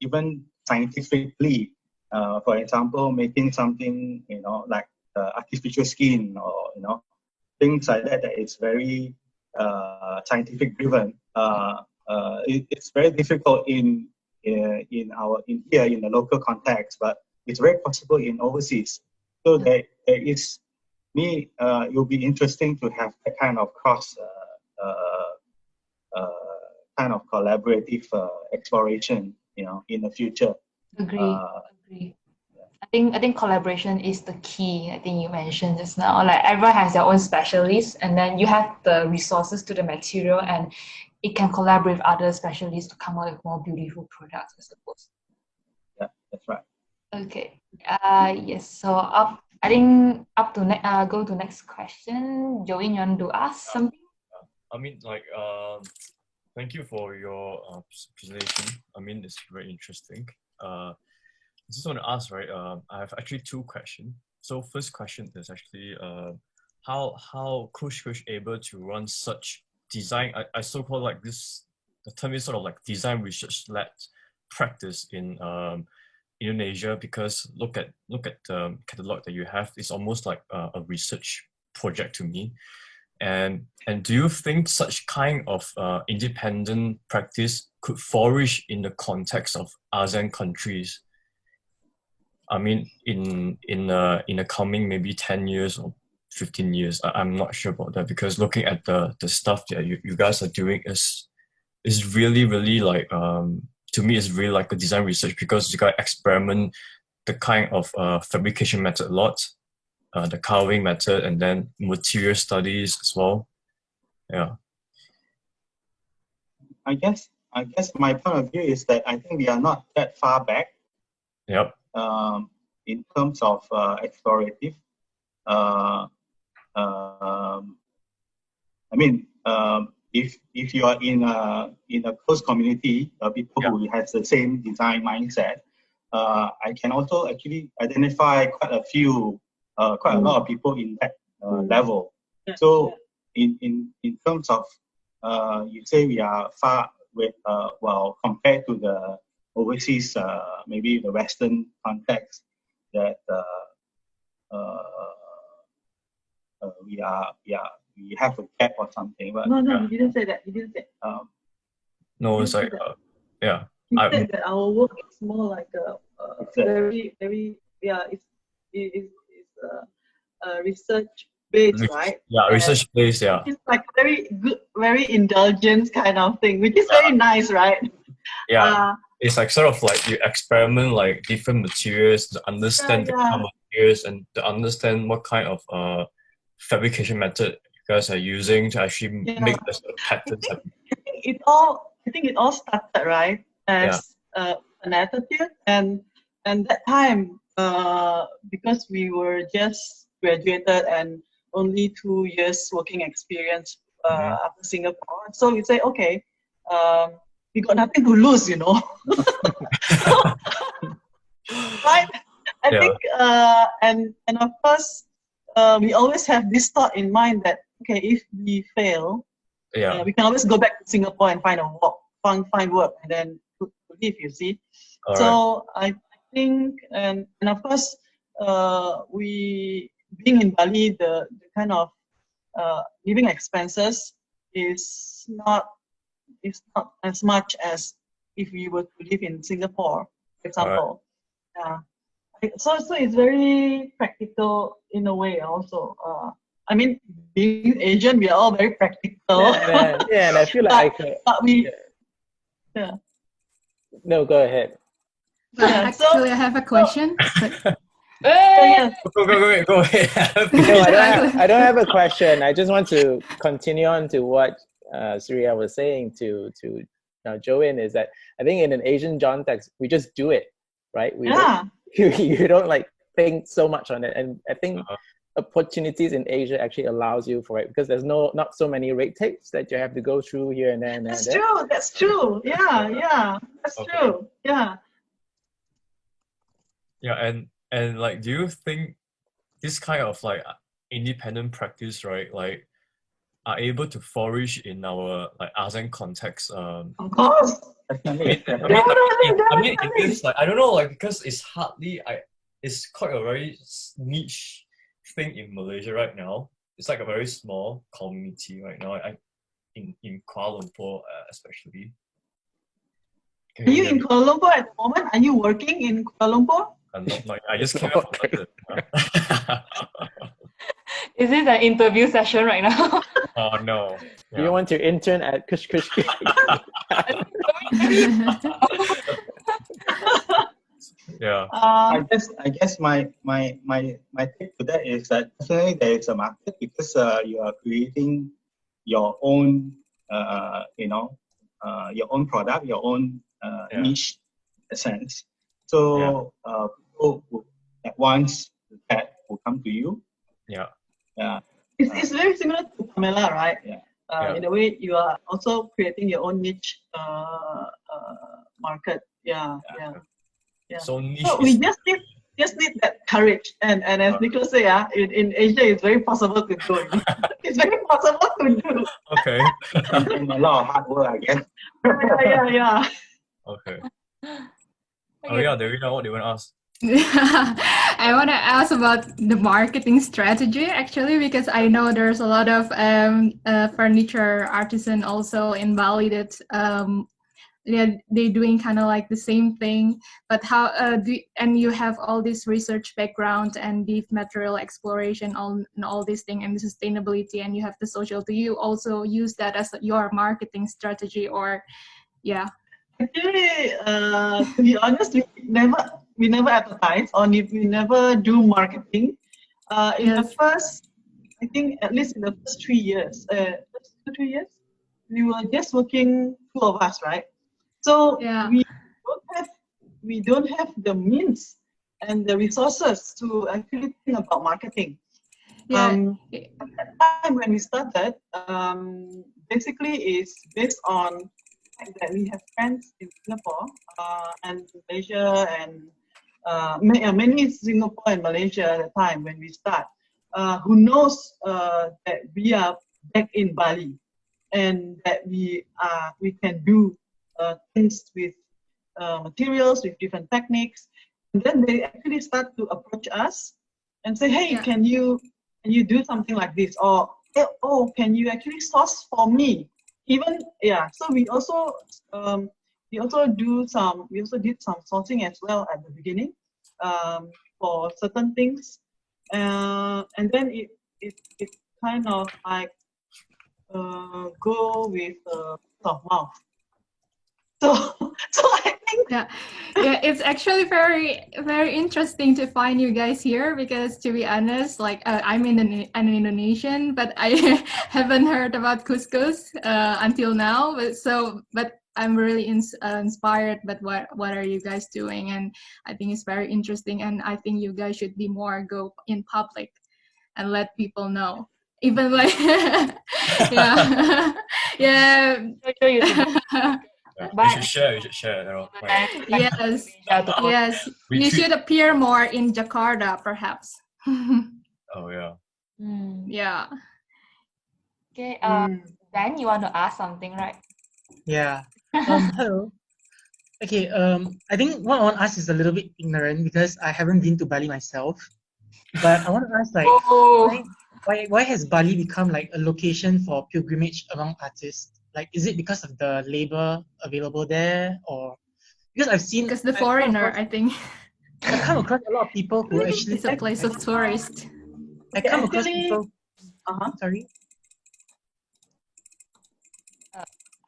Even scientifically, for example, making something like artificial skin, or things like that is very scientific driven. It's very difficult in here in the local context, but it's very possible in overseas. So there is it will be interesting to have that kind of kind of collaborative exploration, in the future. Agree. I think collaboration is the key. I think you mentioned just now, like everyone has their own specialists, and then you have the resources to the material, and it can collaborate with other specialists to come up with more beautiful products, I suppose. Yeah, that's right. Okay. Yes. So I think go to next question. Joyee, you want to ask something? I mean, like, thank you for your presentation. I mean, it's very interesting. I just want to ask, right? I have actually two questions. So first question is actually how Cush able to run such design? I so-called like this. The term is sort of like design research-led practice in Indonesia, because look at the catalog that you have. It's almost like a research project to me. And do you think such kind of independent practice could flourish in the context of ASEAN countries? I mean, in the coming maybe 10 years or 15 years, I'm not sure about that, because looking at the stuff that you guys are doing is really like to me is really like a design research, because you got to experiment the kind of fabrication method a lot, the carving method, and then material studies as well. Yeah. I guess I guess my point of view is that I think we are not that far back. Yep. In terms of explorative. I mean, if you are in a close community, people who has the same design mindset, I can also actually identify quite a lot of people in that level. So in terms of you say we are far with well compared to the overseas, maybe the Western context, that we have a gap or something. But No, you didn't say that. You didn't say. No, it's like yeah. You said that our work is more like a very it's research based, right? Yeah, research based. Yeah. It's like very good, very indulgent kind of thing, which is very nice, right? Yeah. It's like sort of like you experiment like different materials to understand the kind of materials and to understand what kind of fabrication method you guys are using to actually make the sort of patterns. I think it all started right as an attitude, and that time because we were just graduated and only 2 years working experience after Singapore, so we say okay. We got nothing to lose, you know. Right? I think, and of course, we always have this thought in mind that okay, if we fail, we can always go back to Singapore and find work, and then to live. You see. All so I think, and of course, we being in Bali, the kind of living expenses is not as much as if we were to live in Singapore, for example. So it's very practical in a way also. I mean, being Asian, we are all very practical. Yeah, and I feel like but we. No, go ahead. Actually, I have a question. Go ahead. No, I don't have a question. I just want to continue on to what Suria was saying to Joanne, is that I think in an Asian context, we just do it, right? You don't like think so much on it, and I think opportunities in Asia actually allows you for it because there's not so many rate tapes that you have to go through here and there. That's true. Yeah, that's true. Yeah. Yeah, and like, do you think this kind of like independent practice, right, like, are able to flourish in our like ASEAN context? Of course. I mean, in this, like, I don't know, like, because it's it's quite a very niche thing in Malaysia right now. It's like a very small community right now. In Kuala Lumpur, especially. Are you in Kuala Lumpur at the moment? Are you working in Kuala Lumpur? Not, I just came out from London. Is it an interview session right now? Oh no. Do you want to intern at Cush? Yeah. I guess my take to that is that definitely there is a market because you are creating your own your own product, your own niche sense. So people who at once that will come to you. Yeah. It's very similar to Pamela, right? In a way, you are also creating your own niche market. Yeah. So niche. So we just need that courage, and as Nicholas say, in Asia, it's very possible to do. It's very possible to do. Okay. And a lot of hard work, I guess. Yeah. Okay. Oh yeah, Davina, what do you want to ask? I want to ask about the marketing strategy actually, because I know there's a lot of furniture artisan also in Bali that they're doing kind of like the same thing, but how and you have all this research background and deep material exploration on all these things and the sustainability, and you have the social. Do you also use that as your marketing strategy, or Actually, to be honest, we never advertise, or we never do marketing. In the first, I think at least in the first 3 years, 2-3 years, we were just working, 2 of us, right? So Yeah. we don't have the means and the resources to actually think about marketing. Yeah. At that time when we started, basically is based on the fact that we have friends in Singapore and Malaysia and many in Singapore and Malaysia at the time when we start, who knows that we are back in Bali and that we can do things with materials, with different techniques. And then they actually start to approach us and say, hey, can you do something like this? Or, oh, can you actually source for me? Even, yeah, so we also did some sourcing as well at the beginning for certain things. And then it kind of like go with of mouth. So I think yeah, it's actually very interesting to find you guys here, because to be honest, like I'm an Indonesian, but I haven't heard about couscous until now. But I'm really inspired. But what are you guys doing? And I think it's very interesting. And I think you guys should be more go in public and let people know. Even like yeah, yeah. You should share. You should share. You know, like, Yes, yes. We You tweet. should appear more in Jakarta, perhaps. Oh yeah. Yeah. Okay. Ben, you want to ask something, right? Yeah. Hello. Okay. I think what I want to ask is a little bit ignorant because I haven't been to Bali myself. But I want to ask, like, why has Bali become like a location for pilgrimage among artists? Like, is it because of the labor available there, or because I've seen Because the foreigner, I think. I come across a lot of people who actually It's a place of tourists. I come across people. Sorry.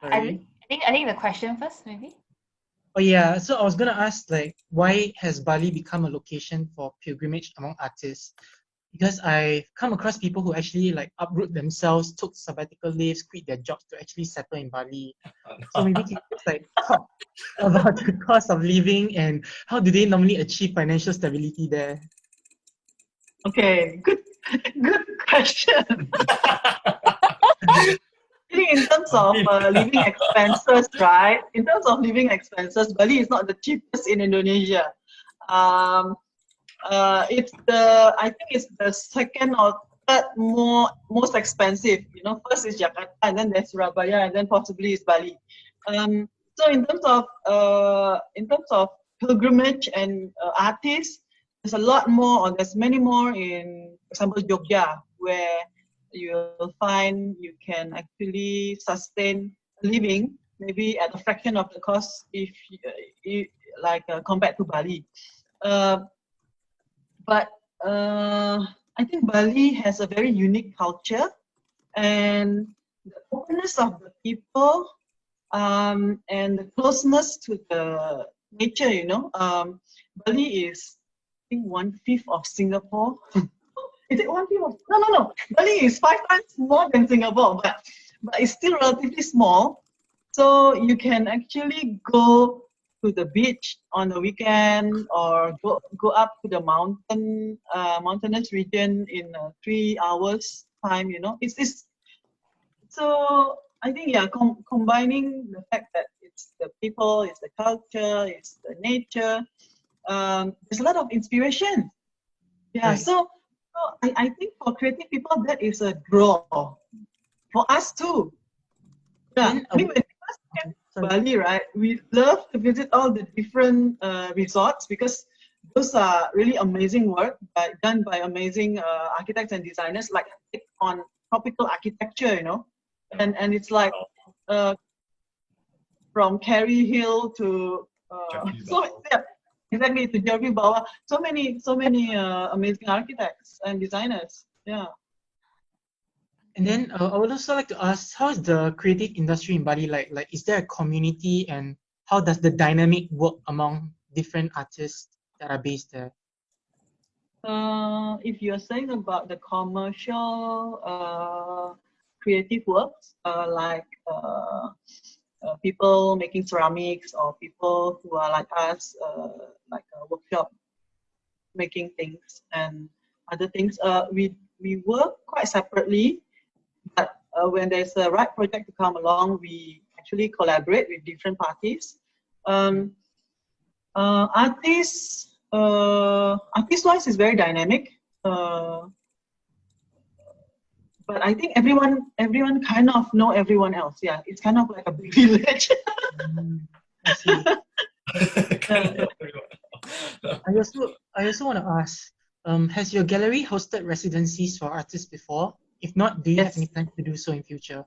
I think the question first, maybe. Oh yeah, so I was gonna ask, like, why has Bali become a location for pilgrimage among artists? Because I come across people who actually like uproot themselves, took sabbatical leaves, quit their jobs to actually settle in Bali. So maybe can you just like talk about the cost of living and how do they normally achieve financial stability there? Okay, good question. In terms of living expenses, right? In terms of living expenses, Bali is not the cheapest in Indonesia. It's I think it's the second or third most expensive. You know, first is Jakarta, and then there's Surabaya, and then possibly is Bali. So in terms of pilgrimage and artists, there's a lot more, or there's many more in, for example, Jogja, where you'll find you can actually sustain a living maybe at a fraction of the cost if you like compared to Bali. But I think Bali has a very unique culture, and the openness of the people and the closeness to the nature, you know. Bali is, I think, 1/5 of Singapore. Is it 1/5 of? No. Bali is 5 times more than Singapore, but it's still relatively small. So you can actually go to the beach on the weekend or go up to the mountainous region in 3 hours time. You know, it's so I think combining the fact that it's the people, it's the culture, it's the nature. There's a lot of inspiration. Yeah, Right. so I think for creative people that is a draw. For us too. Yeah, I mean, when we first came to Bali, right, we love to visit all the different resorts because those are really amazing work done by amazing architects and designers, like on tropical architecture, you know, and it's like from Kerry Hill to exactly to Jervi Bawa. So many amazing architects and designers. Yeah. And then I would also like to ask, how is the creative industry in Bali like? Like, is there a community, and how does the dynamic work among different artists that are based there? If you're saying about the commercial creative works, like people making ceramics or people who are like us, like a workshop making things and other things. We work quite separately, but when there's a right project to come along, we actually collaborate with different parties. Artist-wise is very dynamic, but I think everyone kind of know everyone else. Yeah, it's kind of like a big village. I see. I also want to ask, has your gallery hosted residencies for artists before? If not, do you have any plans to do so in future?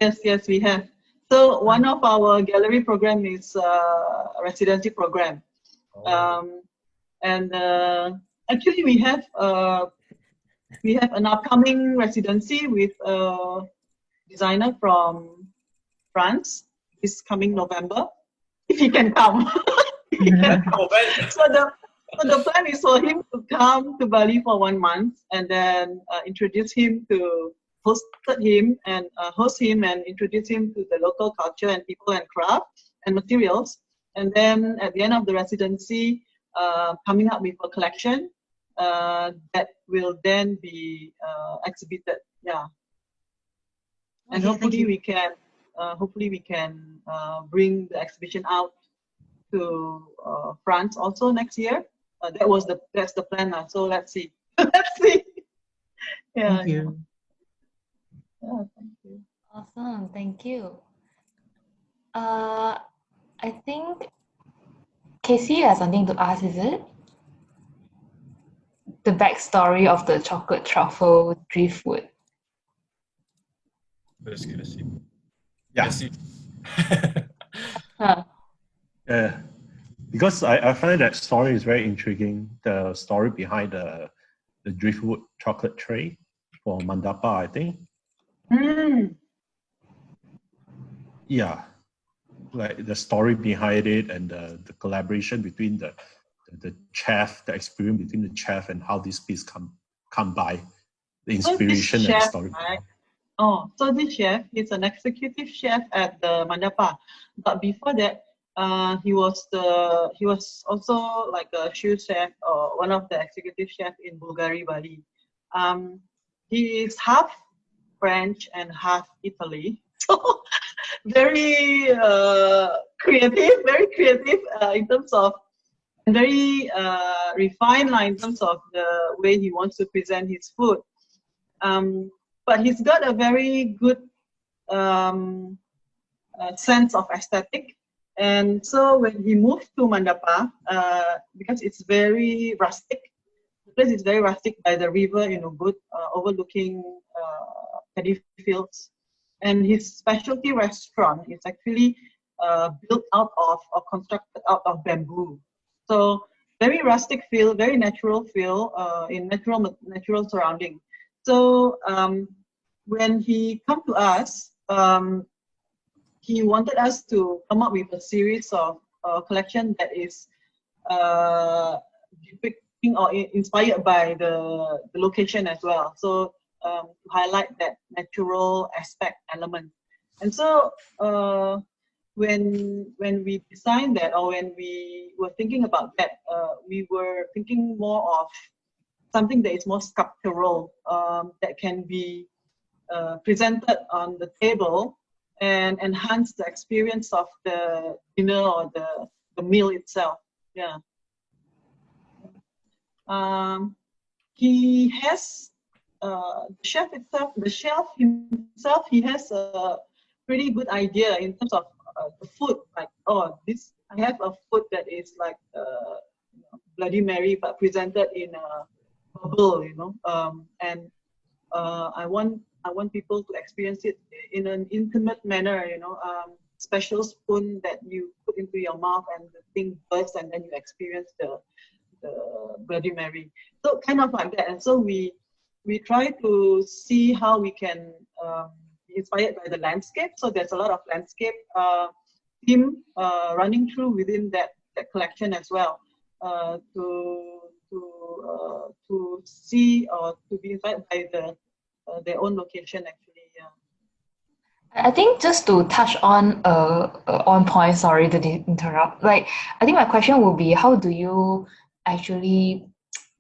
Yes, we have. So one of our gallery program is a residency program. Actually we have an upcoming residency with a designer from France this coming November, if he can come. So the plan is for him to come to Bali for 1 month and then host him and introduce him to the local culture and people and craft and materials. And then at the end of the residency, coming up with a collection that will then be exhibited. Yeah. And hopefully we can bring the exhibition out to France also next year. That's the plan now. So let's see. Let's see. Yeah. Thank you. Yeah, thank you. Awesome, thank you. I think Casey has something to ask, is it? The backstory of the chocolate truffle driftwood. Let's see. Yeah. Yeah. Because I find that story is very intriguing. The story behind the driftwood chocolate tray for Mandapa, I think. Yeah, like the story behind it and the collaboration between the chef, the experience between the chef and how this piece come by, the inspiration and the story. Right? So this chef is an executive chef at the Mandapa, but before that, he was also like a shoe chef or one of the executive chefs in Bulgari, Bali. He is half French and half Italy, so very creative in terms of, and very refined in terms of the way he wants to present his food. But he's got a very good sense of aesthetic. And so when he moved to Mandapa, because it's very rustic, the place is very rustic by the river, good overlooking paddy fields. And his specialty restaurant is actually built out of or constructed out of bamboo. So very rustic feel, very natural feel in natural surrounding. So when he come to us, he wanted us to come up with a series of collection that is depicting or inspired by the location as well. So to highlight that natural aspect element. And so when we designed that, or when we were thinking about that, we were thinking more of something that is more sculptural, that can be presented on the table and enhance the experience of the dinner or the meal itself. Yeah. He has the chef himself, he has a pretty good idea in terms of the food. Like, I have a food that is like Bloody Mary, but presented in a bubble, and I want people to experience it in an intimate manner, special spoon that you put into your mouth and the thing bursts and then you experience the Bloody Mary. So kind of like that. And so we try to see how we can be inspired by the landscape. So there's a lot of landscape theme running through within that collection as well, to see or to be inspired by their own location actually. Yeah. I think just to touch on point, sorry to interrupt. Like, I think my question will be, how do you actually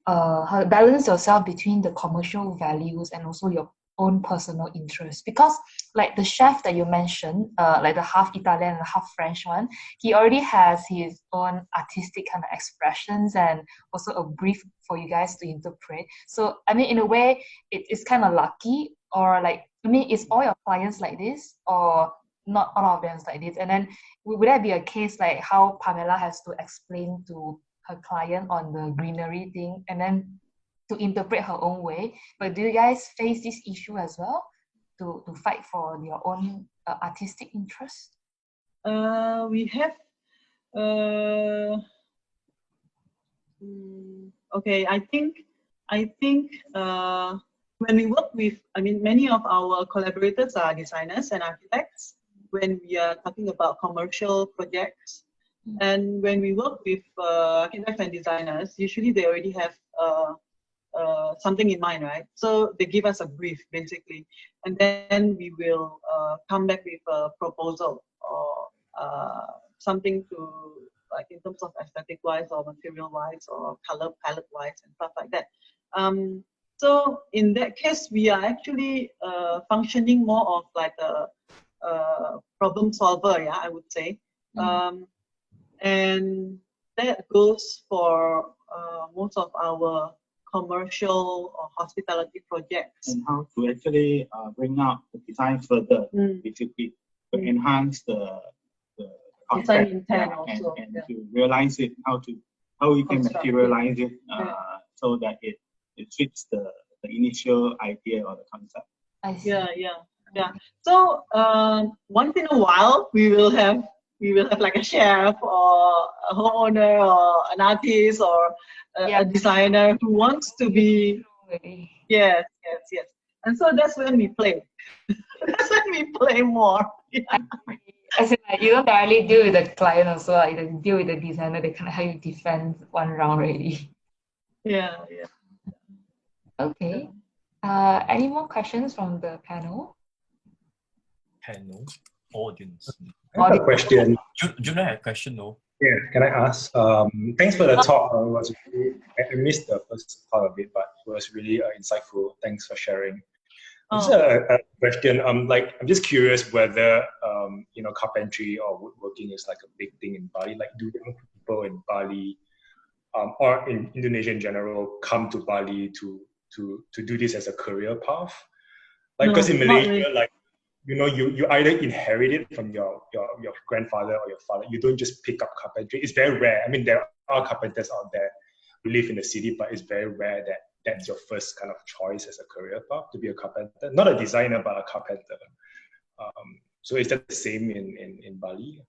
how balance yourself between the commercial values and also your own personal interests? Because like the chef that you mentioned, like the half Italian and half French one, he already has his own artistic kind of expressions and also a brief for you guys to interpret. So I mean, in a way, it's kind of lucky, or like, I mean, is all your clients like this, or not all of them is like this? And then would that be a case like how Pamela has to explain to her client on the greenery thing and then to interpret her own way? But do you guys face this issue as well, to fight for your own artistic interest? We have okay, I think when we work with, I mean, many of our collaborators are designers and architects when we are talking about commercial projects. And when we work with architects and designers, usually they already have something in mind, right? So they give us a brief, basically, and then we will come back with a proposal or something to, like, in terms of aesthetic-wise or material-wise or color palette-wise and stuff like that. So in that case, we are actually functioning more of like a problem solver, yeah, I would say. And that goes for most of our commercial or hospitality projects. And how to actually bring out the design further, basically, to enhance the design concept, intent also, and to realize it, how we can materialize it so that it fits the initial idea or the concept. I see. Yeah. So once in a while, we will have like a chef or a homeowner or an artist or a designer who wants to be. Yes. And so that's when we play. That's when we play more. As in, like, you don't directly deal with the client also, like you deal with the designer, they kind of help you defend one round already. Yeah. Okay. Any more questions from the panel? Panel? Audience. I have a question. June, I have a question though. Yeah, can I ask? Thanks for the talk. I missed the first part of it, but it was really insightful. Thanks for sharing. Just a question. I'm just curious whether carpentry or woodworking is like a big thing in Bali. Like, do young people in Bali or in Indonesia in general come to Bali to do this as a career path? Like, because in Malaysia, really. Like, you either inherit it from your grandfather or your father. You don't just pick up carpentry. It's very rare. I mean, there are carpenters out there who live in the city, but it's very rare that that's your first kind of choice as a career path, to be a carpenter. Not a designer, but a carpenter. So is that the same in Bali?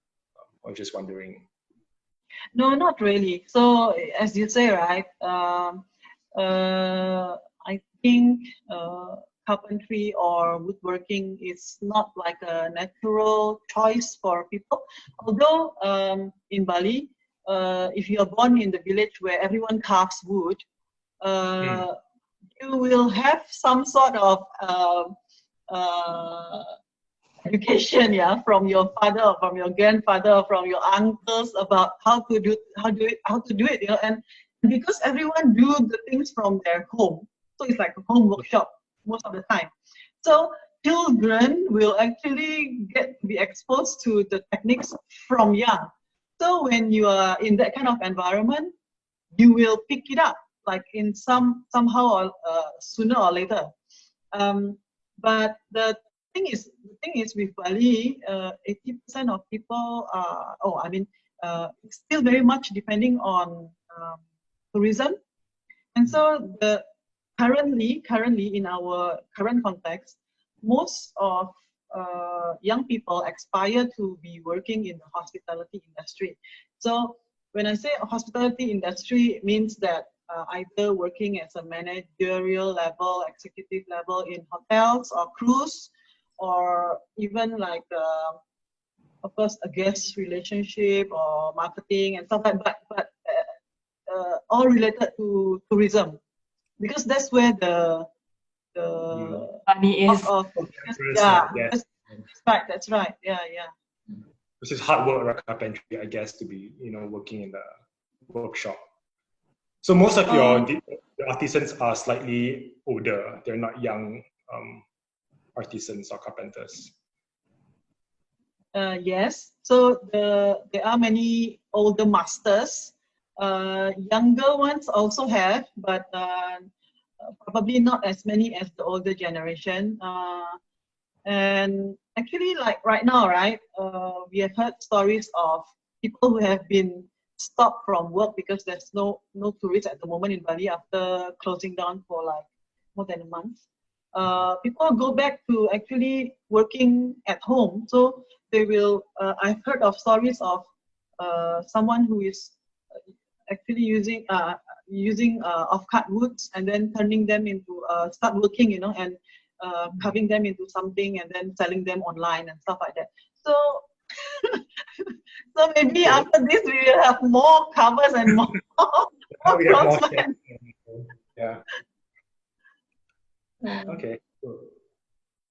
I was just wondering. No, not really. So as you say, right? I think carpentry or woodworking is not like a natural choice for people. Although in Bali, if you are born in the village where everyone carves wood, you will have some sort of education, from your father or from your grandfather or from your uncles about how to do it, and because everyone do the things from their home, so it's like a home workshop most of the time. So children will actually get to be exposed to the techniques from young. So when you are in that kind of environment, you will pick it up, like in somehow or sooner or later. But the thing is with Bali, 80% of people are, it's still very much depending on tourism. And so currently in our current context, most of young people aspire to be working in the hospitality industry. So when I say hospitality industry, it means that either working as a managerial level, executive level in hotels or cruise, or even like, of course, a guest relationship or marketing and stuff like that, but all related to tourism, because that's where the money is. That's right. Yeah. Which is hard work, right? Carpentry, I guess, to be working in the workshop. So most of your artisans are slightly older. They're not young artisans or carpenters. Yes. So there are many older masters. Younger ones also have, but probably not as many as the older generation. And actually, like right now, right, we have heard stories of people who have been stopped from work because there's no tourists at the moment in Bali after closing down for like more than a month. People go back to actually working at home. So they will, I've heard of stories of someone who is actually using off-cut woods and then turning them into, start working, and carving them into something and then selling them online and stuff like that. So, so maybe after this we will have more covers and more craftsmen. Yeah. Okay. Cool.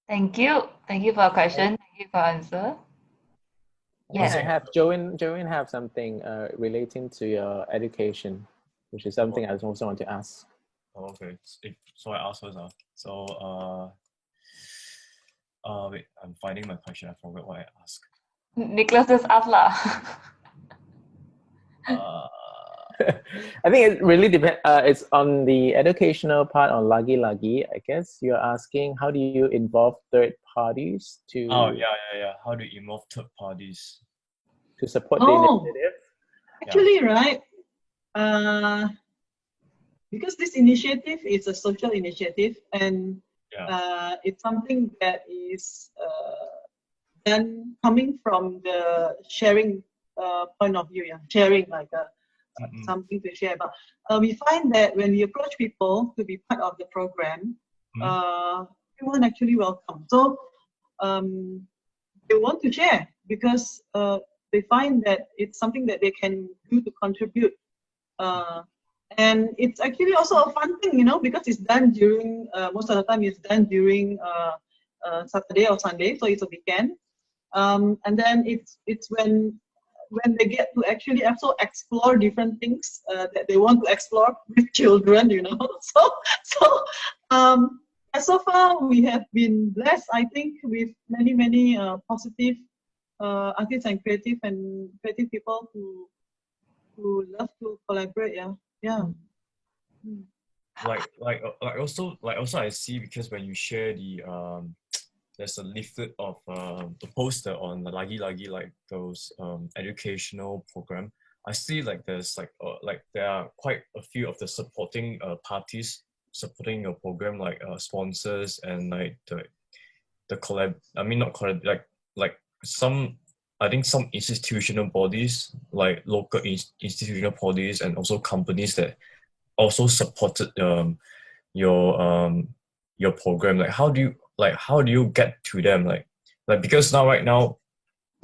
Thank you. Thank you for your question. Thank you for your answer. Yes, I have Joanne have something relating to your education, which is something I also want to ask. Oh, okay. So I ask first. So wait, I'm finding my question. I forgot what I asked. Nicholas just asked lah. I think it really depends. It's on the educational part on Lagi Lagi. I guess you're asking how do you involve third parties to? Oh yeah. How do you involve third parties to support the initiative? Actually, right. Because this initiative is a social initiative, and it's something that is then coming from the sharing point of view, sharing like something to share about. We find that when we approach people to be part of the program, everyone actually welcome. So they want to share because they find that it's something that they can do to contribute. And it's actually also a fun thing, because it's done during, most of the time it's done during Saturday or Sunday, so it's a weekend. And then it's when they get to actually also explore different things that they want to explore with children, So far we have been blessed, I think, with many positive artists and creative people who love to collaborate. Yeah. Like also I see, because when you share the there's a leaflet of the poster on the Lagi Lagi, like those educational program. I see like there's like there are quite a few of the supporting parties supporting your program, like sponsors and like the collab. I mean not collab, like some, I think some institutional bodies, like local institutional bodies, and also companies that also supported your program. Like how do you get to them? Like because right now,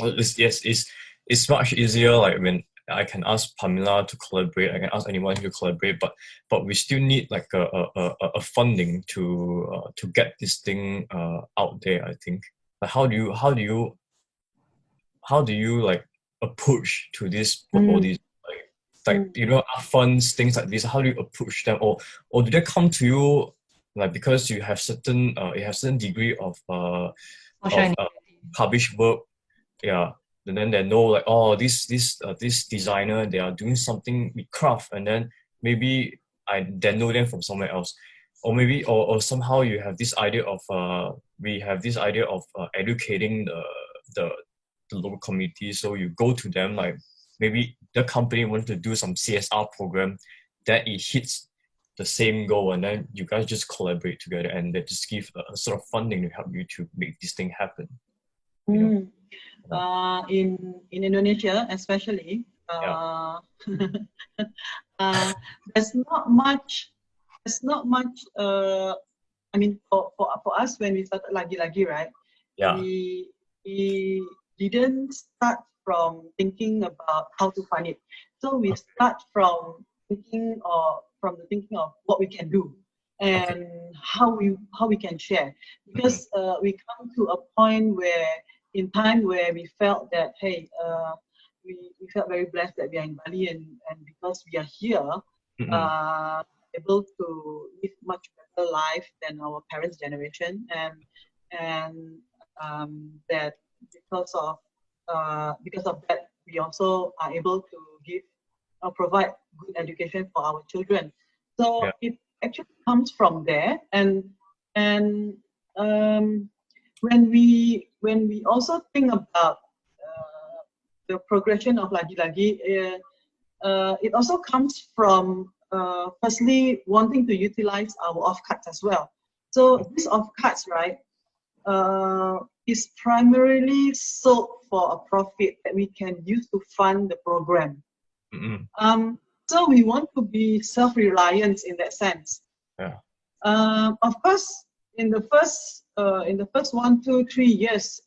well, it's much easier. Like when I can ask Pamela to collaborate, I can ask anyone to collaborate, but we still need like a funding to get this thing out there. I think. Like how do you like approach to these bodies? Funds, things like this. How do you approach them, or do they come to you like because you have certain degree of published work, and then they know like, oh, this designer, they are doing something with craft, and then maybe they know them from somewhere else, or maybe or somehow you have this idea of educating the local community, so you go to them, like maybe the company wants to do some CSR program that it hits the same goal, and then you guys just collaborate together and they just give a sort of funding to help you to make this thing happen. In Indonesia, especially, there's not much. I mean, for us when we started Lagi Lagi, right? We didn't start from thinking about how to fund it. So we start from the thinking of what we can do. and how we can share, because we come to a point where in time where we felt that hey, we felt very blessed that we are in Bali, and because we are here, able to live much better life than our parents' generation, and that because of that we also are able to give or provide good education for our children. So it actually comes from there, and when we also think about the progression of lagi-lagi, it also comes from firstly wanting to utilize our off-cuts as well. So these off-cuts, right, is primarily sold for a profit that we can use to fund the program. So we want to be self-reliant in that sense. Of course, in the first 1, 2, 3 years,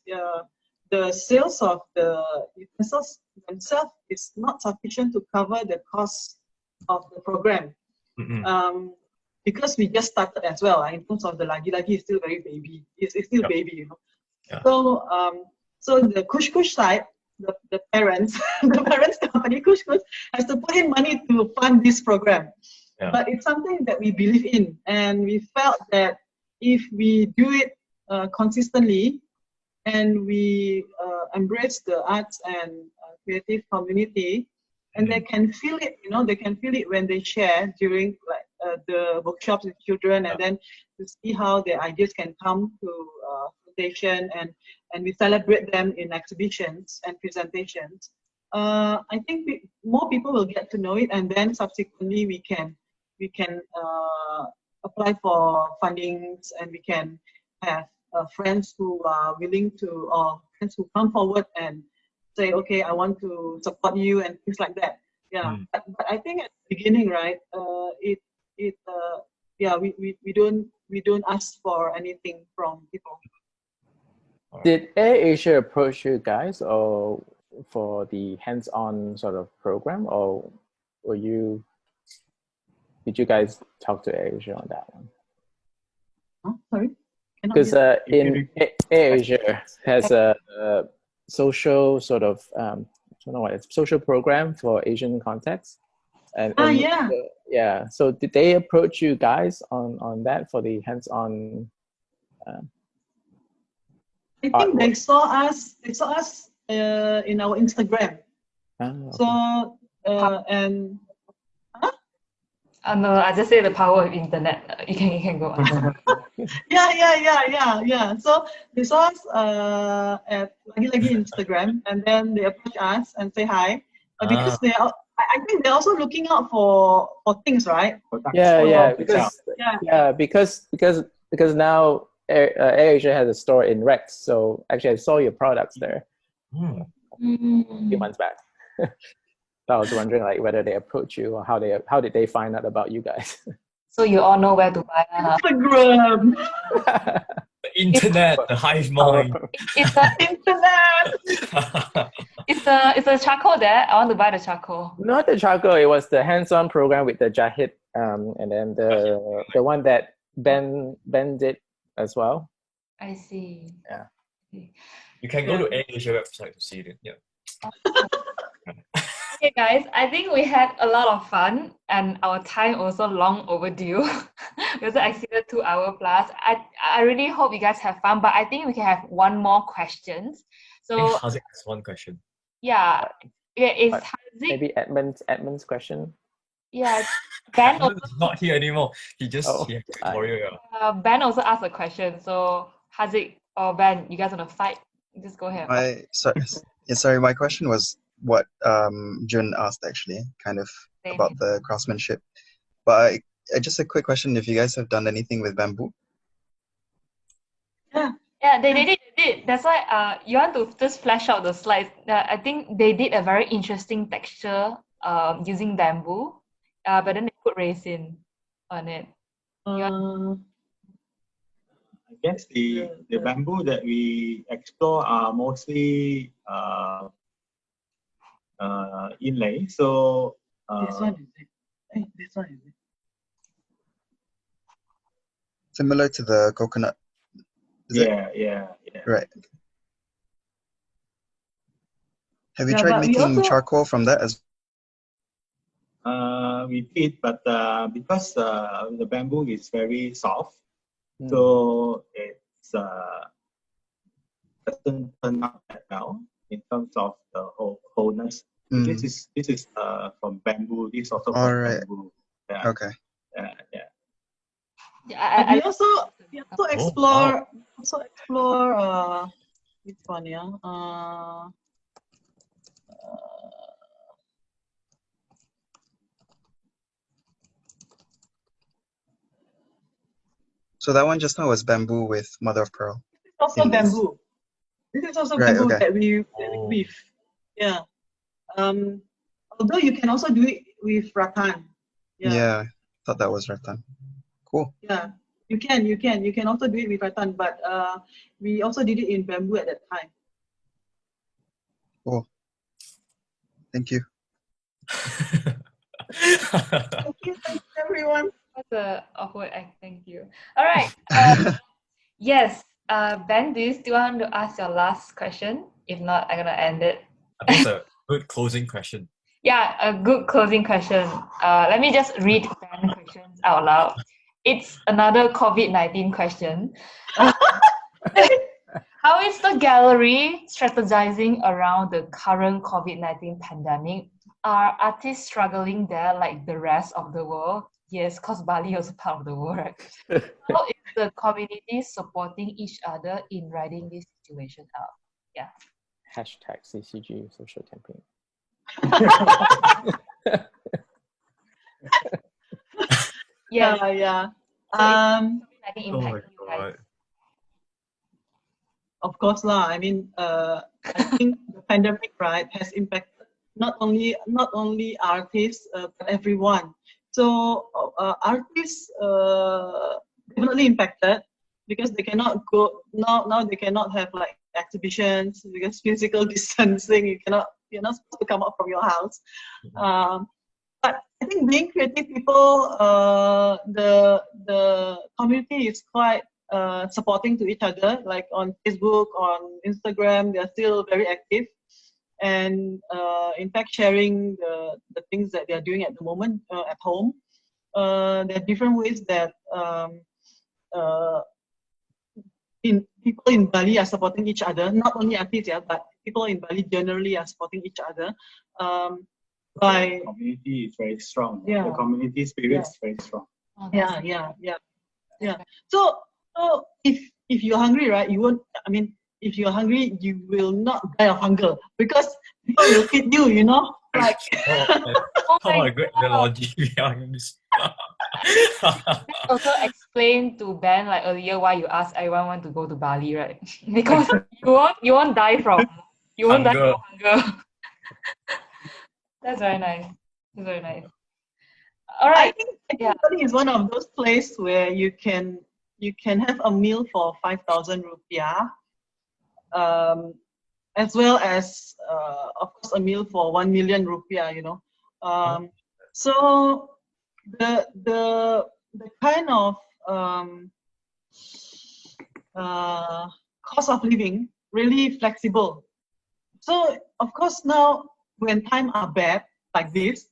the sales of the utensils themselves is not sufficient to cover the cost of the program. Because we just started as well. In terms of the lagi-lagi, is still very baby. It's still baby, you know. So the Cush side, the parents, the parents company Cush has to put in money to fund this program. But it's something that we believe in, and we felt that if we do it consistently, and we embrace the arts and creative community, and they can feel it, you know, they can feel it when they share during the workshops with children, and then to see how their ideas can come to presentation, and we celebrate them in exhibitions and presentations. I think more people will get to know it, and then subsequently we can apply for fundings, and we can have friends who are willing to, or friends who come forward and say, okay, I want to support you, and things like that. Yeah, but I think at the beginning, right, we don't ask for anything from people. Did AirAsia approach you guys or for the hands-on sort of program, or did you guys talk to AirAsia on that one? Oh, sorry. Because in AirAsia has a social sort of I don't know what it's, social program for Asian context, and yeah. So did they approach you guys on that for the hands-on? I think they saw us in our Instagram. So and no, I just say the power of internet. You can go on. Yeah. So they saw us at lagi-lagi Instagram, and then they approach us and say hi, because I think they're also looking out for things, right? Because now AirAsia has a store in Rex, so actually I saw your products there a few months back. So I was wondering like whether they approach you, or how did they find out about you guys? So you all know where to buy. Instagram. The internet, the hive mind. It's the internet. It's a charcoal there. I want to buy the charcoal. Not the charcoal. It was the hands-on program with the Jahid, and then the one that Ben did as well. I see. Yeah. You can go to AirAsia website to see it. Yeah. Okay, guys, I think we had a lot of fun, and our time also long overdue. We also exceeded 2 hours plus. I really hope you guys have fun, but I think we can have one more question. So Haziq has one question. Yeah, it's Haziq. Maybe Edmund's question. Yeah, Ben also not here anymore. He just Ben also asked a question. So Haziq or Ben, you guys want to fight? Just go ahead. Sorry, my question was what Jun asked, actually, kind of about the craftsmanship. But just a quick question: if you guys have done anything with bamboo? Yeah, they did. That's why you want to just flash out the slides. I think they did a very interesting texture using bamboo, but then they put resin on it. I guess the bamboo that we explore are mostly inlay. So this one is it? Hey, this one is it? Similar to the coconut. Is it? Yeah. Right. Have you Yeah, tried but we making also charcoal from that as We did, but because the bamboo is very soft, so it's doesn't turn out that well in terms of the wholeness. This is from bamboo. This is also from bamboo. Yeah. Okay. Yeah. But we also explore which one, yeah? So that one just now was bamboo with mother of pearl. Also in this. bamboo. This is also Right, bamboo okay. that we weave. Yeah. Although you can also do it with rattan. Yeah, thought that was rattan. Cool. Yeah. You can also do it with rattan, but we also did it in bamboo at that time. Cool. Thank you. Thank you, everyone. That's a awkward thank you. All right. Yes. Ben, do you still want to ask your last question? If not, I'm gonna end it. I think it's a good closing question. Yeah, a good closing question. Let me just read Ben's questions out loud. It's another COVID-19 question. How is the gallery strategizing around the current COVID-19 pandemic? Are artists struggling there like the rest of the world? Yes, because Bali is part of the world, right? How is the community supporting each other in riding this situation out? Yeah. Hashtag CCG social campaign. Yeah. COVID-19 Oh my impact you guys. god. Of course lah. I mean, I think the pandemic, right, has impacted not only artists but everyone. So artists definitely impacted because they cannot go now. They cannot have like exhibitions because physical distancing. You're not supposed to come out from your house. But I think being creative people, the community is quite supporting to each other. Like on Facebook, on Instagram, they are still very active, and in fact sharing the things that they are doing at the moment at home. There are different ways that people in Bali are supporting each other. Not only artists, but people in Bali generally are supporting each other. The community is very strong. Yeah. The community spirit is very strong. Yeah. So if you're hungry, right, you won't. I mean, if you're hungry, you will not die of hunger because people will feed you. You know, like. Oh my god, the logic behind this. Also explain to Ben like earlier why you asked everyone want to go to Bali, right? Because you won't die from hunger. That's very nice. That's very nice. All right. I think Bali is one of those places where you can have a meal for 5,000 rupiah, as well as of course a meal for 1 million rupiah. You know, so the kind of cost of living really flexible. So of course now when times are bad like this,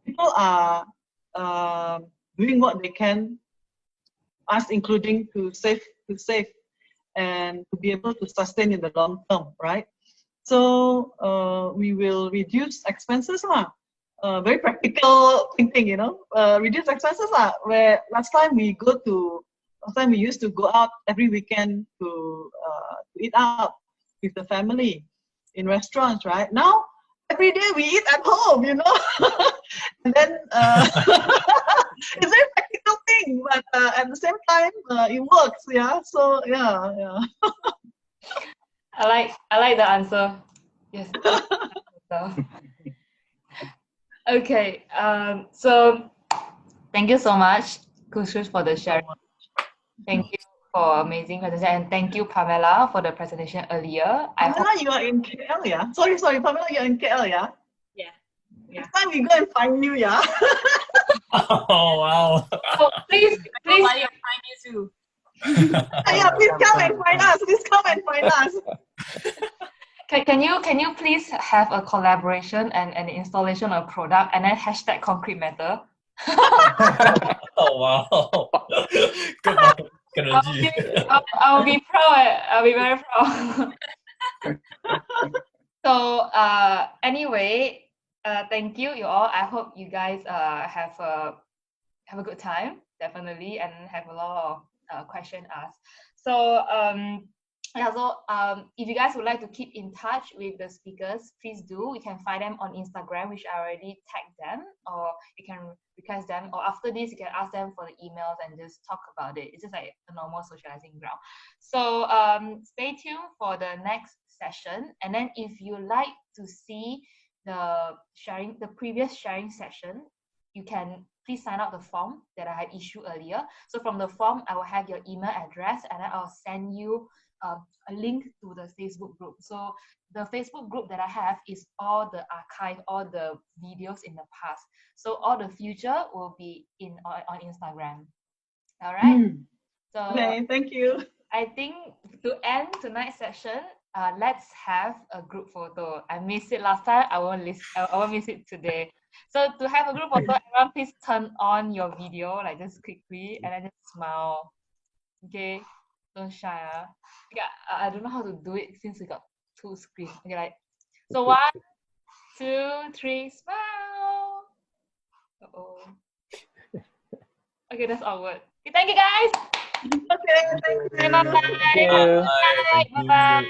people are doing what they can, us including to save and to be able to sustain in the long term, right? So we will reduce expenses lah. Very practical thinking, you know. Reduce expenses lah. Where last time we used to go out every weekend to eat out with the family in restaurants, right? Now every day we eat at home, you know. And then it's a very practical thing, but at the same time it works, yeah. So yeah. I like the answer. Yes. Okay. So thank you so much, Cush, for the sharing. Thank you for amazing presentation, and thank you, Pamela, for the presentation earlier. Pamela, you are in KL, yeah? Sorry, Pamela, you're in KL, yeah? Yeah. Next time we go and find you, yeah? Oh wow. So please. Nobody will find you too. Yeah, please come and find us. Please come and find us. Can you please have a collaboration and an installation of product and then hashtag concrete matter? Oh wow. Good marketing strategy. I'll be proud. I'll be very proud. So anyway, thank you all. I hope you guys have a good time, definitely, and have a lot of questions asked. So yeah, so if you guys would like to keep in touch with the speakers, please do. You can find them on Instagram, which I already tagged them, or you can request them, or after this, you can ask them for the emails and just talk about it. It's just like a normal socializing ground. So stay tuned for the next session. And then if you like to see the previous sharing session, you can please sign up the form that I had issued earlier. So from the form, I will have your email address, and then I'll send you a link to the Facebook group. So the Facebook group that I have is all the archive, all the videos in the past. So all the future will be on Instagram. All right. So Okay, thank you. I think to end tonight's session, let's have a group photo. I missed it last time. I won't miss it today. So to have a group photo, everyone please turn on your video, like just quickly, and then just smile. Okay, don't shy. Okay, I don't know how to do it since we got two screens. Okay, like so 1, 2, 3, smile. Uh-oh. Okay, that's awkward. Okay, thank you guys. Okay, thank you. Bye bye. Bye. Bye bye.